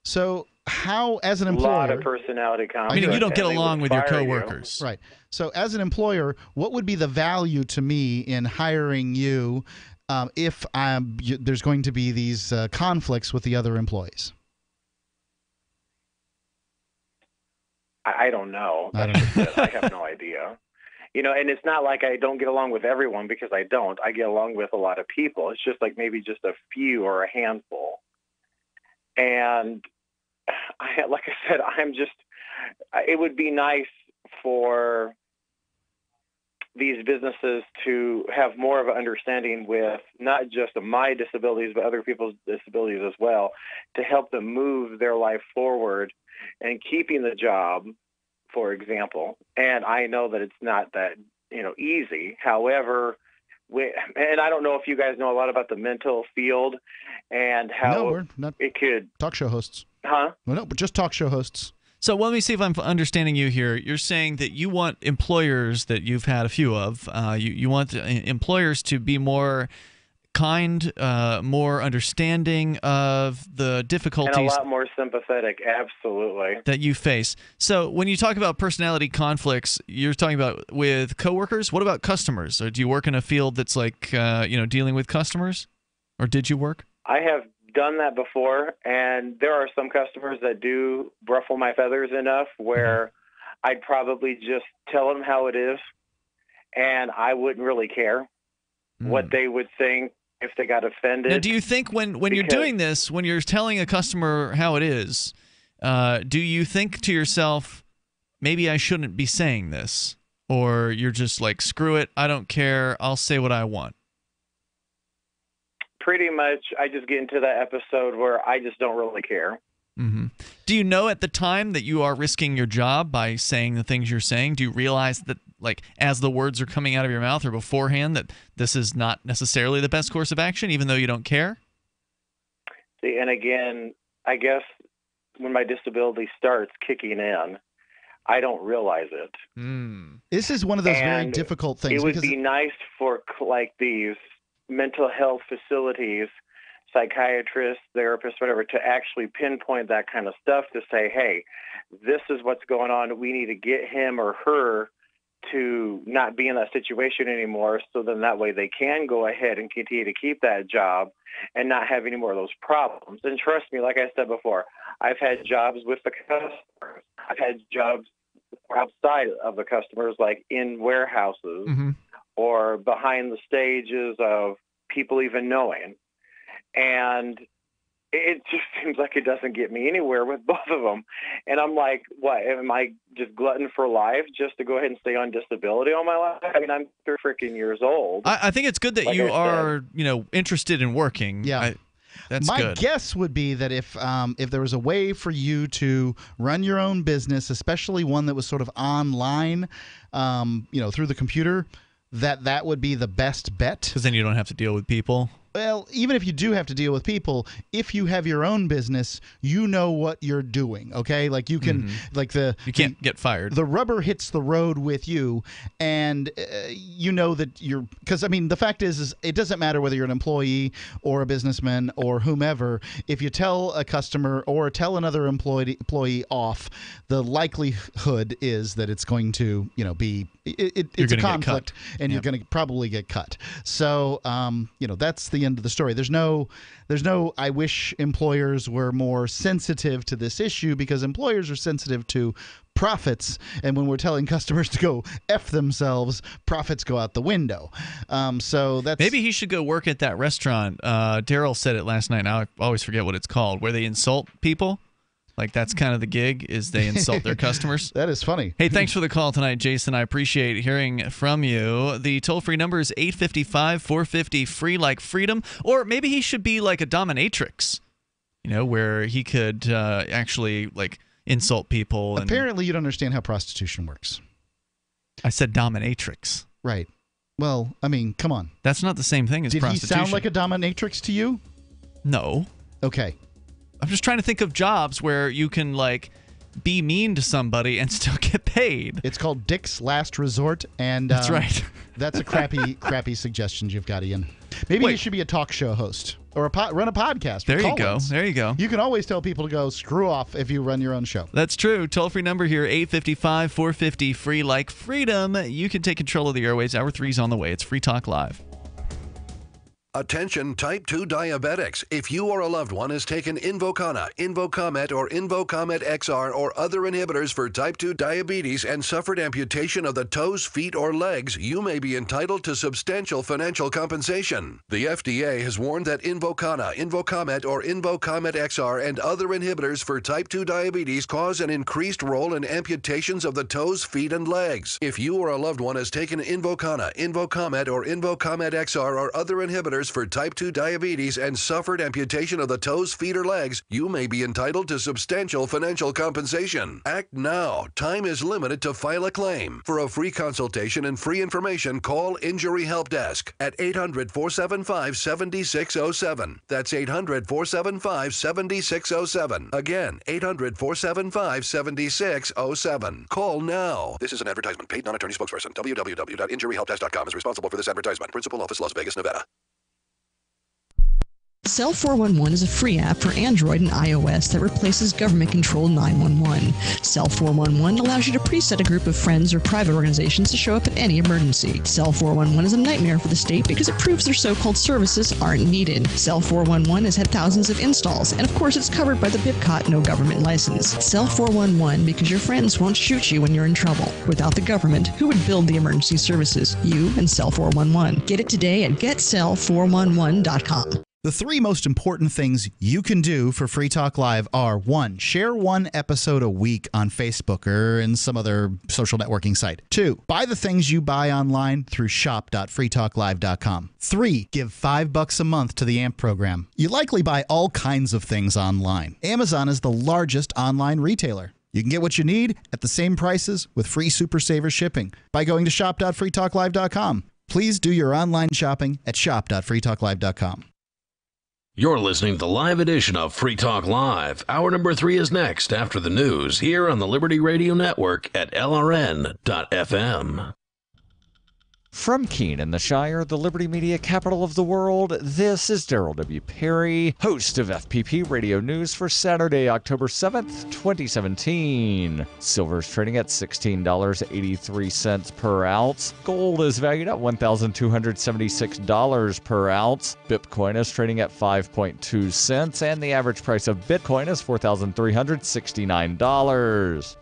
So how, as an employer, a lot of personality conflict. Meaning you don't get along with your coworkers. Right. So as an employer, what would be the value to me in hiring you? If there's going to be these conflicts with the other employees? I don't know. I have no idea. And it's not like I don't get along with everyone, because I don't. I get along with a lot of people. It's just like maybe just a few or a handful. And like I said, it would be nice for these businesses to have more of an understanding with not just my disabilities, but other people's disabilities as well, to help them move their life forward and keeping the job, for example. And I know that it's not that, easy. However, and I don't know if you guys know a lot about the mental field and how it could... Talk show hosts. Huh? Well, no, but just talk show hosts. So let me see if I'm understanding you here. You're saying that you want employers that you've had a few of, you want employers to be more kind, more understanding of the difficulties. And a lot more sympathetic, absolutely. That you face. So when you talk about personality conflicts, you're talking about with coworkers? What about customers? Or do you work in a field that's like, dealing with customers? Or did you work? I have done that before, and there are some customers that do ruffle my feathers enough where I'd probably just tell them how it is, and I wouldn't really care what they would think if they got offended. Now, do you think when you're doing this, when you're telling a customer how it is, do you think to yourself, maybe I shouldn't be saying this? Or you're just like, screw it, I don't care, I'll say what I want? Pretty much, I just get into that episode where I just don't really care. Mm-hmm. Do you know at the time that you are risking your job by saying the things you're saying? Do you realize that, like, as the words are coming out of your mouth or beforehand, that this is not necessarily the best course of action, even though you don't care? See, and again, I guess when my disability starts kicking in, I don't realize it. This is one of those very difficult things. It would be nice for like these mental health facilities, psychiatrists, therapists, whatever, to actually pinpoint that kind of stuff to say, hey, this is what's going on. We need to get him or her to not be in that situation anymore, so then that way they can go ahead and continue to keep that job and not have any more of those problems. And trust me, like I said before, I've had jobs with the customers. I've had jobs outside of the customers, like in warehouses or behind the stages of people even knowing. And it just seems like it doesn't get me anywhere with both of them. And I'm like, what, am I just glutton for life just to go ahead and stay on disability all my life? I mean, I'm 30 freaking years old. I think it's good that you are, interested in working. Yeah. That's My good. guess would be that if there was a way for you to run your own business, especially one that was sort of online, through the computer, that would be the best bet. Because then you don't have to deal with people. Well, even if you do have to deal with people, if you have your own business, you know what you're doing, okay? Like you can, you can't get fired. The rubber hits the road with you, and you know that you're, because I mean, the fact is it doesn't matter whether you're an employee or a businessman or whomever. If you tell a customer or tell another employee off, the likelihood is that it's going to, be it's a conflict, and you're going to probably get cut. So, that's the end of the story. There's no I wish employers were more sensitive to this issue, because employers are sensitive to profits, and when we're telling customers to go F themselves, profits go out the window. So that's maybe he should go work at that restaurant. Darryl said it last night. Now I always forget what it's called, where they insult people. Like, that's kind of the gig, is they insult their customers. That is funny. Hey, thanks for the call tonight, Jason. I appreciate hearing from you. The toll-free number is 855-450-FREE, like freedom. Or maybe he should be like a dominatrix, where he could actually, insult people. Apparently, you don't understand how prostitution works. I said dominatrix. Right. Well, I mean, come on. That's not the same thing as prostitution. Did he sound like a dominatrix to you? No. Okay. I'm just trying to think of jobs where you can, be mean to somebody and still get paid. It's called Dick's Last Resort, and that's right. That's a crappy suggestion you've got, Ian. Maybe you should be a talk show host or run a podcast. There you go. There you go. You can always tell people to go screw off if you run your own show. That's true. Toll-free number here, 855-450-FREE, like freedom. You can take control of the airways. Hour 3's on the way. It's Free Talk Live. Attention type 2 diabetics. If you or a loved one has taken Invokana, Invokamet, or Invokamet XR or other inhibitors for type 2 diabetes and suffered amputation of the toes, feet, or legs, you may be entitled to substantial financial compensation. The FDA has warned that Invokana, Invokamet, or Invokamet XR and other inhibitors for type 2 diabetes cause an increased role in amputations of the toes, feet, and legs. If you or a loved one has taken Invokana, Invokamet, or Invokamet XR or other inhibitors for type 2 diabetes and suffered amputation of the toes, feet, or legs, you may be entitled to substantial financial compensation. Act now. Time is limited to file a claim. For a free consultation and free information, call Injury Help Desk at 800-475-7607. That's 800-475-7607. Again, 800-475-7607. Call now. This is an advertisement. Paid non-attorney spokesperson. www.injuryhelpdesk.com is responsible for this advertisement. Principal office, Las Vegas, Nevada. Cell 411 is a free app for Android and iOS that replaces government-controlled 911. Cell 411 allows you to preset a group of friends or private organizations to show up at any emergency. Cell 411 is a nightmare for the state because it proves their so-called services aren't needed. Cell 411 has had thousands of installs, and of course it's covered by the BIPCOT no government license. Cell 411 because your friends won't shoot you when you're in trouble. Without the government, who would build the emergency services? You and Cell 411. Get it today at getcell411.com. The three most important things you can do for Free Talk Live are: 1. Share one episode a week on Facebook or in some other social networking site. 2. Buy the things you buy online through shop.freetalklive.com. 3. Give $5 a month to the AMP program. You likely buy all kinds of things online. Amazon is the largest online retailer. You can get what you need at the same prices with free Super Saver shipping by going to shop.freetalklive.com. Please do your online shopping at shop.freetalklive.com. You're listening to the live edition of Free Talk Live. Hour number 3 is next after the news here on the Liberty Radio Network at LRN.FM. From Keene in the Shire, the Liberty Media capital of the world, this is Darryl W. Perry, host of FPP Radio News for Saturday, October 7th, 2017. Silver is trading at $16.83 per ounce. Gold is valued at $1,276 per ounce. Bitcoin is trading at 5.2 cents, and the average price of Bitcoin is $4,369.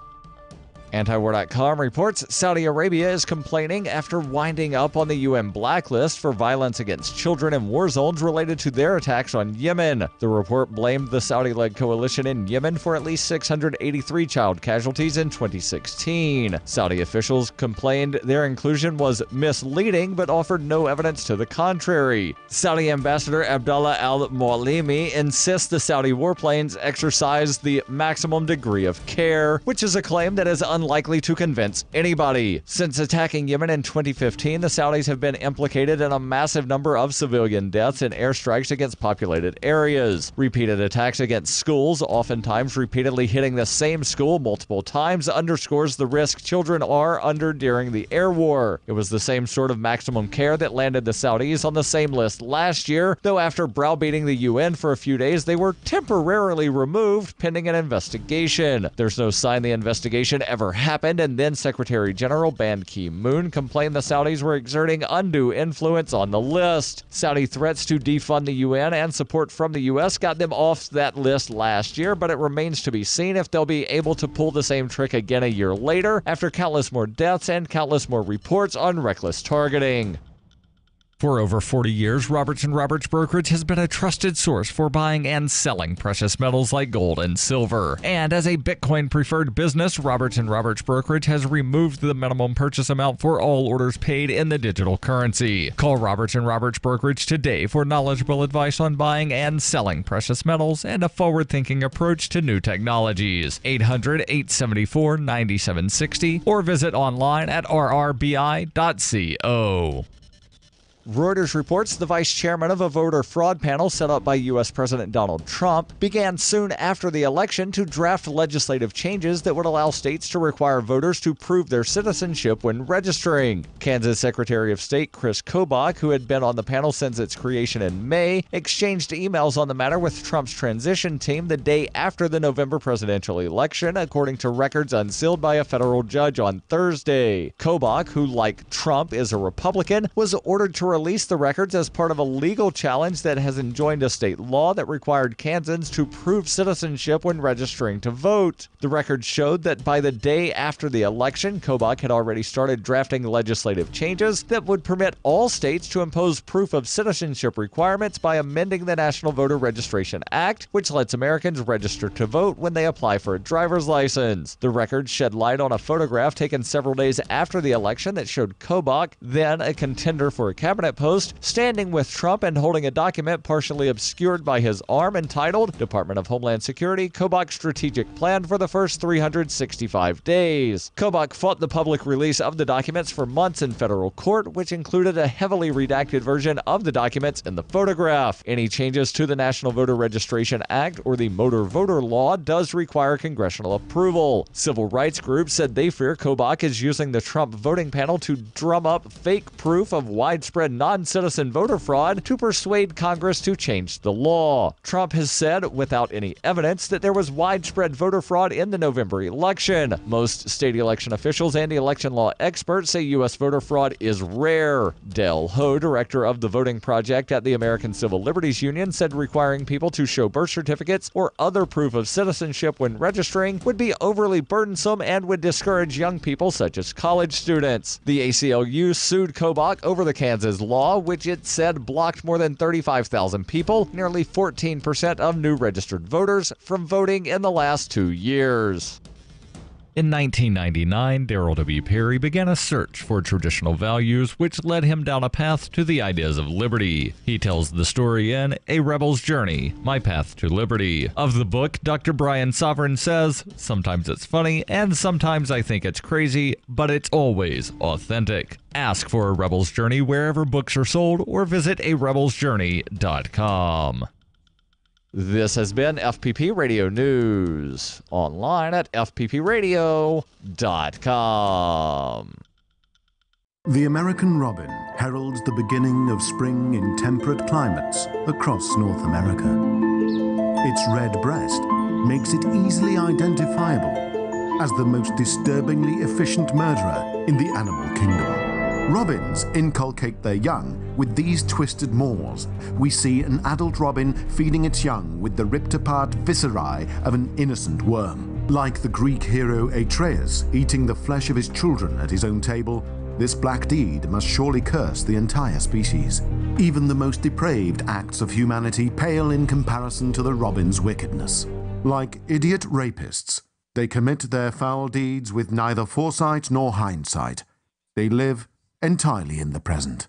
Antiwar.com reports Saudi Arabia is complaining after winding up on the UN blacklist for violence against children in war zones related to their attacks on Yemen. The report blamed the Saudi-led coalition in Yemen for at least 683 child casualties in 2016. Saudi officials complained their inclusion was misleading but offered no evidence to the contrary. Saudi Ambassador Abdallah al-Mualimi insists the Saudi warplanes exercised the maximum degree of care, which is a claim that is unlikely to convince anybody. Since attacking Yemen in 2015, the Saudis have been implicated in a massive number of civilian deaths in airstrikes against populated areas. Repeated attacks against schools, oftentimes repeatedly hitting the same school multiple times, underscores the risk children are under during the air war. It was the same sort of maximum care that landed the Saudis on the same list last year, though after browbeating the UN for a few days, they were temporarily removed pending an investigation. There's no sign the investigation ever happened, and then Secretary General Ban Ki-moon complained the Saudis were exerting undue influence on the list. Saudi threats to defund the UN and support from the U.S. got them off that list last year, but it remains to be seen if they'll be able to pull the same trick again a year later after countless more deaths and countless more reports on reckless targeting. For over 40 years, Roberts & Roberts Brokerage has been a trusted source for buying and selling precious metals like gold and silver. And as a Bitcoin-preferred business, Roberts & Roberts Brokerage has removed the minimum purchase amount for all orders paid in the digital currency. Call Roberts & Roberts Brokerage today for knowledgeable advice on buying and selling precious metals and a forward-thinking approach to new technologies. 800-874-9760 or visit online at rrbi.co. Reuters reports the vice chairman of a voter fraud panel set up by U.S. President Donald Trump began soon after the election to draft legislative changes that would allow states to require voters to prove their citizenship when registering. Kansas Secretary of State Chris Kobach, who had been on the panel since its creation in May, exchanged emails on the matter with Trump's transition team the day after the November presidential election, according to records unsealed by a federal judge on Thursday. Kobach, who like Trump is a Republican, was ordered to release the records as part of a legal challenge that has enjoined a state law that required Kansans to prove citizenship when registering to vote. The records showed that by the day after the election, Kobach had already started drafting legislative changes that would permit all states to impose proof of citizenship requirements by amending the National Voter Registration Act, which lets Americans register to vote when they apply for a driver's license. The records shed light on a photograph taken several days after the election that showed Kobach, then a contender for a cabinet post, standing with Trump and holding a document partially obscured by his arm entitled Department of Homeland Security Kobach's Strategic Plan for the First 365 Days. Kobach fought the public release of the documents for months in federal court, which included a heavily redacted version of the documents in the photograph. Any changes to the National Voter Registration Act or the Motor Voter Law does require congressional approval. Civil rights groups said they fear Kobach is using the Trump voting panel to drum up fake proof of widespread non-citizen voter fraud to persuade Congress to change the law. Trump has said, without any evidence, that there was widespread voter fraud in the November election. Most state election officials and election law experts say U.S. voter fraud is rare. Del Ho, director of the Voting Project at the American Civil Liberties Union, said requiring people to show birth certificates or other proof of citizenship when registering would be overly burdensome and would discourage young people such as college students. The ACLU sued Kobach over the Kansas law, which it said blocked more than 35,000 people, nearly 14% of new registered voters, from voting in the last 2 years. In 1999, Darryl W. Perry began a search for traditional values, which led him down a path to the ideas of liberty. He tells the story in A Rebel's Journey, My Path to Liberty. Of the book, Dr. Brian Sovereign says, "Sometimes it's funny, and sometimes I think it's crazy, but it's always authentic." Ask for A Rebel's Journey wherever books are sold, or visit arebelsjourney.com. This has been FPP Radio News, online at fppradio.com. The American robin heralds the beginning of spring in temperate climates across North America. Its red breast makes it easily identifiable as the most disturbingly efficient murderer in the animal kingdom. Robins inculcate their young with these twisted maws. We see an adult robin feeding its young with the ripped-apart viscerae of an innocent worm. Like the Greek hero Atreus eating the flesh of his children at his own table, this black deed must surely curse the entire species. Even the most depraved acts of humanity pale in comparison to the robin's wickedness. Like idiot rapists, they commit their foul deeds with neither foresight nor hindsight. They live entirely in the present.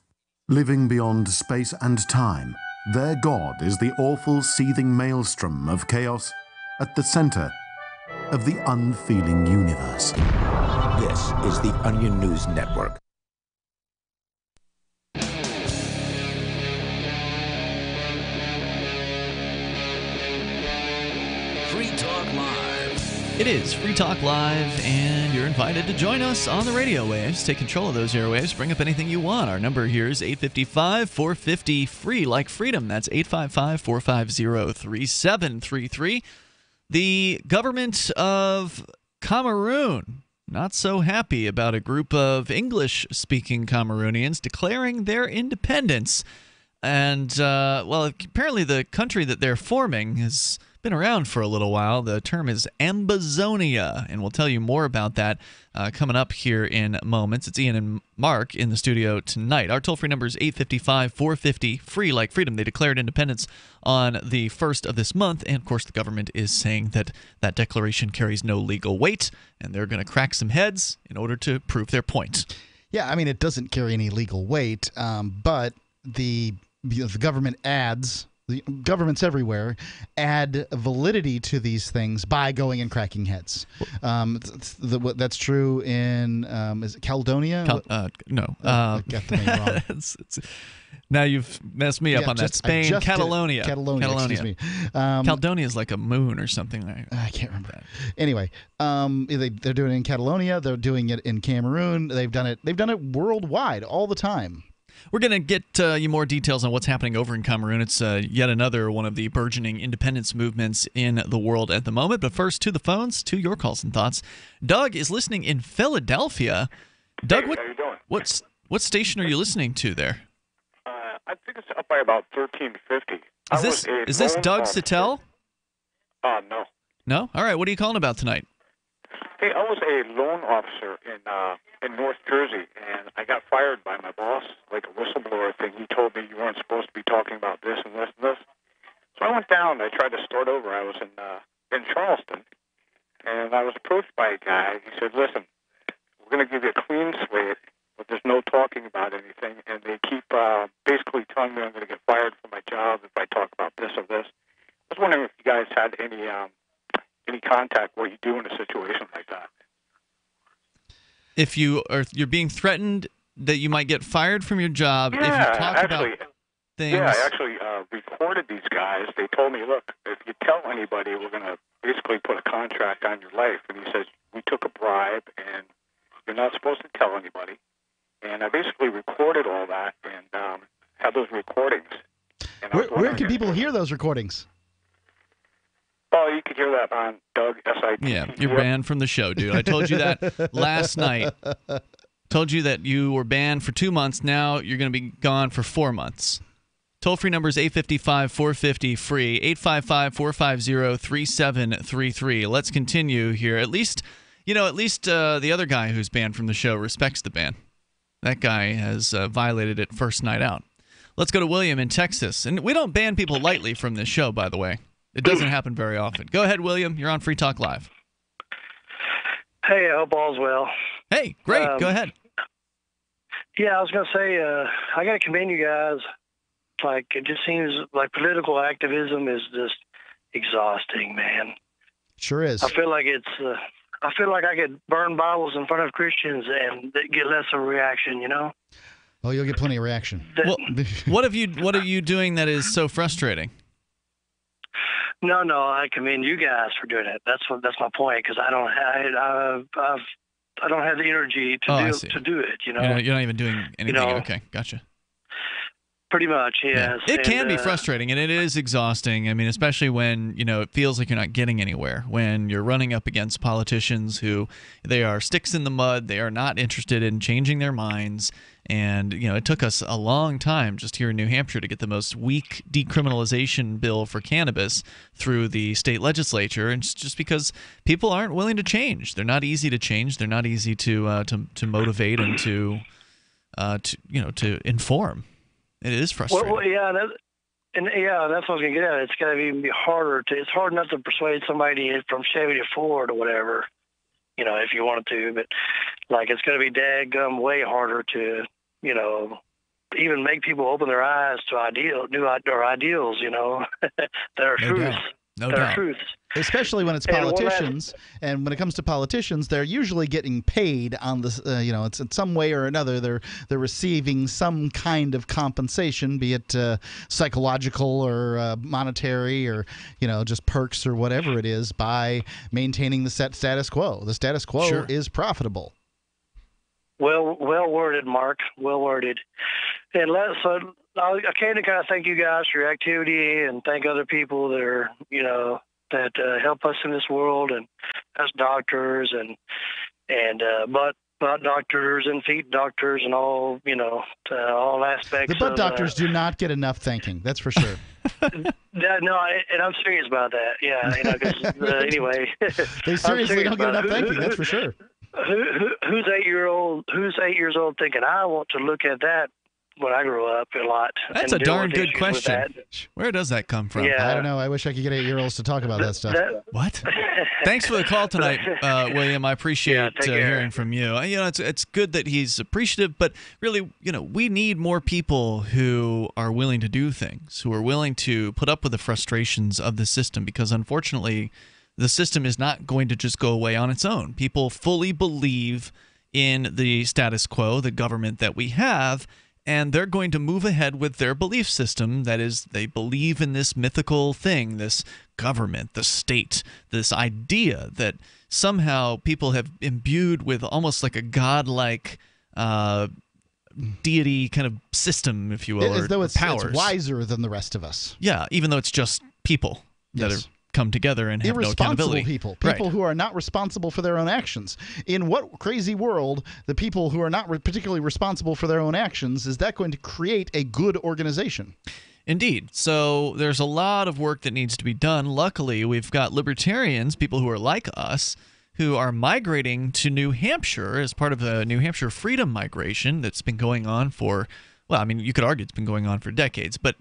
Living beyond space and time, their god is the awful seething maelstrom of chaos at the center of the unfeeling universe. This is the Onion News Network. Free Talk Live. It is Free Talk Live, and you're invited to join us on the radio waves. Take control of those airwaves. Bring up anything you want. Our number here is 855-450-FREE, like freedom. That's 855-450-3733. The government of Cameroon, not so happy about a group of English-speaking Cameroonians declaring their independence. And, well, apparently the country that they're forming has been around for a little while. The term is Ambazonia, and we'll tell you more about that coming up here in moments. It's Ian and Mark in the studio tonight. Our toll-free number is 855-450-FREE, like freedom. They declared independence on the 1st of this month, and of course the government is saying that that declaration carries no legal weight, and they're going to crack some heads in order to prove their point. Yeah, I mean, it doesn't carry any legal weight, but the government adds... The governments everywhere add validity to these things by going and cracking heads. That's true in is it Caledonia? No. I got the name wrong. Now you've messed me up on that. Spain, Catalonia. Catalonia. Excuse me. Caledonia is like a moon or something. I can't remember. Anyway, they're doing it in Catalonia. They're doing it in Cameroon. They've done it worldwide all the time. We're going to get you more details on what's happening over in Cameroon. It's yet another one of the burgeoning independence movements in the world at the moment. But first, to the phones, to your calls and thoughts. Doug is listening in Philadelphia. Doug, how you doing? What station are you listening to there? I think it's up by about 1350. Is this Doug Sattel? No. No? All right. What are you calling about tonight? Hey, I was a loan officer in North Jersey, and I got fired by my boss, like a whistleblower thing. He told me you weren't supposed to be talking about this and this and this. So I went down. I tried to start over. I was in Charleston, and I was approached by a guy. He said, "Listen, we're going to give you a clean slate, but there's no talking about anything." And they keep basically telling me I'm going to get fired from my job if I talk about this or this. I was wondering if you guys had any contact, what you do in a situation like that. If you're being threatened that you might get fired from your job if you talk about things. Yeah, I actually recorded these guys. They told me, look, if you tell anybody, we're going to basically put a contract on your life. And he says, we took a bribe, and you're not supposed to tell anybody. And I basically recorded all that, and can people hear those recordings? Oh, you could hear that on Doug S.I.T. Yeah, you're banned from the show, dude. I told you that last night. Told you that you were banned for 2 months. Now you're going to be gone for 4 months. Toll-free number is 855-450-FREE, 855-450-3733. Let's continue here. At least the other guy who's banned from the show respects the ban. That guy has violated it first night out. Let's go to William in Texas. And we don't ban people lightly from this show, by the way. It doesn't happen very often. Go ahead, William. You're on Free Talk Live. Hey, I hope all's well. Hey, great. Go ahead. Yeah, I was going to say, I got to commend you guys. Like, it just seems like political activism is just exhausting, man. Sure is. I feel like I could burn Bibles in front of Christians and get less of a reaction, you know? Oh, you'll get plenty of reaction. Well, what are you doing that is so frustrating? No, I commend you guys for doing it. That's my point, because I don't have the energy to do it. You know, you're not even doing anything. You know, okay, gotcha. Pretty much, yes. Yeah. It can be frustrating, and it is exhausting. I mean, especially when it feels like you're not getting anywhere. When you're running up against politicians who they are sticks in the mud, they are not interested in changing their minds. And it took us a long time just here in New Hampshire to get the most weak decriminalization bill for cannabis through the state legislature, and it's just because people aren't willing to change. They're not easy to change. They're not easy to motivate and to inform. It is frustrating. Well, yeah, that's what I was going to get at. It's got to even be harder it's hard enough to persuade somebody from Chevy to Ford or whatever, if you wanted to, but like it's going to be dadgum way harder to, even make people open their eyes to ideals, that are truths. No doubt. Especially when it's politicians, and when it comes to politicians, they're usually getting paid on this. It's in some way or another. They're receiving some kind of compensation, be it psychological or monetary, or just perks or whatever it is, by maintaining the status quo. The status quo is profitable. Well worded, Mark. Well worded. And I came to kind of thank you guys for your activity and thank other people that are, that help us in this world, and us doctors and butt doctors and feet doctors and all, all aspects. The butt doctors do not get enough thanking. That's for sure. And I'm serious about that. Yeah, 'cause, anyway. They seriously don't get enough thanking. That's for sure. Who's 8 years old thinking I want to look at that when I grew up a lot? That's a darn good question. Where does that come from? Yeah. I don't know. I wish I could get 8-year-olds to talk about that stuff. What? Thanks for the call tonight, William. I appreciate hearing from you. It's good that he's appreciative, but really, we need more people who are willing to do things, who are willing to put up with the frustrations of the system, because unfortunately, the system is not going to just go away on its own. People fully believe in the status quo, the government that we have, and they're going to move ahead with their belief system. That is, they believe in this mythical thing, this government, the state, this idea that somehow people have imbued with almost like a godlike deity kind of system, if you will, as though it's powers. It's wiser than the rest of us. Yeah, even though it's just people that are come together and have no accountability. People who are not responsible for their own actions. In what crazy world, the people who are not particularly responsible for their own actions, is that going to create a good organization? Indeed. So there's a lot of work that needs to be done. Luckily, we've got libertarians, people who are like us, who are migrating to New Hampshire as part of the New Hampshire freedom migration that's been going on for, well, I mean, you could argue it's been going on for decades, but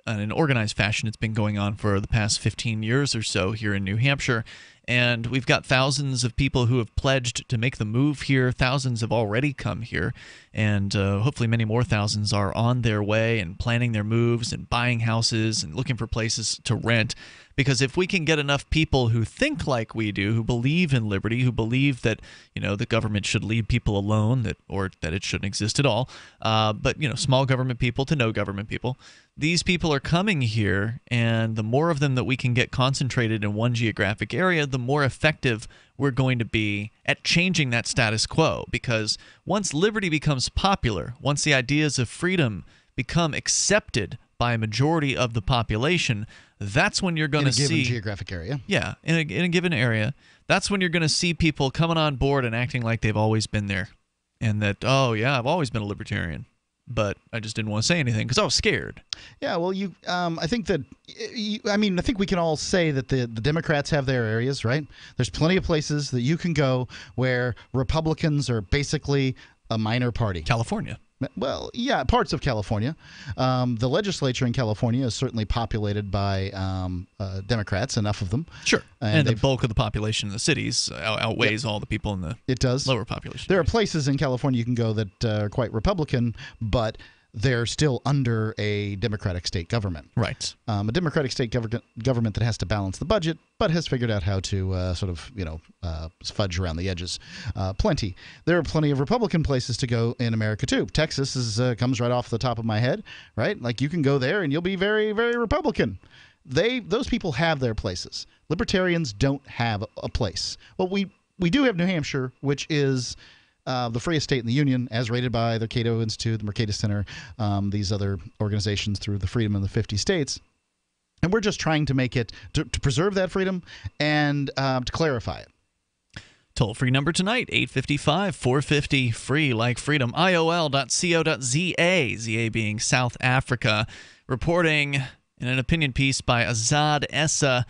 in an organized fashion, it's been going on for the past 15 years or so here in New Hampshire. And we've got thousands of people who have pledged to make the move here. Thousands have already come here. And hopefully many more thousands are on their way and planning their moves and buying houses and looking for places to rent. Because if we can get enough people who think like we do, who believe in liberty, who believe that the government should leave people alone, or that it shouldn't exist at all, but small government people to no government people, these people are coming here, and the more of them that we can get concentrated in one geographic area, the more effective we're going to be at changing that status quo. Because once liberty becomes popular, once the ideas of freedom become accepted by a majority of the population, that's when you're going to see... In a given geographic area. Yeah, in a given area. That's when you're going to see people coming on board and acting like they've always been there. And that, oh, yeah, I've always been a libertarian. But I just didn't want to say anything because I was scared. Yeah, well, I think that, I think we can all say that the Democrats have their areas, right? There's plenty of places that you can go where Republicans are basically a minor party. California. Well, yeah, parts of California. The legislature in California is certainly populated by Democrats, enough of them. Sure. And the bulk of the population in the cities outweighs all the people in the lower population. There are places in California you can go that are quite Republican, but they're still under a Democratic state government. Right. A Democratic state government that has to balance the budget, but has figured out how to fudge around the edges. Plenty. There are plenty of Republican places to go in America, too. Texas comes right off the top of my head, right? Like, you can go there and you'll be very, very Republican. Those people have their places. Libertarians don't have a place. Well, we do have New Hampshire, which is... the freest state in the union, as rated by the Cato Institute, the Mercatus Center, these other organizations through the Freedom of the 50 States. And we're just trying to make it, to preserve that freedom and to clarify it. Toll-free number tonight, 855-450-FREE, like freedom, IOL.co.za, ZA being South Africa, reporting in an opinion piece by Azad Essa,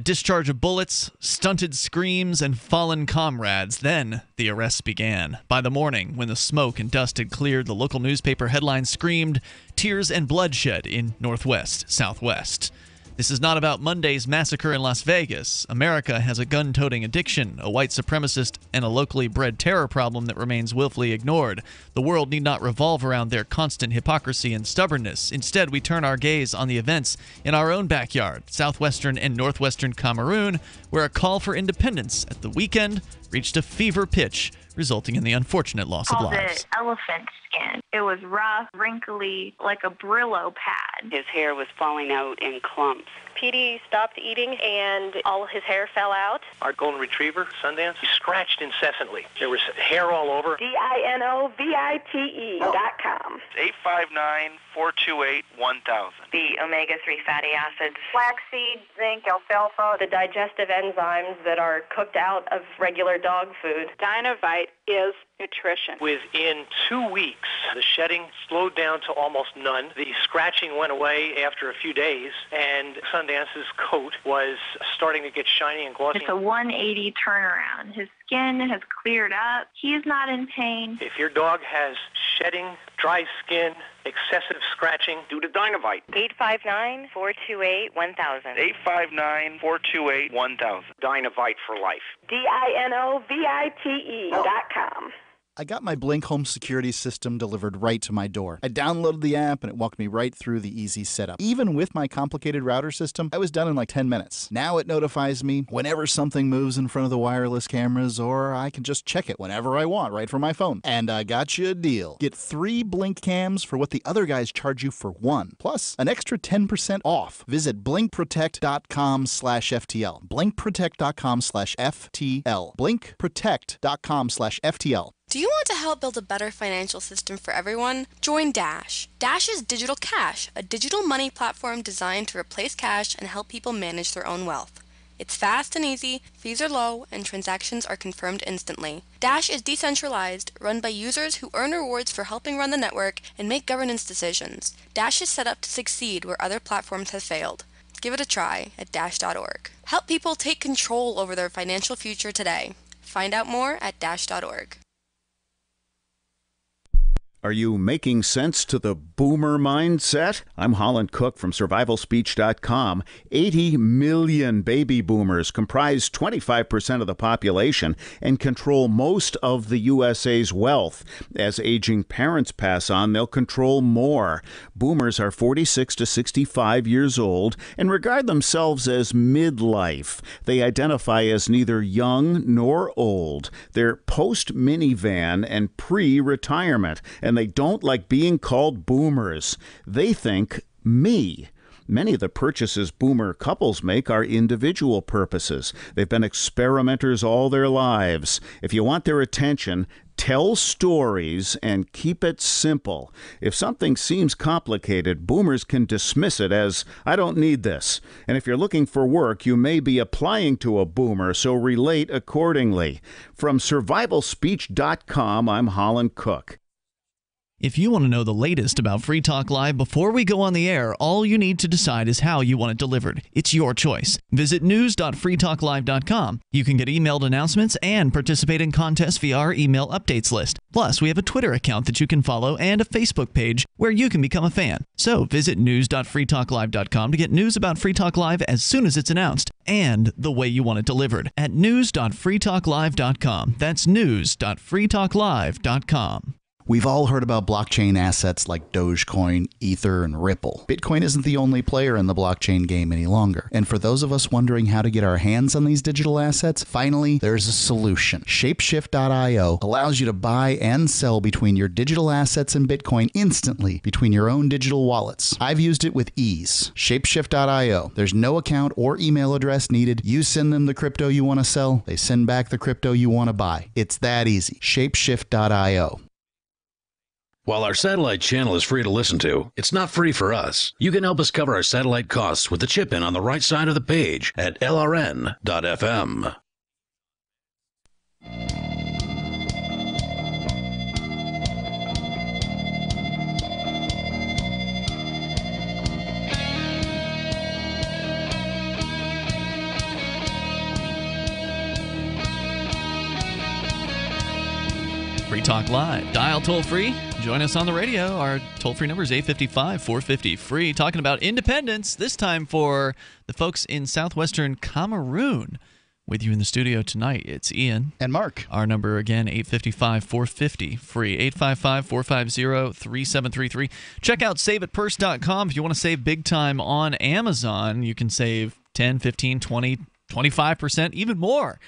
discharge of bullets, stunted screams, and fallen comrades. Then the arrests began. By the morning, when the smoke and dust had cleared, the local newspaper headline screamed, "Tears and bloodshed in Northwest, Southwest." This is not about Monday's massacre in Las Vegas. America has a gun-toting addiction, a white supremacist, and a locally bred terror problem that remains willfully ignored. The world need not revolve around their constant hypocrisy and stubbornness. Instead, we turn our gaze on the events in our own backyard, southwestern and northwestern Cameroon, where a call for independence at the weekend reached a fever pitch, resulting in the unfortunate loss of lives. It elephant skin. It was rough, wrinkly, like a Brillo pad. His hair was falling out in clumps. Petey stopped eating and all his hair fell out. Our golden retriever, Sundance, he scratched incessantly. There was hair all over. DINOVITE.com. 859-428-1000. The omega-3 fatty acids. Flaxseed, zinc, alfalfa, the digestive enzymes that are cooked out of regular dog food. Dinovite is nutrition. Within 2 weeks, the shedding slowed down to almost none. The scratching went away after a few days, and Sundance's coat was starting to get shiny and glossy. It's a 180 turnaround. His skin has cleared up. He's not in pain. If your dog has shedding, dry skin, excessive scratching, do the Dinovite. 859-428-1000. 859-428-1000. Dinovite for life. DINOVITE.com. I got my Blink home security system delivered right to my door. I downloaded the app and it walked me right through the easy setup. Even with my complicated router system, I was done in like 10 minutes. Now it notifies me whenever something moves in front of the wireless cameras, or I can just check it whenever I want right from my phone. And I got you a deal. Get 3 Blink cams for what the other guys charge you for 1, plus an extra 10% off. Visit blinkprotect.com/FTL. blinkprotect.com/FTL. blinkprotect.com/FTL. Do you want to help build a better financial system for everyone? Join Dash. Dash is Digital Cash, a digital money platform designed to replace cash and help people manage their own wealth. It's fast and easy, fees are low, and transactions are confirmed instantly. Dash is decentralized, run by users who earn rewards for helping run the network and make governance decisions. Dash is set up to succeed where other platforms have failed. Give it a try at dash.org. Help people take control over their financial future today. Find out more at dash.org. Are you making sense to the boomer mindset? I'm Holland Cook from survivalspeech.com. 80 million baby boomers comprise 25% of the population and control most of the USA's wealth. As aging parents pass on, they'll control more. Boomers are 46 to 65 years old and regard themselves as midlife. They identify as neither young nor old. They're post-minivan and pre-retirement, and they don't like being called boomers. They think me. Many of the purchases boomer couples make are individual purposes. They've been experimenters all their lives. If you want their attention, Tell stories and keep it simple. If something seems complicated, boomers can dismiss it as, I don't need this. And if you're looking for work, you may be applying to a boomer, so relate accordingly. From survivalspeech.com, I'm Holland Cook. If you want to know the latest about Free Talk Live before we go on the air, all you need to decide is how you want it delivered. It's your choice. Visit news.freetalklive.com. You can get emailed announcements and participate in contests via our email updates list. Plus, we have a Twitter account that you can follow and a Facebook page where you can become a fan. So visit news.freetalklive.com to get news about Free Talk Live as soon as it's announced and the way you want it delivered at news.freetalklive.com. That's news.freetalklive.com. We've all heard about blockchain assets like Dogecoin, Ether, and Ripple. Bitcoin isn't the only player in the blockchain game any longer. And for those of us wondering how to get our hands on these digital assets, finally, there's a solution. Shapeshift.io allows you to buy and sell between your digital assets and Bitcoin instantly between your own digital wallets. I've used it with ease. Shapeshift.io. There's no account or email address needed. You send them the crypto you want to sell. They send back the crypto you want to buy. It's that easy. Shapeshift.io. While our satellite channel is free to listen to, it's not free for us. You can help us cover our satellite costs with the chip-in on the right side of the page at lrn.fm. Free Talk Live. Dial toll-free. Join us on the radio. Our toll-free number is 855-450-FREE. Talking about independence, this time for the folks in southwestern Cameroon. With you in the studio tonight, it's Ian. And Mark. Our number again, 855-450-FREE. 855-450-3733. Check out saveatpurse.com. If you want to save big time on Amazon, you can save 10, 15, 20, 25%, even more.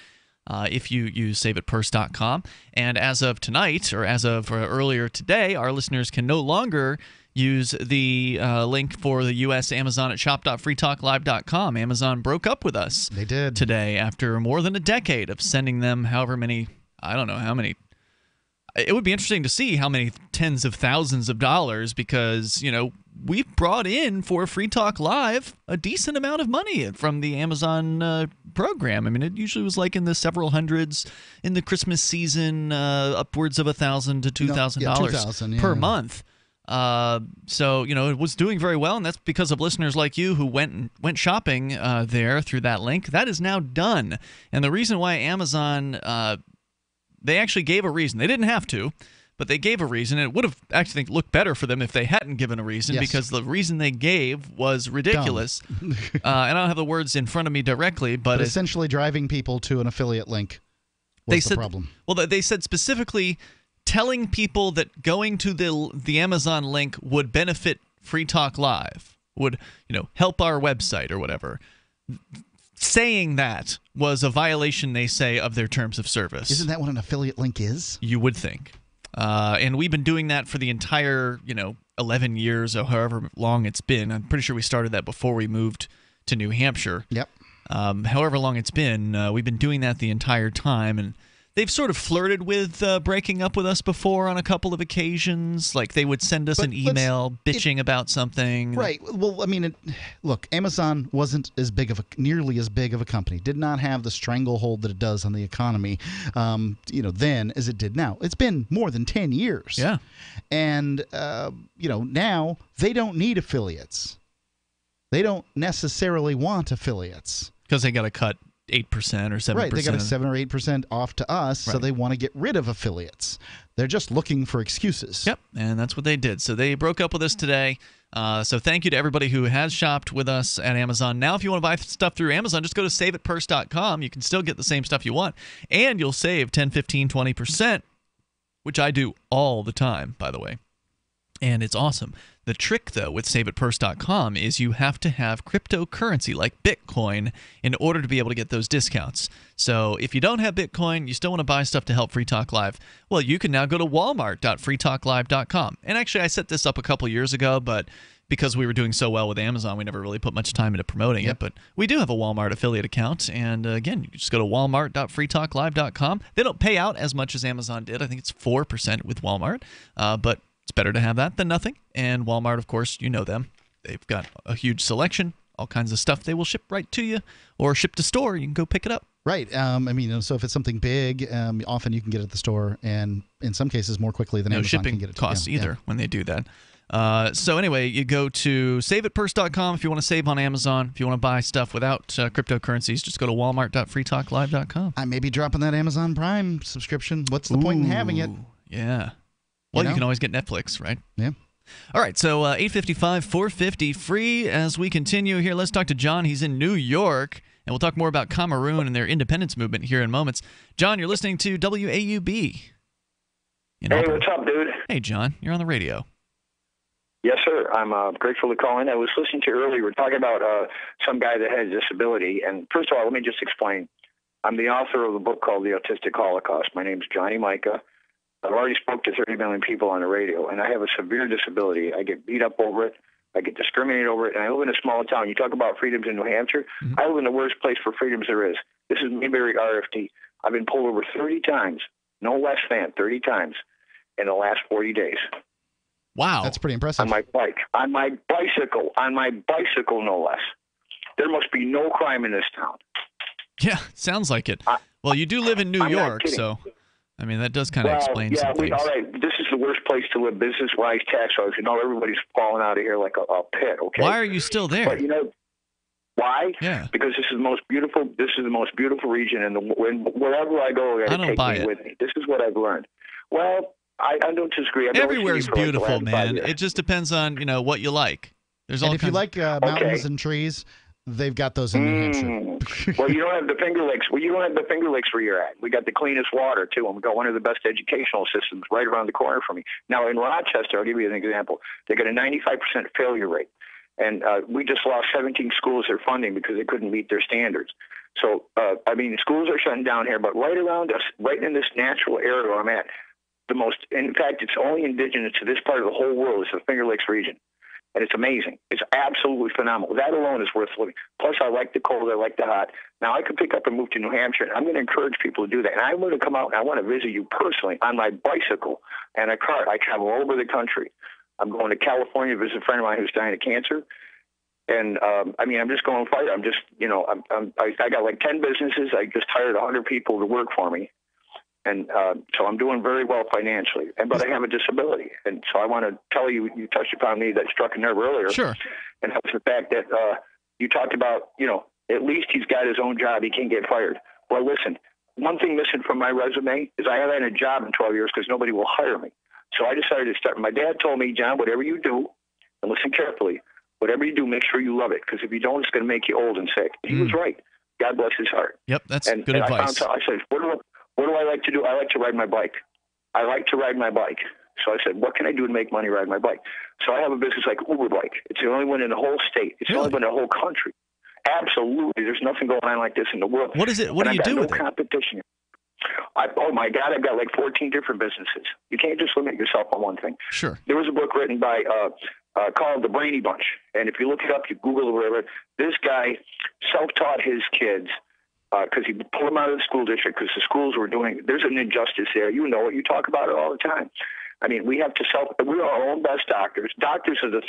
If you use saveatpurse.com. And as of tonight, or as of earlier today, our listeners can no longer use the link for the U.S. Amazon at shop.freetalklive.com. Amazon broke up with us. They did. Today after more than a decade of sending them however many, I don't know how many. It would be interesting to see how many tens of thousands of dollars, because, you know, we've brought in for Free Talk Live a decent amount of money from the Amazon program. I mean, it usually was like in the several hundreds in the Christmas season, upwards of $1,000 to $2,000 per month. So, you know, it was doing very well, and that's because of listeners like you who went shopping there through that link. That is now done. And the reason why Amazon, they actually gave a reason. They didn't have to, but they gave a reason. It would have actually looked better for them if they hadn't given a reason, because the reason they gave was ridiculous. And I don't have the words in front of me directly, but essentially driving people to an affiliate link was the problem. Well, they said specifically telling people that going to the Amazon link would benefit Free Talk Live, would, you know, help our website or whatever. Saying that was a violation, they say, of their terms of service. Isn't that what an affiliate link is? You would think. And we've been doing that for the entire, 11 years or however long it's been. I'm pretty sure we started that before we moved to New Hampshire. Yep. However long it's been, we've been doing that the entire time. And they've sort of flirted with breaking up with us before on a couple of occasions. Like they would send us an email bitching about something. Right. Well, I mean, look, Amazon wasn't nearly as big of a company. Did not have the stranglehold that it does on the economy, then as it did now. It's been more than 10 years. Yeah. And, now they don't need affiliates. They don't necessarily want affiliates. Because they got to cut 8% or 7%. Right, they got a 7 or 8% off to us, so they want to get rid of affiliates. They're just looking for excuses. Yep, and that's what they did. So they broke up with us today. So thank you to everybody who has shopped with us at Amazon. Now, if you want to buy stuff through Amazon, just go to saveatpurse.com. You can still get the same stuff you want, and you'll save 10, 15, 20%, which I do all the time, by the way. And it's awesome. The trick, though, with SaveItPurse.com is you have to have cryptocurrency like Bitcoin in order to be able to get those discounts. So if you don't have Bitcoin, you still want to buy stuff to help Free Talk Live, well, you can now go to walmart.freetalklive.com. And actually, I set this up a couple years ago, but because we were doing so well with Amazon, we never really put much time into promoting it. But we do have a Walmart affiliate account. And again, you just go to walmart.freetalklive.com. They don't pay out as much as Amazon did. I think it's 4% with Walmart. But it's better to have that than nothing. And Walmart, of course, you know them. They've got a huge selection, all kinds of stuff they will ship right to you or ship to store. You can go pick it up. Right. I mean, so if it's something big, often you can get it at the store, and in some cases more quickly than Amazon can get it. No shipping costs either when they do that. So anyway, you go to SaveItPurse.com if you want to save on Amazon. If you want to buy stuff without cryptocurrencies, just go to walmart.freetalklive.com. I may be dropping that Amazon Prime subscription. What's the point in having it? Yeah. Well, you can always get Netflix, right? Yeah. All right, so 855, 450, free as we continue here. Let's talk to John. He's in New York, and we'll talk more about Cameroon and their independence movement here in moments. John, you're listening to WAUB. Hey, what's up, dude? Hey, John. You're on the radio. Yes, sir. I'm grateful to call in. I was listening to you earlier. We're talking about some guy that has a disability. And first of all, let me just explain. I'm the author of the book called The Autistic Holocaust. My name's Johnny Micah. I've already spoke to 30 million people on the radio, and I have a severe disability. I get beat up over it. I get discriminated over it, and I live in a small town. You talk about freedoms in New Hampshire. I live in the worst place for freedoms there is. This is Mayberry RFT. I've been pulled over 30 times, no less than 30 times in the last 40 days. Wow. That's pretty impressive. On my bike, on my bicycle, no less. There must be no crime in this town. Yeah, sounds like it. Well, you do live in New York, so... I mean, that does kind of explain some things. All right, this is the worst place to live business-wise, tax-wise. You know, everybody's falling out of here like a pit, okay? Why are you still there? But, you know, why? Yeah. Because this is the most beautiful region, and wherever I go, I take me with me. This is what I've learned. Well, I don't disagree. Everywhere's beautiful, man. It just depends on, what you like. There's all if you like mountains and trees, they've got those in New Hampshire. Well, you don't have the Finger Lakes. Well, you don't have the Finger Lakes where you're at. We got the cleanest water, too, and we got one of the best educational systems right around the corner from me. Now, in Rochester, I'll give you an example. They got a 95% failure rate, and we just lost 17 schools their funding because they couldn't meet their standards. So, schools are shutting down here, but right around us, right in this natural area where I'm at, in fact, it's only indigenous to this part of the whole world is the Finger Lakes region. And it's amazing. It's absolutely phenomenal. That alone is worth living. Plus, I like the cold. I like the hot. Now, I could pick up and move to New Hampshire, and I'm going to encourage people to do that. And I'm going to come out, and I want to visit you personally on my bicycle and a cart. I travel all over the country. I'm going to California to visit a friend of mine who's dying of cancer. And, I'm just going fight. I'm just, I got like 10 businesses. I just hired 100 people to work for me. And so I'm doing very well financially, but I have a disability. And so I want to tell you, you touched upon me that struck a nerve earlier. Sure. And that was the fact that you talked about, at least he's got his own job. He can't get fired. Well, listen, one thing missing from my resume is I haven't had a job in 12 years because nobody will hire me. So I decided to start. My dad told me, John, whatever you do, and listen carefully, whatever you do, make sure you love it, because if you don't, it's going to make you old and sick. He was right. God bless his heart. Yep, that's good advice. I said, what do I like to do? I like to ride my bike. So I said, what can I do to make money riding my bike? So I have a business like Uber Bike. It's the only one in the whole state. It's the only one in the whole country. Absolutely. There's nothing going on like this in the world. What is it? What do you do with it? Competition. Oh, my God, I've got like 14 different businesses. You can't just limit yourself on one thing. Sure. There was a book written by called The Brainy Bunch. And if you look it up, you Google it or whatever, this guy self-taught his kids because he pulled them out of the school district because the schools were there's an injustice there. You know it. You talk about it all the time. I mean, we have to we're our own best doctors. Doctors are the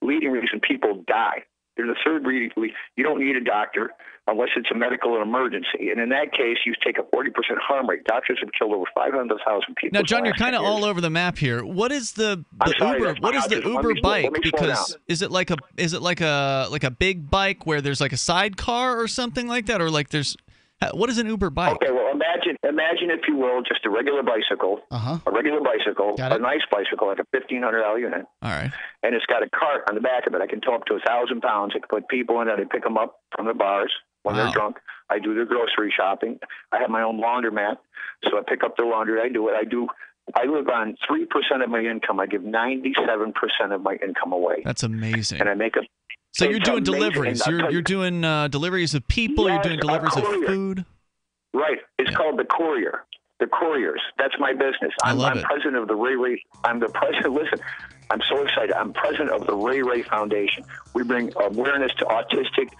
leading reason people die. They're the third reason. You don't need a doctor unless it's a medical emergency. And in that case, you take a 40% harm rate. Doctors have killed over 500,000 people. Now, John, you're kind of all over the map here. What is the Uber? What is the Uber bike? Because is it like a big bike where there's like a sidecar or something like that, or like there's what is an Uber bike? Okay, well, imagine if you will, just a regular bicycle, a nice bicycle, like a $1,500 unit. All right. And it's got a cart on the back of it. I can tow up to 1,000 pounds. I can put people in it. I pick them up from the bars when they're drunk. I do their grocery shopping. I have my own laundromat, so I pick up their laundry. I do it. I do I live on 3% of my income. I give 97% of my income away. That's amazing. And I make a. So you're doing deliveries. You're doing deliveries of people. Yes, you're doing deliveries of food. Right. It's called the Courier. The Couriers. That's my business. I'm president of the Ray Ray. I'm the president. Listen, I'm so excited. I'm president of the Ray Ray Foundation. We bring awareness to autistic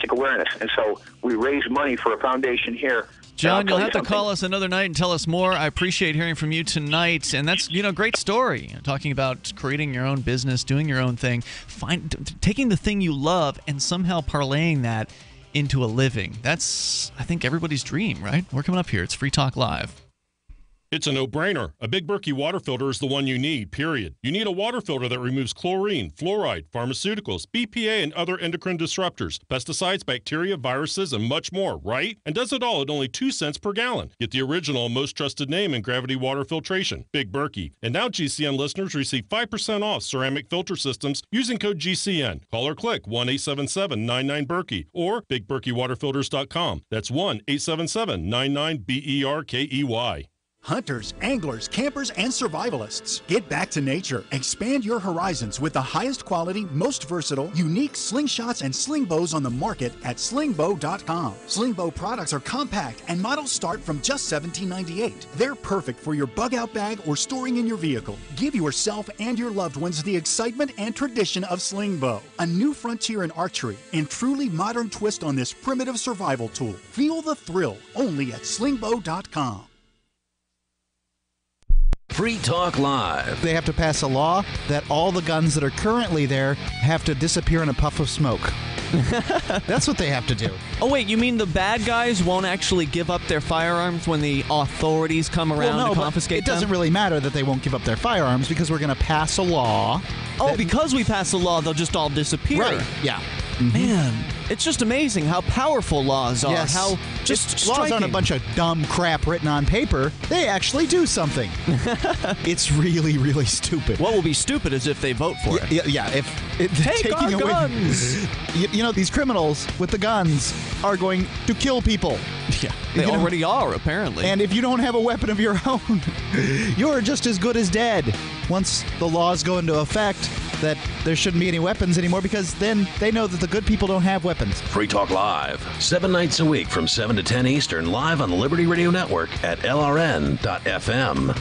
awareness, and so we raise money for a foundation here. John, you'll have to call us another night and tell us more. I appreciate hearing from you tonight, and that's great story. Talking about creating your own business, doing your own thing, taking the thing you love and somehow parlaying that into a living. That's, I think, everybody's dream, right? We're coming up here. It's Free Talk Live. It's a no-brainer. A Big Berkey water filter is the one you need, period. You need a water filter that removes chlorine, fluoride, pharmaceuticals, BPA, and other endocrine disruptors, pesticides, bacteria, viruses, and much more, right? And does it all at only 2 cents per gallon. Get the original and most trusted name in gravity water filtration, Big Berkey. And now GCN listeners receive 5% off ceramic filter systems using code GCN. Call or click 1-877-99-BERKEY or BigBerkeyWaterFilters.com. That's 1-877-99-BERKEY. Hunters, anglers, campers, and survivalists. Get back to nature. Expand your horizons with the highest quality, most versatile, unique slingshots and sling bows on the market at slingbow.com. Slingbow products are compact and models start from just $17.98. They're perfect for your bug-out bag or storing in your vehicle. Give yourself and your loved ones the excitement and tradition of slingbow. A new frontier in archery and truly modern twist on this primitive survival tool. Feel the thrill only at slingbow.com. Free Talk Live. They have to pass a law that all the guns that are currently there have to disappear in a puff of smoke. That's what they have to do. Oh, wait, you mean the bad guys won't actually give up their firearms when the authorities come around to confiscate them? It doesn't really matter that they won't give up their firearms because we're going to pass a law. Oh, because we pass a law, they'll just all disappear. Right, yeah. Man, it's just amazing how powerful laws are. Yes. How just laws aren't a bunch of dumb crap written on paper. They actually do something. It's really, really stupid. What will be stupid is if they vote for it. Yeah, if take our guns. You know, these criminals with the guns are going to kill people. Yeah, they already are, apparently. And if you don't have a weapon of your own, you're just as good as dead. Once the laws go into effect, that there shouldn't be any weapons anymore because then they know that the good people don't have weapons. Free Talk Live, 7 nights a week from 7 to 10 Eastern, live on the Liberty Radio Network at LRN.FM.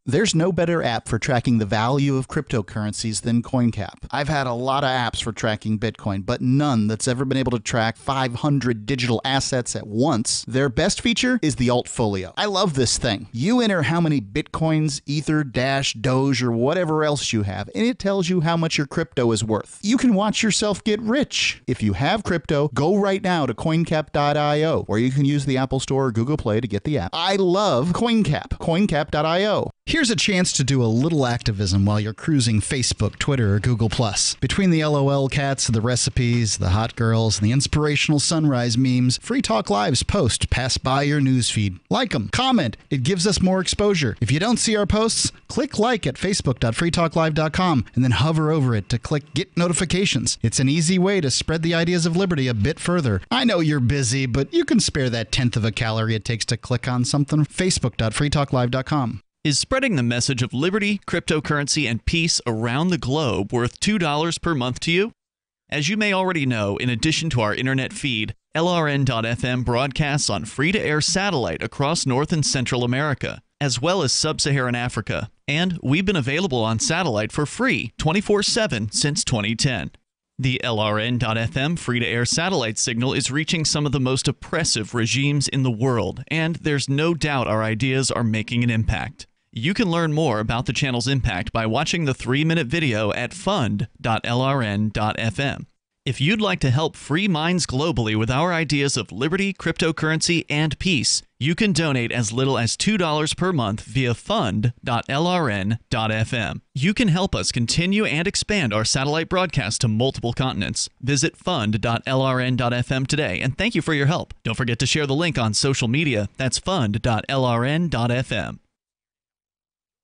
There's no better app for tracking the value of cryptocurrencies than CoinCap. I've had a lot of apps for tracking Bitcoin, but none that's ever been able to track 500 digital assets at once. Their best feature is the Altfolio. I love this thing. You enter how many Bitcoins, Ether, Dash, Doge, or whatever else you have, and it tells you how much your crypto is worth. You can watch yourself get rich. If you have crypto, go right now to coincap.io, or you can use the Apple Store or Google Play to get the app. I love CoinCap. Coincap.io. Here's a chance to do a little activism while you're cruising Facebook, Twitter, or Google+. Between the LOL cats, the recipes, the hot girls, and the inspirational sunrise memes, Free Talk Live's posts pass by your newsfeed. Like them, comment. It gives us more exposure. If you don't see our posts, click like at facebook.freetalklive.com and then hover over it to click Get Notifications. It's an easy way to spread the ideas of liberty a bit further. I know you're busy, but you can spare that 1/10 of a calorie it takes to click on something. facebook.freetalklive.com. Is spreading the message of liberty, cryptocurrency, and peace around the globe worth $2 per month to you? As you may already know, in addition to our internet feed, LRN.FM broadcasts on free-to-air satellite across North and Central America, as well as Sub-Saharan Africa. And we've been available on satellite for free 24/7 since 2010. The LRN.FM free-to-air satellite signal is reaching some of the most oppressive regimes in the world, and there's no doubt our ideas are making an impact. You can learn more about the channel's impact by watching the 3-minute video at fund.lrn.fm. If you'd like to help free minds globally with our ideas of liberty, cryptocurrency, and peace, you can donate as little as $2 per month via fund.lrn.fm. You can help us continue and expand our satellite broadcast to multiple continents. Visit fund.lrn.fm today, and thank you for your help. Don't forget to share the link on social media. That's fund.lrn.fm.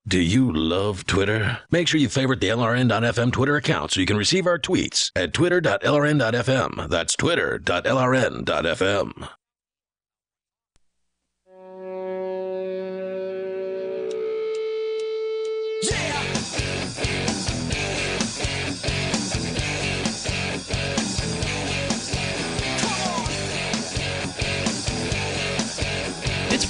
Do you love Twitter? Make sure you favorite the LRN.FM Twitter account so you can receive our tweets at twitter.lrn.fm. That's twitter.lrn.fm.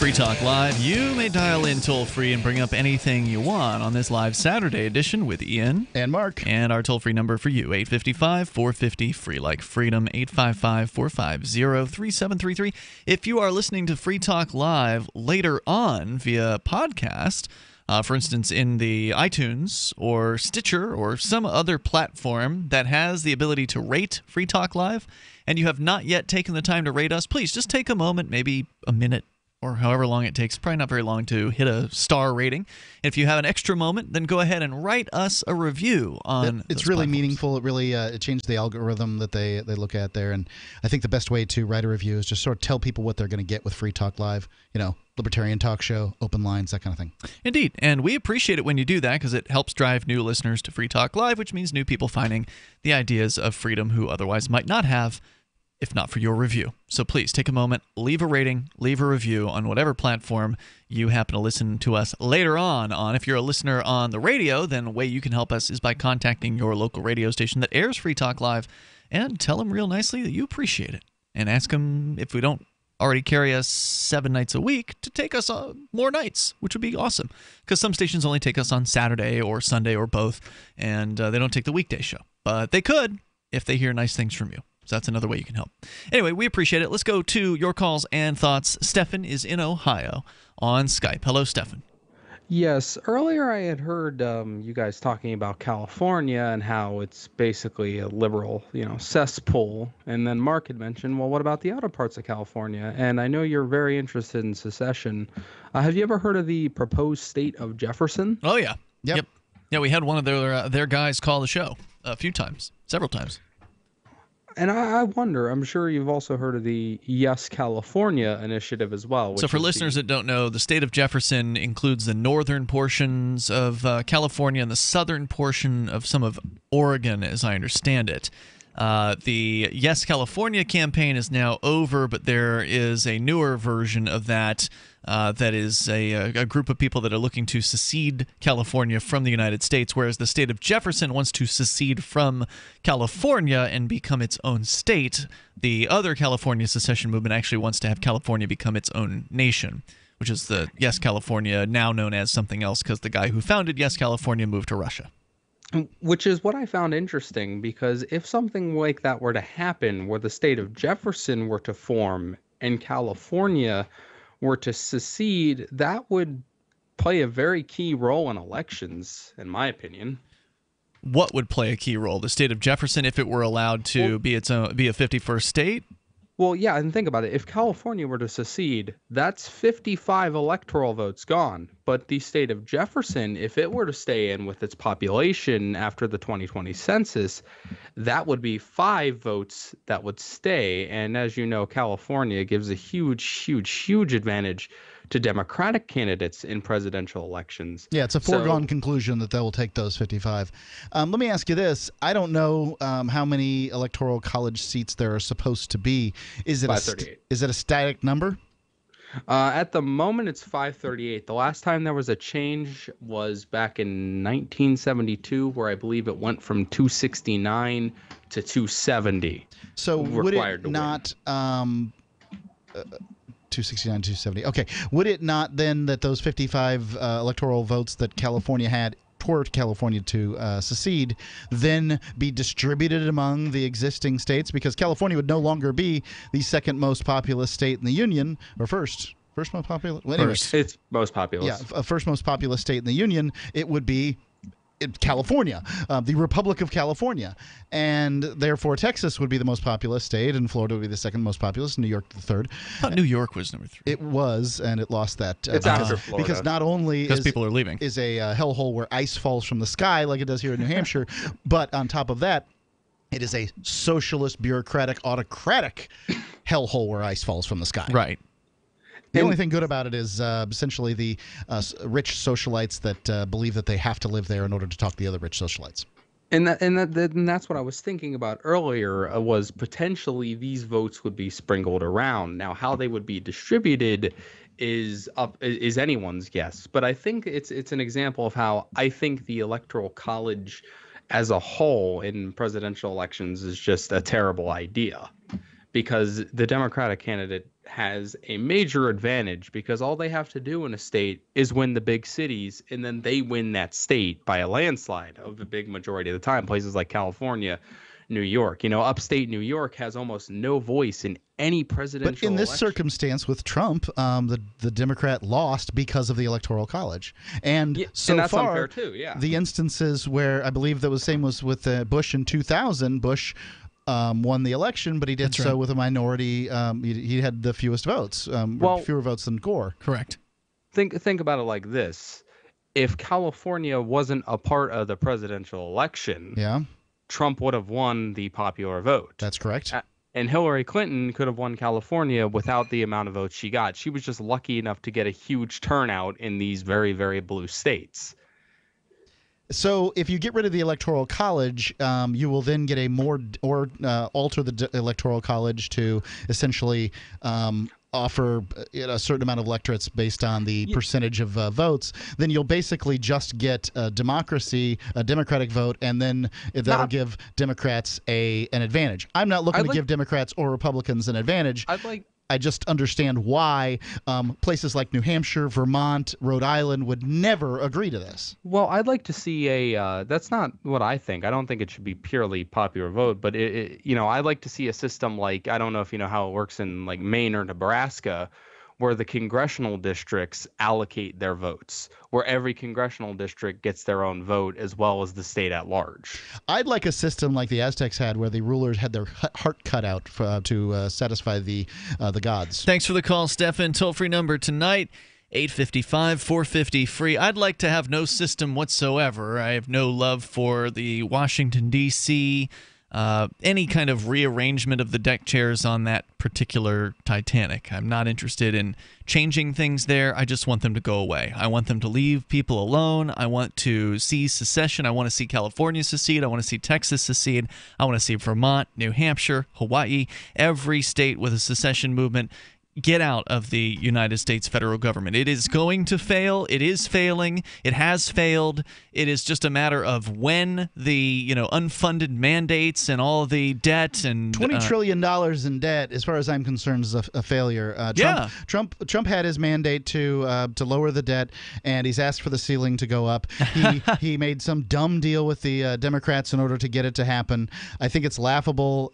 Free Talk Live. You may dial in toll-free and bring up anything you want on this live Saturday edition with Ian and Mark. And our toll-free number for you, 855-450-FREE, like freedom, 855-450-3733. If you are listening to Free Talk Live later on via podcast, for instance, in the iTunes or Stitcher or some other platform that has the ability to rate Free Talk Live, and you have not yet taken the time to rate us, please just take a moment, maybe a minute, or however long it takes, probably not very long, to hit a star rating. If you have an extra moment, then go ahead and write us a review on It's really meaningful. It really it changed the algorithm that they look at there. And I think the best way to write a review is just sort of tell people what they're going to get with Free Talk Live. You know, libertarian talk show, open lines, that kind of thing. Indeed. And we appreciate it when you do that because it helps drive new listeners to Free Talk Live, which means new people finding the ideas of freedom who otherwise might not have, if not for your review. So please take a moment, leave a rating, leave a review on whatever platform you happen to listen to us later on. If you're a listener on the radio, then a way you can help us is by contacting your local radio station that airs Free Talk Live and tell them real nicely that you appreciate it. And ask them, if we don't already carry us 7 nights a week, to take us more nights, which would be awesome. Because some stations only take us on Saturday or Sunday or both, and they don't take the weekday show. But they could if they hear nice things from you. So that's another way you can help. Anyway, we appreciate it. Let's go to your calls and thoughts. Stefan is in Ohio on Skype. Hello, Stefan. Yes. Earlier I had heard you guys talking about California and how it's basically a liberal, cesspool. And then Mark had mentioned, well, what about the other parts of California? And I know you're very interested in secession. Have you ever heard of the proposed state of Jefferson? Oh, yeah. Yep. Yeah, we had one of their guys call the show a few times, several times. And I wonder, I'm sure you've also heard of the Yes California initiative as well. So for listeners that don't know, the state of Jefferson includes the northern portions of California and the southern portion of some of Oregon, as I understand it. The Yes California campaign is now over, but there is a newer version of that that is a group of people that are looking to secede California from the United States, whereas the state of Jefferson wants to secede from California and become its own state. The other California secession movement actually wants to have California become its own nation, which is the Yes California, now known as something else because the guy who founded Yes California moved to Russia. Which is what I found interesting, because if something like that were to happen, where the state of Jefferson were to form and California were to secede, that would play a very key role in elections, in my opinion. What would play a key role? The state of Jefferson, if it were allowed to be a 51st state? Well, yeah, and think about it. If California were to secede, that's 55 electoral votes gone. But the state of Jefferson, if it were to stay in with its population after the 2020 census, that would be 5 votes that would stay. And as you know, California gives a huge advantage to Democratic candidates in presidential elections. Yeah, it's a foregone conclusion that they will take those 55. Let me ask you this. I don't know how many electoral college seats there are supposed to be. Is it 538. Is it a static number? At the moment, it's 538. The last time there was a change was back in 1972, where I believe it went from 269 to 270. So would it not... 269, 270. Okay. Would it not then that those 55 electoral votes that California had toward California to secede then be distributed among the existing states? Because California would no longer be the second most populous state in the Union, or first most populous? Well, anyway, it's most populous. Yeah, first most populous state in the Union. It would be California, the Republic of California, and therefore Texas would be the most populous state, and Florida would be the second most populous, New York the third. I thought New York was number 3. It was, and it lost that. It's after Florida. Because not only because people are leaving, is a hellhole where ice falls from the sky like it does here in New Hampshire, but on top of that, it is a socialist, bureaucratic, autocratic hellhole where ice falls from the sky. Right. The only thing good about it is essentially the rich socialites that believe that they have to live there in order to talk to the other rich socialites. And that's what I was thinking about earlier, was potentially these votes would be sprinkled around. Now, how they would be distributed is anyone's guess. But I think it's an example of how I think the Electoral College as a whole in presidential elections is just a terrible idea. Because the Democratic candidate has a major advantage because all they have to do in a state is win the big cities, and then they win that state by a landslide of the big majority of the time. Places like California, New York, upstate New York has almost no voice in any presidential But in this election. circumstance with Trump, the Democrat lost because of the Electoral College. And so and that's far, unfair too, yeah. the instances where I believe that was same was with Bush in 2000. Bush won the election, but he did so with a minority. He had the fewest votes, fewer votes than Gore. Correct. Think about it like this. If California wasn't a part of the presidential election, Trump would have won the popular vote. That's correct. And Hillary Clinton could have won California without the amount of votes she got. She was just lucky enough to get a huge turnout in these very, very blue states. So if you get rid of the Electoral College, you will then get alter the Electoral College to essentially offer a certain amount of electorates based on the percentage of votes. Then you'll basically just get a Democratic vote, and then that'll give Democrats an advantage. I'm not looking to give Democrats or Republicans an advantage. I just understand why places like New Hampshire, Vermont, Rhode Island would never agree to this. Well, I'd like to see that's not what I think. I don't think it should be purely popular vote, but I'd like to see a system like, I don't know if you know how it works in like Maine or Nebraska, where the congressional districts allocate their votes, where every congressional district gets their own vote as well as the state at large. I'd like a system like the Aztecs had, where the rulers had their heart cut out to satisfy the gods. Thanks for the call, Stefan. Toll-free number tonight, 855-450-FREE. I'd like to have no system whatsoever. I have no love for the Washington, D.C., any kind of rearrangement of the deck chairs on that particular Titanic. I'm not interested in changing things there. I just want them to go away. I want them to leave people alone. I want to see secession. I want to see California secede. I want to see Texas secede. I want to see Vermont, New Hampshire, Hawaii, every state with a secession movement get out of the United States federal government. It is going to fail. It is failing. It has failed. It is just a matter of when the unfunded mandates and all the debt and $20 trillion in debt, as far as I'm concerned, is a failure. Trump had his mandate to lower the debt, and he's asked for the ceiling to go up. He made some dumb deal with the Democrats in order to get it to happen. I think it's laughable.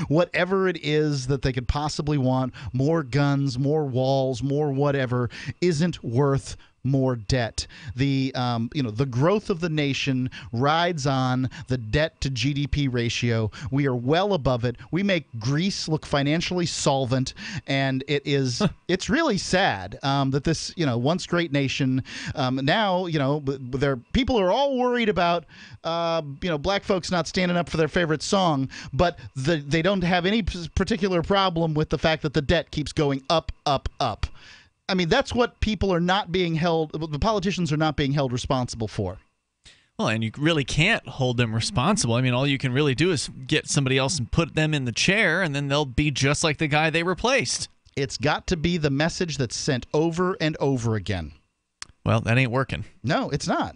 Whatever it is that they could possibly want, more guns, more walls, more whatever, isn't worth more debt. The growth of the nation rides on the debt to GDP ratio. We are well above it. We make Greece look financially solvent, and it's really sad that this once great nation now people are all worried about black folks not standing up for their favorite song, but they don't have any particular problem with the fact that the debt keeps going up, up, up. I mean, that's what the politicians are not being held responsible for. Well, and you really can't hold them responsible. I mean, all you can really do is get somebody else and put them in the chair, and then they'll be just like the guy they replaced. It's got to be the message that's sent over and over again. Well, that ain't working. No, it's not.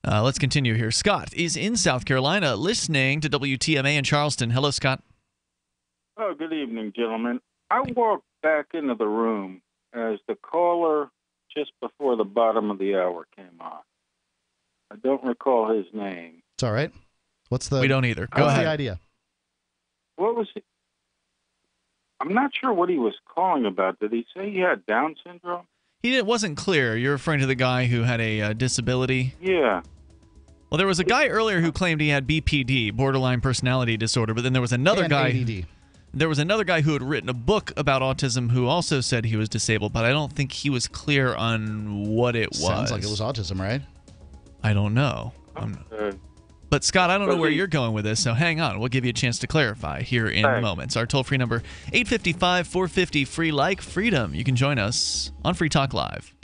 Let's continue here. Scott is in South Carolina listening to WTMA in Charleston. Hello, Scott. Oh, good evening, gentlemen. I walked back into the room as the caller just before the bottom of the hour came on. I don't recall his name. It's all right. We don't either. Go What's ahead. the idea? What was he? I'm not sure what he was calling about. Did he say he had Down syndrome? It wasn't clear. You're referring to the guy who had a disability? Yeah. Well, there was a guy earlier who claimed he had BPD, borderline personality disorder, but then there was another guy. ADD. There was another guy who had written a book about autism who also said he was disabled, but I don't think he was clear on what it was. Sounds like it was autism, right? I don't know. But, Scott, I don't know where you're going with this, so hang on. We'll give you a chance to clarify here in moments. Our toll-free number, 855-450-FREE, like freedom. You can join us on Free Talk Live.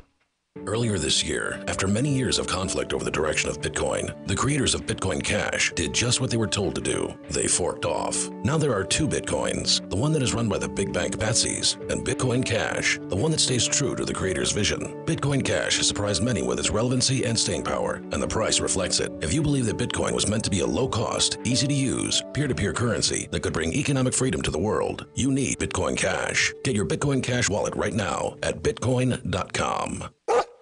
Earlier this year, after many years of conflict over the direction of Bitcoin, the creators of Bitcoin Cash did just what they were told to do. They forked off. Now there are two Bitcoins, the one that is run by the big bank patsies, and Bitcoin Cash, the one that stays true to the creator's vision. Bitcoin Cash has surprised many with its relevancy and staying power, and the price reflects it. If you believe that Bitcoin was meant to be a low-cost, easy-to-use, peer-to-peer currency that could bring economic freedom to the world, you need Bitcoin Cash. Get your Bitcoin Cash wallet right now at bitcoin.com.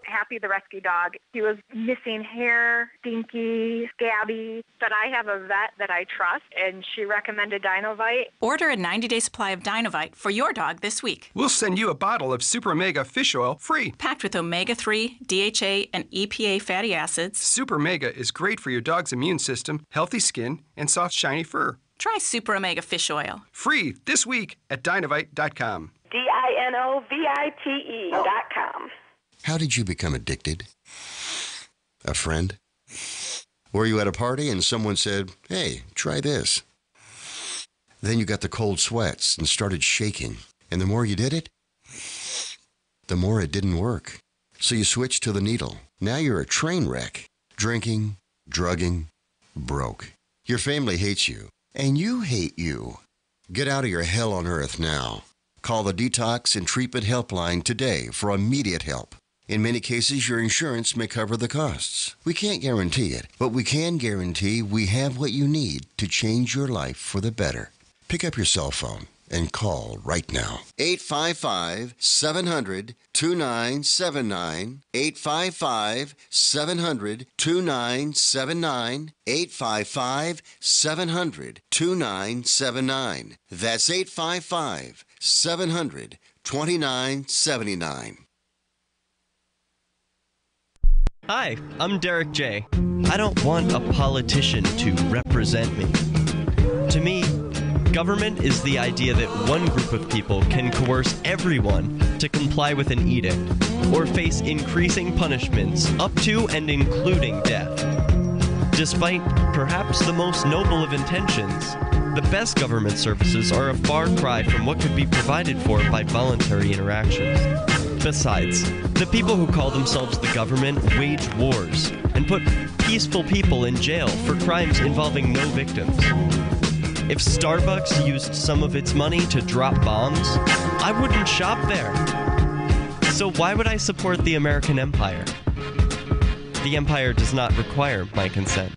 Happy, the rescue dog. He was missing hair, stinky, scabby, but I have a vet that I trust, and she recommended Dinovite. Order a 90-day supply of Dinovite for your dog this week. We'll send you a bottle of Super Mega Fish Oil free. Packed with omega-3, DHA, and EPA fatty acids. Super Mega is great for your dog's immune system, healthy skin, and soft, shiny fur. Try Super Omega Fish Oil. Free this week at Dinovite.com. DINOVITE.com. How did you become addicted? A friend? Were you at a party and someone said, "Hey, try this"? Then you got the cold sweats and started shaking. And the more you did it, the more it didn't work. So you switched to the needle. Now you're a train wreck. Drinking, drugging, broke. Your family hates you. And you hate you. Get out of your hell on earth now. Call the Detox and Treatment Helpline today for immediate help. In many cases, your insurance may cover the costs. We can't guarantee it, but we can guarantee we have what you need to change your life for the better. Pick up your cell phone and call right now. 855-700-2979. 855-700-2979. 855-700-2979. That's 855-700-2979. Hi, I'm Derek J. I don't want a politician to represent me. To me, government is the idea that one group of people can coerce everyone to comply with an edict, or face increasing punishments up to and including death. Despite perhaps the most noble of intentions, the best government services are a far cry from what could be provided for by voluntary interactions. Besides, the people who call themselves the government wage wars and put peaceful people in jail for crimes involving no victims. If Starbucks used some of its money to drop bombs, I wouldn't shop there. So why would I support the American empire? The empire does not require my consent.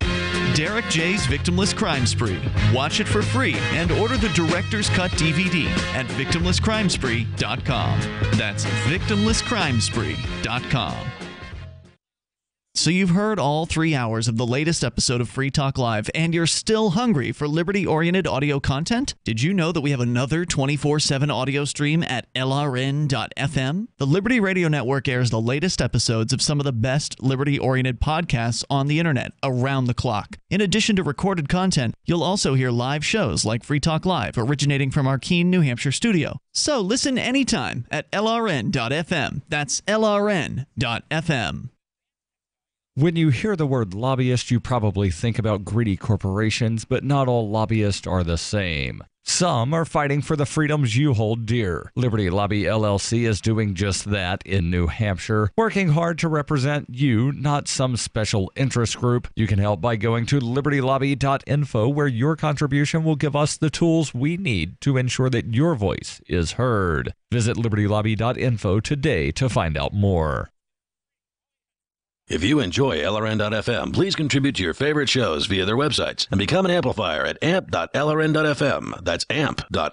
Derek J's Victimless Crime Spree. Watch it for free and order the Director's Cut DVD at victimlesscrimespree.com. That's victimlesscrimespree.com. So you've heard all 3 hours of the latest episode of Free Talk Live, and you're still hungry for liberty-oriented audio content? Did you know that we have another 24/7 audio stream at LRN.FM? The Liberty Radio Network airs the latest episodes of some of the best liberty-oriented podcasts on the internet around the clock. In addition to recorded content, you'll also hear live shows like Free Talk Live, originating from our Keene, New Hampshire studio. So listen anytime at LRN.FM. That's LRN.FM. When you hear the word lobbyist, you probably think about greedy corporations, but not all lobbyists are the same. Some are fighting for the freedoms you hold dear. Liberty Lobby LLC is doing just that in New Hampshire, working hard to represent you, not some special interest group. You can help by going to libertylobby.info, where your contribution will give us the tools we need to ensure that your voice is heard. Visit libertylobby.info today to find out more. If you enjoy LRN.FM, please contribute to your favorite shows via their websites and become an amplifier at amp.lrn.fm. That's amp.lrn.fm.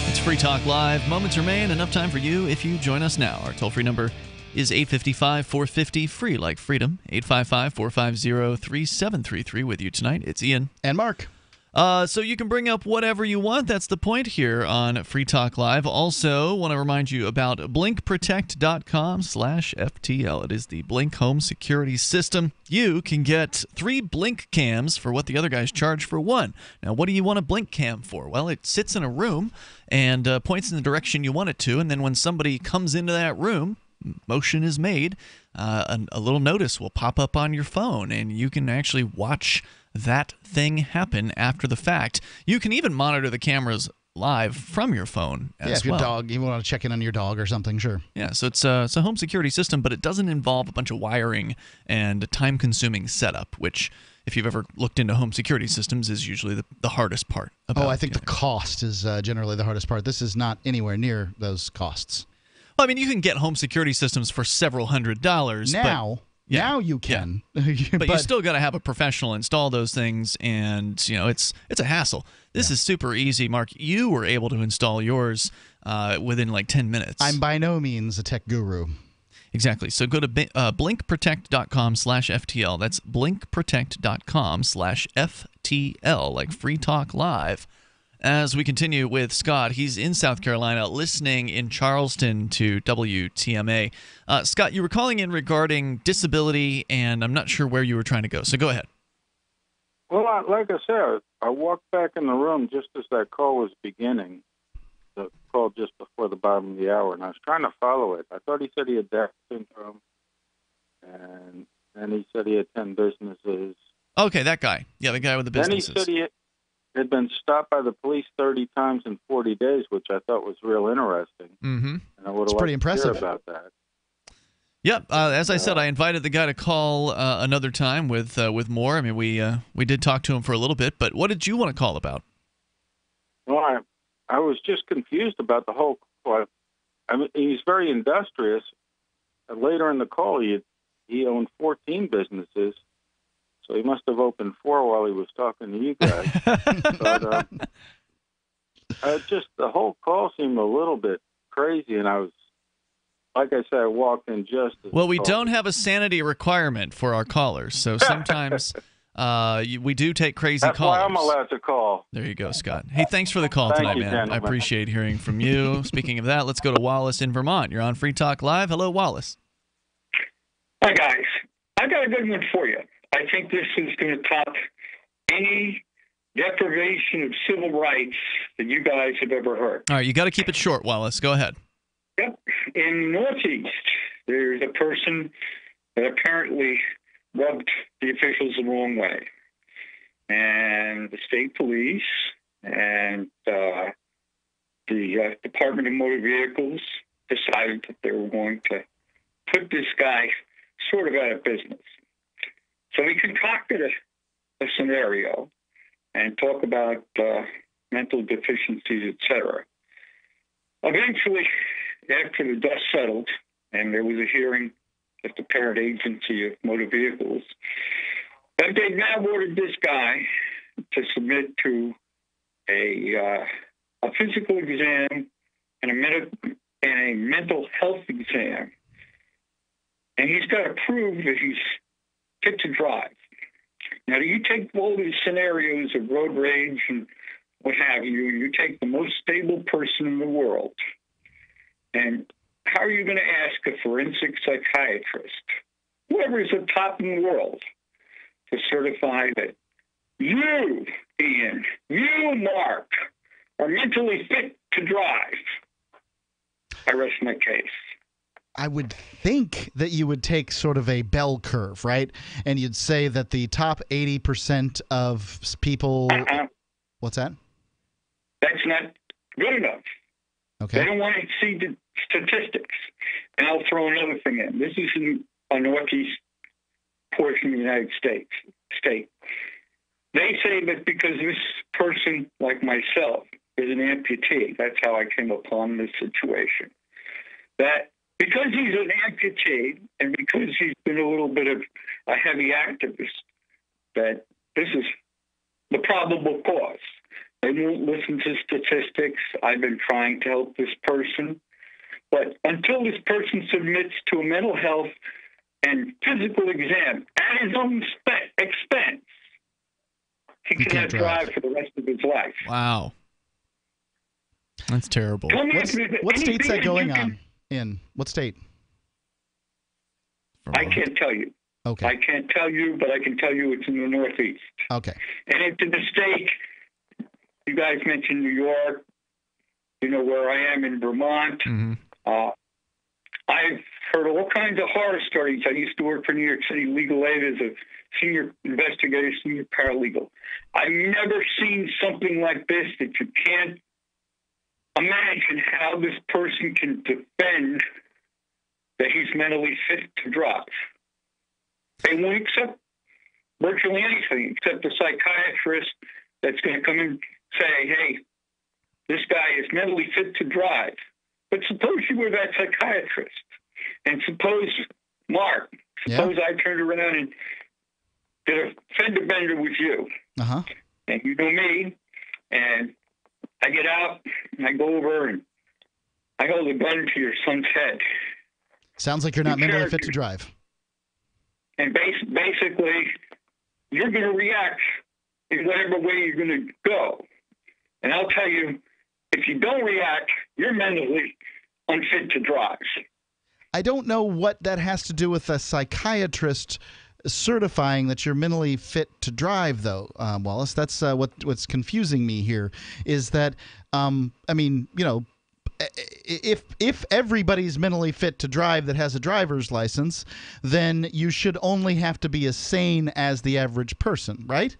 It's Free Talk Live. Moments remain. Enough time for you if you join us now. Our toll-free number is 855-450, free like freedom. 855-450-3733. With you tonight, it's Ian. And Mark. So you can bring up whatever you want. That's the point here on Free Talk Live. Also, want to remind you about blinkprotect.com/FTL. It is the Blink home security system. You can get 3 Blink cams for what the other guys charge for 1. Now, what do you want a Blink cam for? Well, it sits in a room and points in the direction you want it to, and then when somebody comes into that room, motion is made. a little notice will pop up on your phone, and you can actually watch that thing happen after the fact. You can even monitor the cameras live from your phone as well. Yeah, if your dog, you want to check in on your dog or something, sure. Yeah, so it's a home security system, but it doesn't involve a bunch of wiring and a time-consuming setup, which, if you've ever looked into home security systems, is usually the hardest part. I think the cost is generally the hardest part. This is not anywhere near those costs. Well, I mean, you can get home security systems for several $100s. Now, now you can. Yeah. But you still got to have a professional install those things, and it's a hassle. This is super easy, Mark. You were able to install yours within like 10 minutes. I'm by no means a tech guru. Exactly. So go to blinkprotect.com/FTL. That's blinkprotect.com/FTL, like Free Talk Live. As we continue with Scott, he's in South Carolina, listening in Charleston to WTMA. Scott, you were calling in regarding disability, and I'm not sure where you were trying to go, so go ahead. Well, like I said, I walked back in the room just as that call was beginning, the call just before the bottom of the hour, and I was trying to follow it. I thought he said he had Down syndrome, and then he said he had 10 businesses. Okay, that guy. Yeah, the guy with the businesses. Then he said he had been stopped by the police 30 times in 40 days, which I thought was real interesting. Mm-hmm. And I would have liked to hear about that. Yep. As I said, I invited the guy to call another time with more. I mean, we did talk to him for a little bit, but what did you want to call about? Well, I was just confused about the whole call. I mean, he's very industrious. Later in the call, he owned 14 businesses, so he must have opened 4 while he was talking to you guys. But just the whole call seemed a little bit crazy, and I was, like I said, I walked in just as well, we don't have a sanity requirement for our callers, so sometimes we do take crazy That's callers. That's why I'm allowed to call. There you go, Scott. Hey, thanks for the call Thank tonight, you, man. gentlemen. I appreciate hearing from you. Speaking of that, let's go to Wallace in Vermont. You're on Free Talk Live. Hello, Wallace. Hi, guys. I got a good one for you. I think this is going to top any deprivation of civil rights that you guys have ever heard. All right, you got to keep it short, Wallace. Go ahead. Yep. In the Northeast, there's a person that apparently rubbed the officials the wrong way. And the state police and the Department of Motor Vehicles decided that they were going to put this guy sort of out of business. So we concocted a scenario and talk about mental deficiencies, etc. Eventually, after the dust settled and there was a hearing at the parent agency of motor vehicles, that they now ordered this guy to submit to a physical exam and a mental health exam. And he's got to prove that he's fit to drive. Now, you take all these scenarios of road rage and what have you, you take the most stable person in the world, and how are you going to ask a forensic psychiatrist, whoever is the top in the world, to certify that you, Ian, you, Mark, are mentally fit to drive? I rest my case. I would think that you would take sort of a bell curve, right? And you'd say that the top 80% of people... What's that? That's not good enough. Okay. They don't want to exceed the statistics. And I'll throw another thing in. This is in a northeast portion of the United States. They say that because this person, like myself, is an amputee, that's how I came upon this situation, that because he's an amputee and because he's been a little bit of a heavy activist, that this is the probable cause. They won't listen to statistics. I've been trying to help this person. But until this person submits to a mental health and physical exam at his own expense, he cannot drive for the rest of his life. Wow. That's terrible. What state's that going on in? What state? I can't tell you. Okay. I can't tell you, but I can tell you it's in the Northeast. Okay. And it's a mistake. You guys mentioned New York. You know where I am in Vermont. Mm-hmm. I've heard all kinds of horror stories. I used to work for New York City Legal Aid as a senior investigator, senior paralegal. I've never seen something like this that you can't imagine how this person can defend that he's mentally fit to drive. They won't accept virtually anything except a psychiatrist that's going to come and say, hey, this guy is mentally fit to drive. But suppose you were that psychiatrist, and suppose, Mark, suppose I turned around and did a fender bender with you, and you know me, and I get out, and I go over, and I hold a gun to your son's head. Sounds like you're not mentally fit to drive. And basically, you're going to react in whatever way you're going to go. And I'll tell you, if you don't react, you're mentally unfit to drive. I don't know what that has to do with a psychiatrist certifying that you're mentally fit to drive, though, Wallace. That's what's confusing me here is that, if everybody's mentally fit to drive that has a driver's license, then you should only have to be as sane as the average person, right?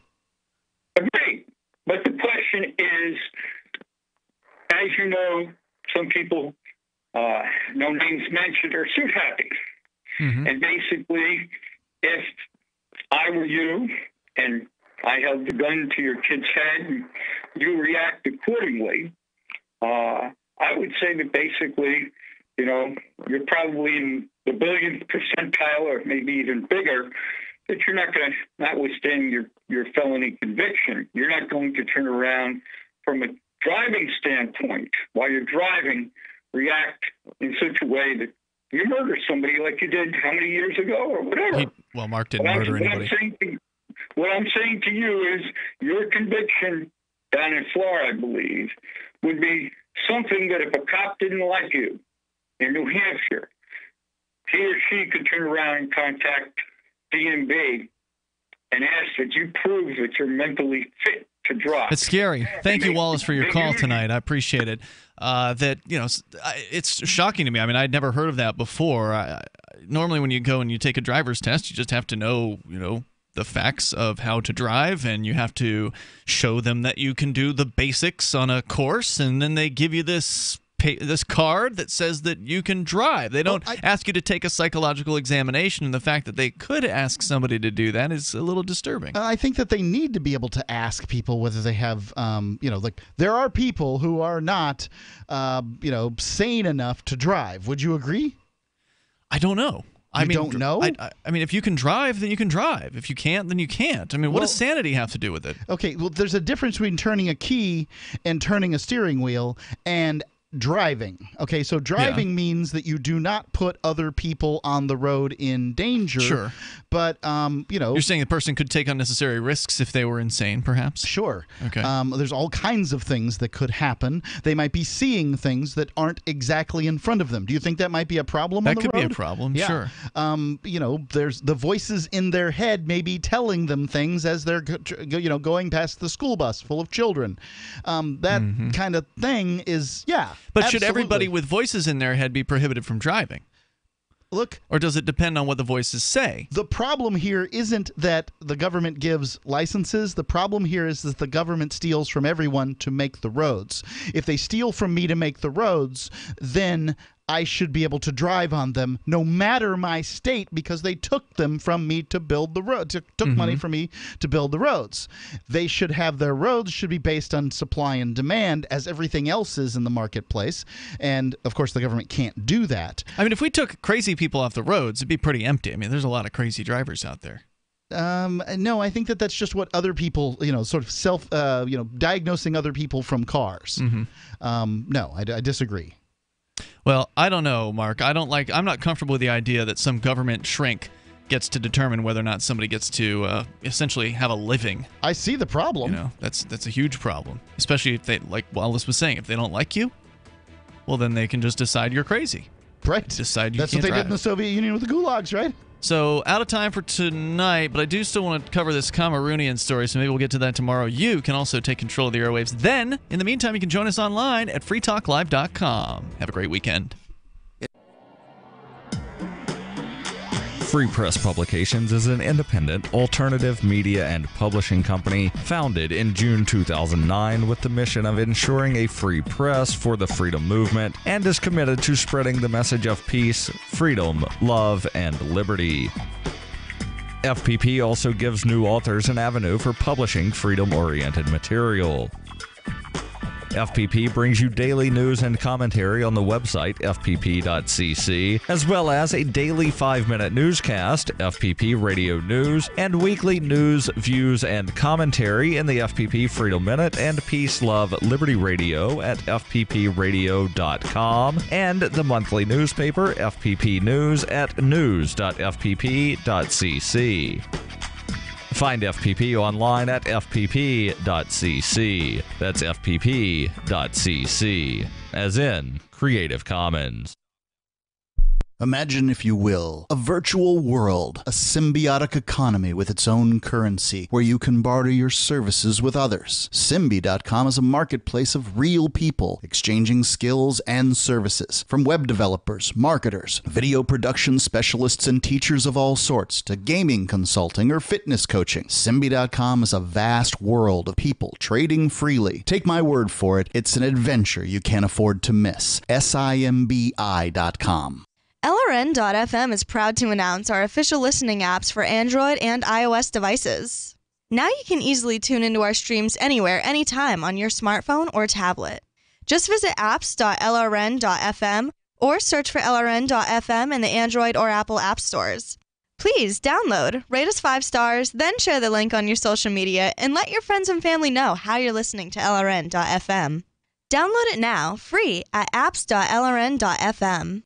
Agreed. But the question is, as you know, some people, no names mentioned, are suit happy. And basically, if I were you and I held the gun to your kid's head and you react accordingly, I would say that basically, you're probably in the billionth percentile or maybe even bigger, that you're not going to, notwithstanding your felony conviction, you're not going to turn around from a driving standpoint while you're driving, react in such a way that you murder somebody like you did how many years ago or whatever. Mark didn't murder anybody. What I'm saying to you is your conviction down in Florida, I believe, would be something that if a cop didn't like you in New Hampshire, he or she could turn around and contact DMV and ask that you prove that you're mentally fit to drive. It's scary. Thank you, Wallace, for your call tonight. I appreciate it. It's shocking to me. I mean, I'd never heard of that before. Normally, when you go and you take a driver's test, you just have to know, the facts of how to drive, and you have to show them that you can do the basics on a course, and then they give you this card that says that you can drive. They don't ask you to take a psychological examination, and the fact that they could ask somebody to do that is a little disturbing. I think that they need to be able to ask people whether they have, there are people who are not, sane enough to drive. Would you agree? I don't know. I don't know? I mean, if you can drive, then you can drive. If you can't, then you can't. I mean, what does sanity have to do with it? Okay, well, there's a difference between turning a key and turning a steering wheel and driving. Okay, so driving means that you do not put other people on the road in danger. Sure. But, You're saying the person could take unnecessary risks if they were insane, perhaps? Sure. Okay. There's all kinds of things that could happen. They might be seeing things that aren't exactly in front of them. Do you think that might be a problem on the road? That could be a problem, sure. There's the voices in their head maybe telling them things as they're, going past the school bus full of children. That kind of thing is, But should everybody with voices in their head be prohibited from driving? Look, or does it depend on what the voices say? The problem here isn't that the government gives licenses. The problem here is that the government steals from everyone to make the roads. If they steal from me to make the roads, then I should be able to drive on them no matter my state because they took them from me to build the roads. Took money from me to build the roads. They should have their roads should be based on supply and demand as everything else is in the marketplace. And, of course, the government can't do that. I mean, if we took crazy people off the roads, it'd be pretty empty. I mean, there's a lot of crazy drivers out there. No, I think that's just what other people, sort of diagnosing other people from cars. No, I disagree. Well, I don't know, Mark. I'm not comfortable with the idea that some government shrink gets to determine whether or not somebody gets to essentially have a living. I see the problem. That's a huge problem, especially if they, like Wallace was saying, if they don't like you, well, then they can just decide you're crazy. Right. Decide you That's what they did in the Soviet Union with the gulags, right? So, out of time for tonight, but I do still want to cover this Cameroonian story, so maybe we'll get to that tomorrow. You can also take control of the airwaves. Then, in the meantime, you can join us online at freetalklive.com. Have a great weekend. Free Press Publications is an independent, alternative media and publishing company founded in June 2009 with the mission of ensuring a free press for the freedom movement and is committed to spreading the message of peace, freedom, love, and liberty. FPP also gives new authors an avenue for publishing freedom-oriented material. FPP brings you daily news and commentary on the website fpp.cc, as well as a daily 5-minute newscast, FPP Radio News, and weekly news, views, and commentary in the FPP Freedom Minute and Peace, Love, Liberty Radio at fppradio.com, and the monthly newspaper FPP News at news.fpp.cc. Find FPP online at fpp.cc. That's fpp.cc, as in Creative Commons. Imagine, if you will, a virtual world, a symbiotic economy with its own currency, where you can barter your services with others. Symbi.com is a marketplace of real people exchanging skills and services, from web developers, marketers, video production specialists, and teachers of all sorts, to gaming consulting or fitness coaching. Symbi.com is a vast world of people trading freely. Take my word for it, it's an adventure you can't afford to miss. Simbi.com. LRN.FM is proud to announce our official listening apps for Android and iOS devices. Now you can easily tune into our streams anywhere, anytime on your smartphone or tablet. Just visit apps.lrn.fm or search for LRN.FM in the Android or Apple app stores. Please download, rate us 5 stars, then share the link on your social media and let your friends and family know how you're listening to LRN.FM. Download it now, free at apps.lrn.fm.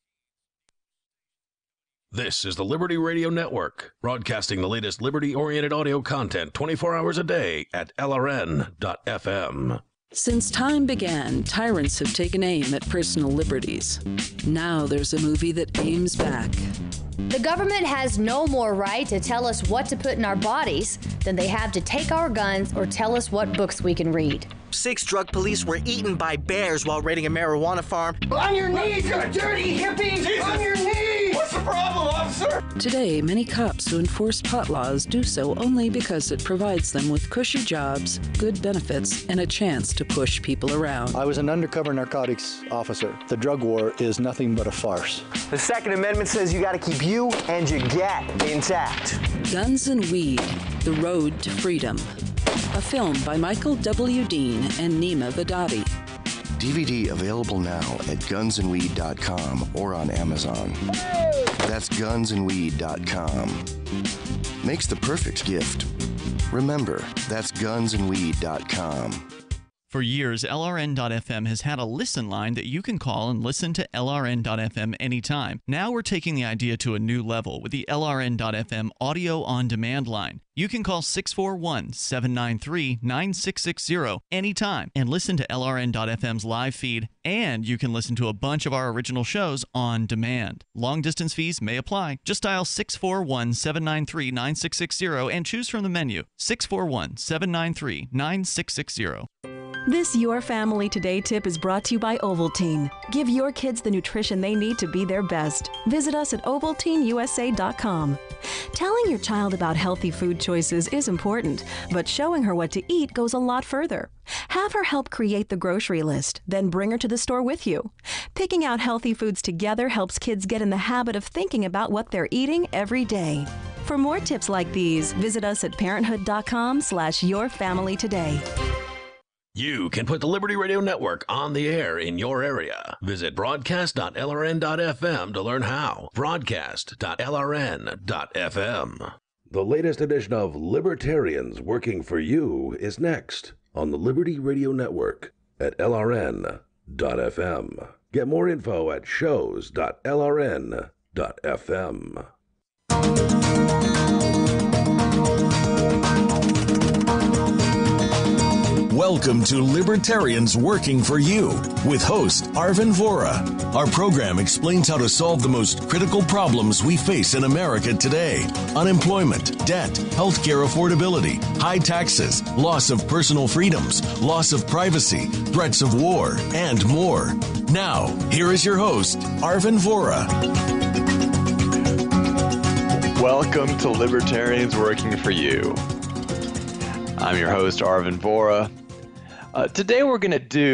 This is the Liberty Radio Network, broadcasting the latest liberty-oriented audio content 24 hours a day at LRN.FM. Since time began, tyrants have taken aim at personal liberties. Now there's a movie that aims back. The government has no more right to tell us what to put in our bodies than they have to take our guns or tell us what books we can read. 6 drug police were eaten by bears while raiding a marijuana farm. On your knees, you dirty hippies! Jesus. On your knees! What's the problem, officer? Today, many cops who enforce pot laws do so only because it provides them with cushy jobs, good benefits, and a chance to push people around. I was an undercover narcotics officer. The drug war is nothing but a farce. The Second Amendment says you gotta keep you and your gat intact. Guns and Weed, The Road to Freedom. A film by Michael W. Dean and Nima Vadadi. DVD available now at gunsandweed.com or on Amazon. That's gunsandweed.com. Makes the perfect gift. Remember, that's gunsandweed.com. For years, LRN.FM has had a listen line that you can call and listen to LRN.FM anytime. Now we're taking the idea to a new level with the LRN.FM audio on demand line. You can call 641-793-9660 anytime and listen to LRN.FM's live feed, and you can listen to a bunch of our original shows on demand. Long distance fees may apply. Just dial 641-793-9660 and choose from the menu 641-793-9660. This Your Family Today tip is brought to you by Ovaltine. Give your kids the nutrition they need to be their best. Visit us at ovaltineusa.com. Telling your child about healthy food choices is important, but showing her what to eat goes a lot further. Have her help create the grocery list, then bring her to the store with you. Picking out healthy foods together helps kids get in the habit of thinking about what they're eating every day. For more tips like these, visit us at parenthood.com/yourfamilytoday. You can put the Liberty Radio Network on the air in your area. Visit broadcast.lrn.fm to learn how. Broadcast.lrn.fm. The latest edition of Libertarians Working for You is next on the Liberty Radio Network at lrn.fm. Get more info at shows.lrn.fm. Welcome to Libertarians Working for You with host Arvin Vora. Our program explains how to solve the most critical problems we face in America today: unemployment, debt, healthcare affordability, high taxes, loss of personal freedoms, loss of privacy, threats of war, and more. Now, here is your host, Arvin Vora. Welcome to Libertarians Working for You. I'm your host, Arvin Vora. Today we're going to do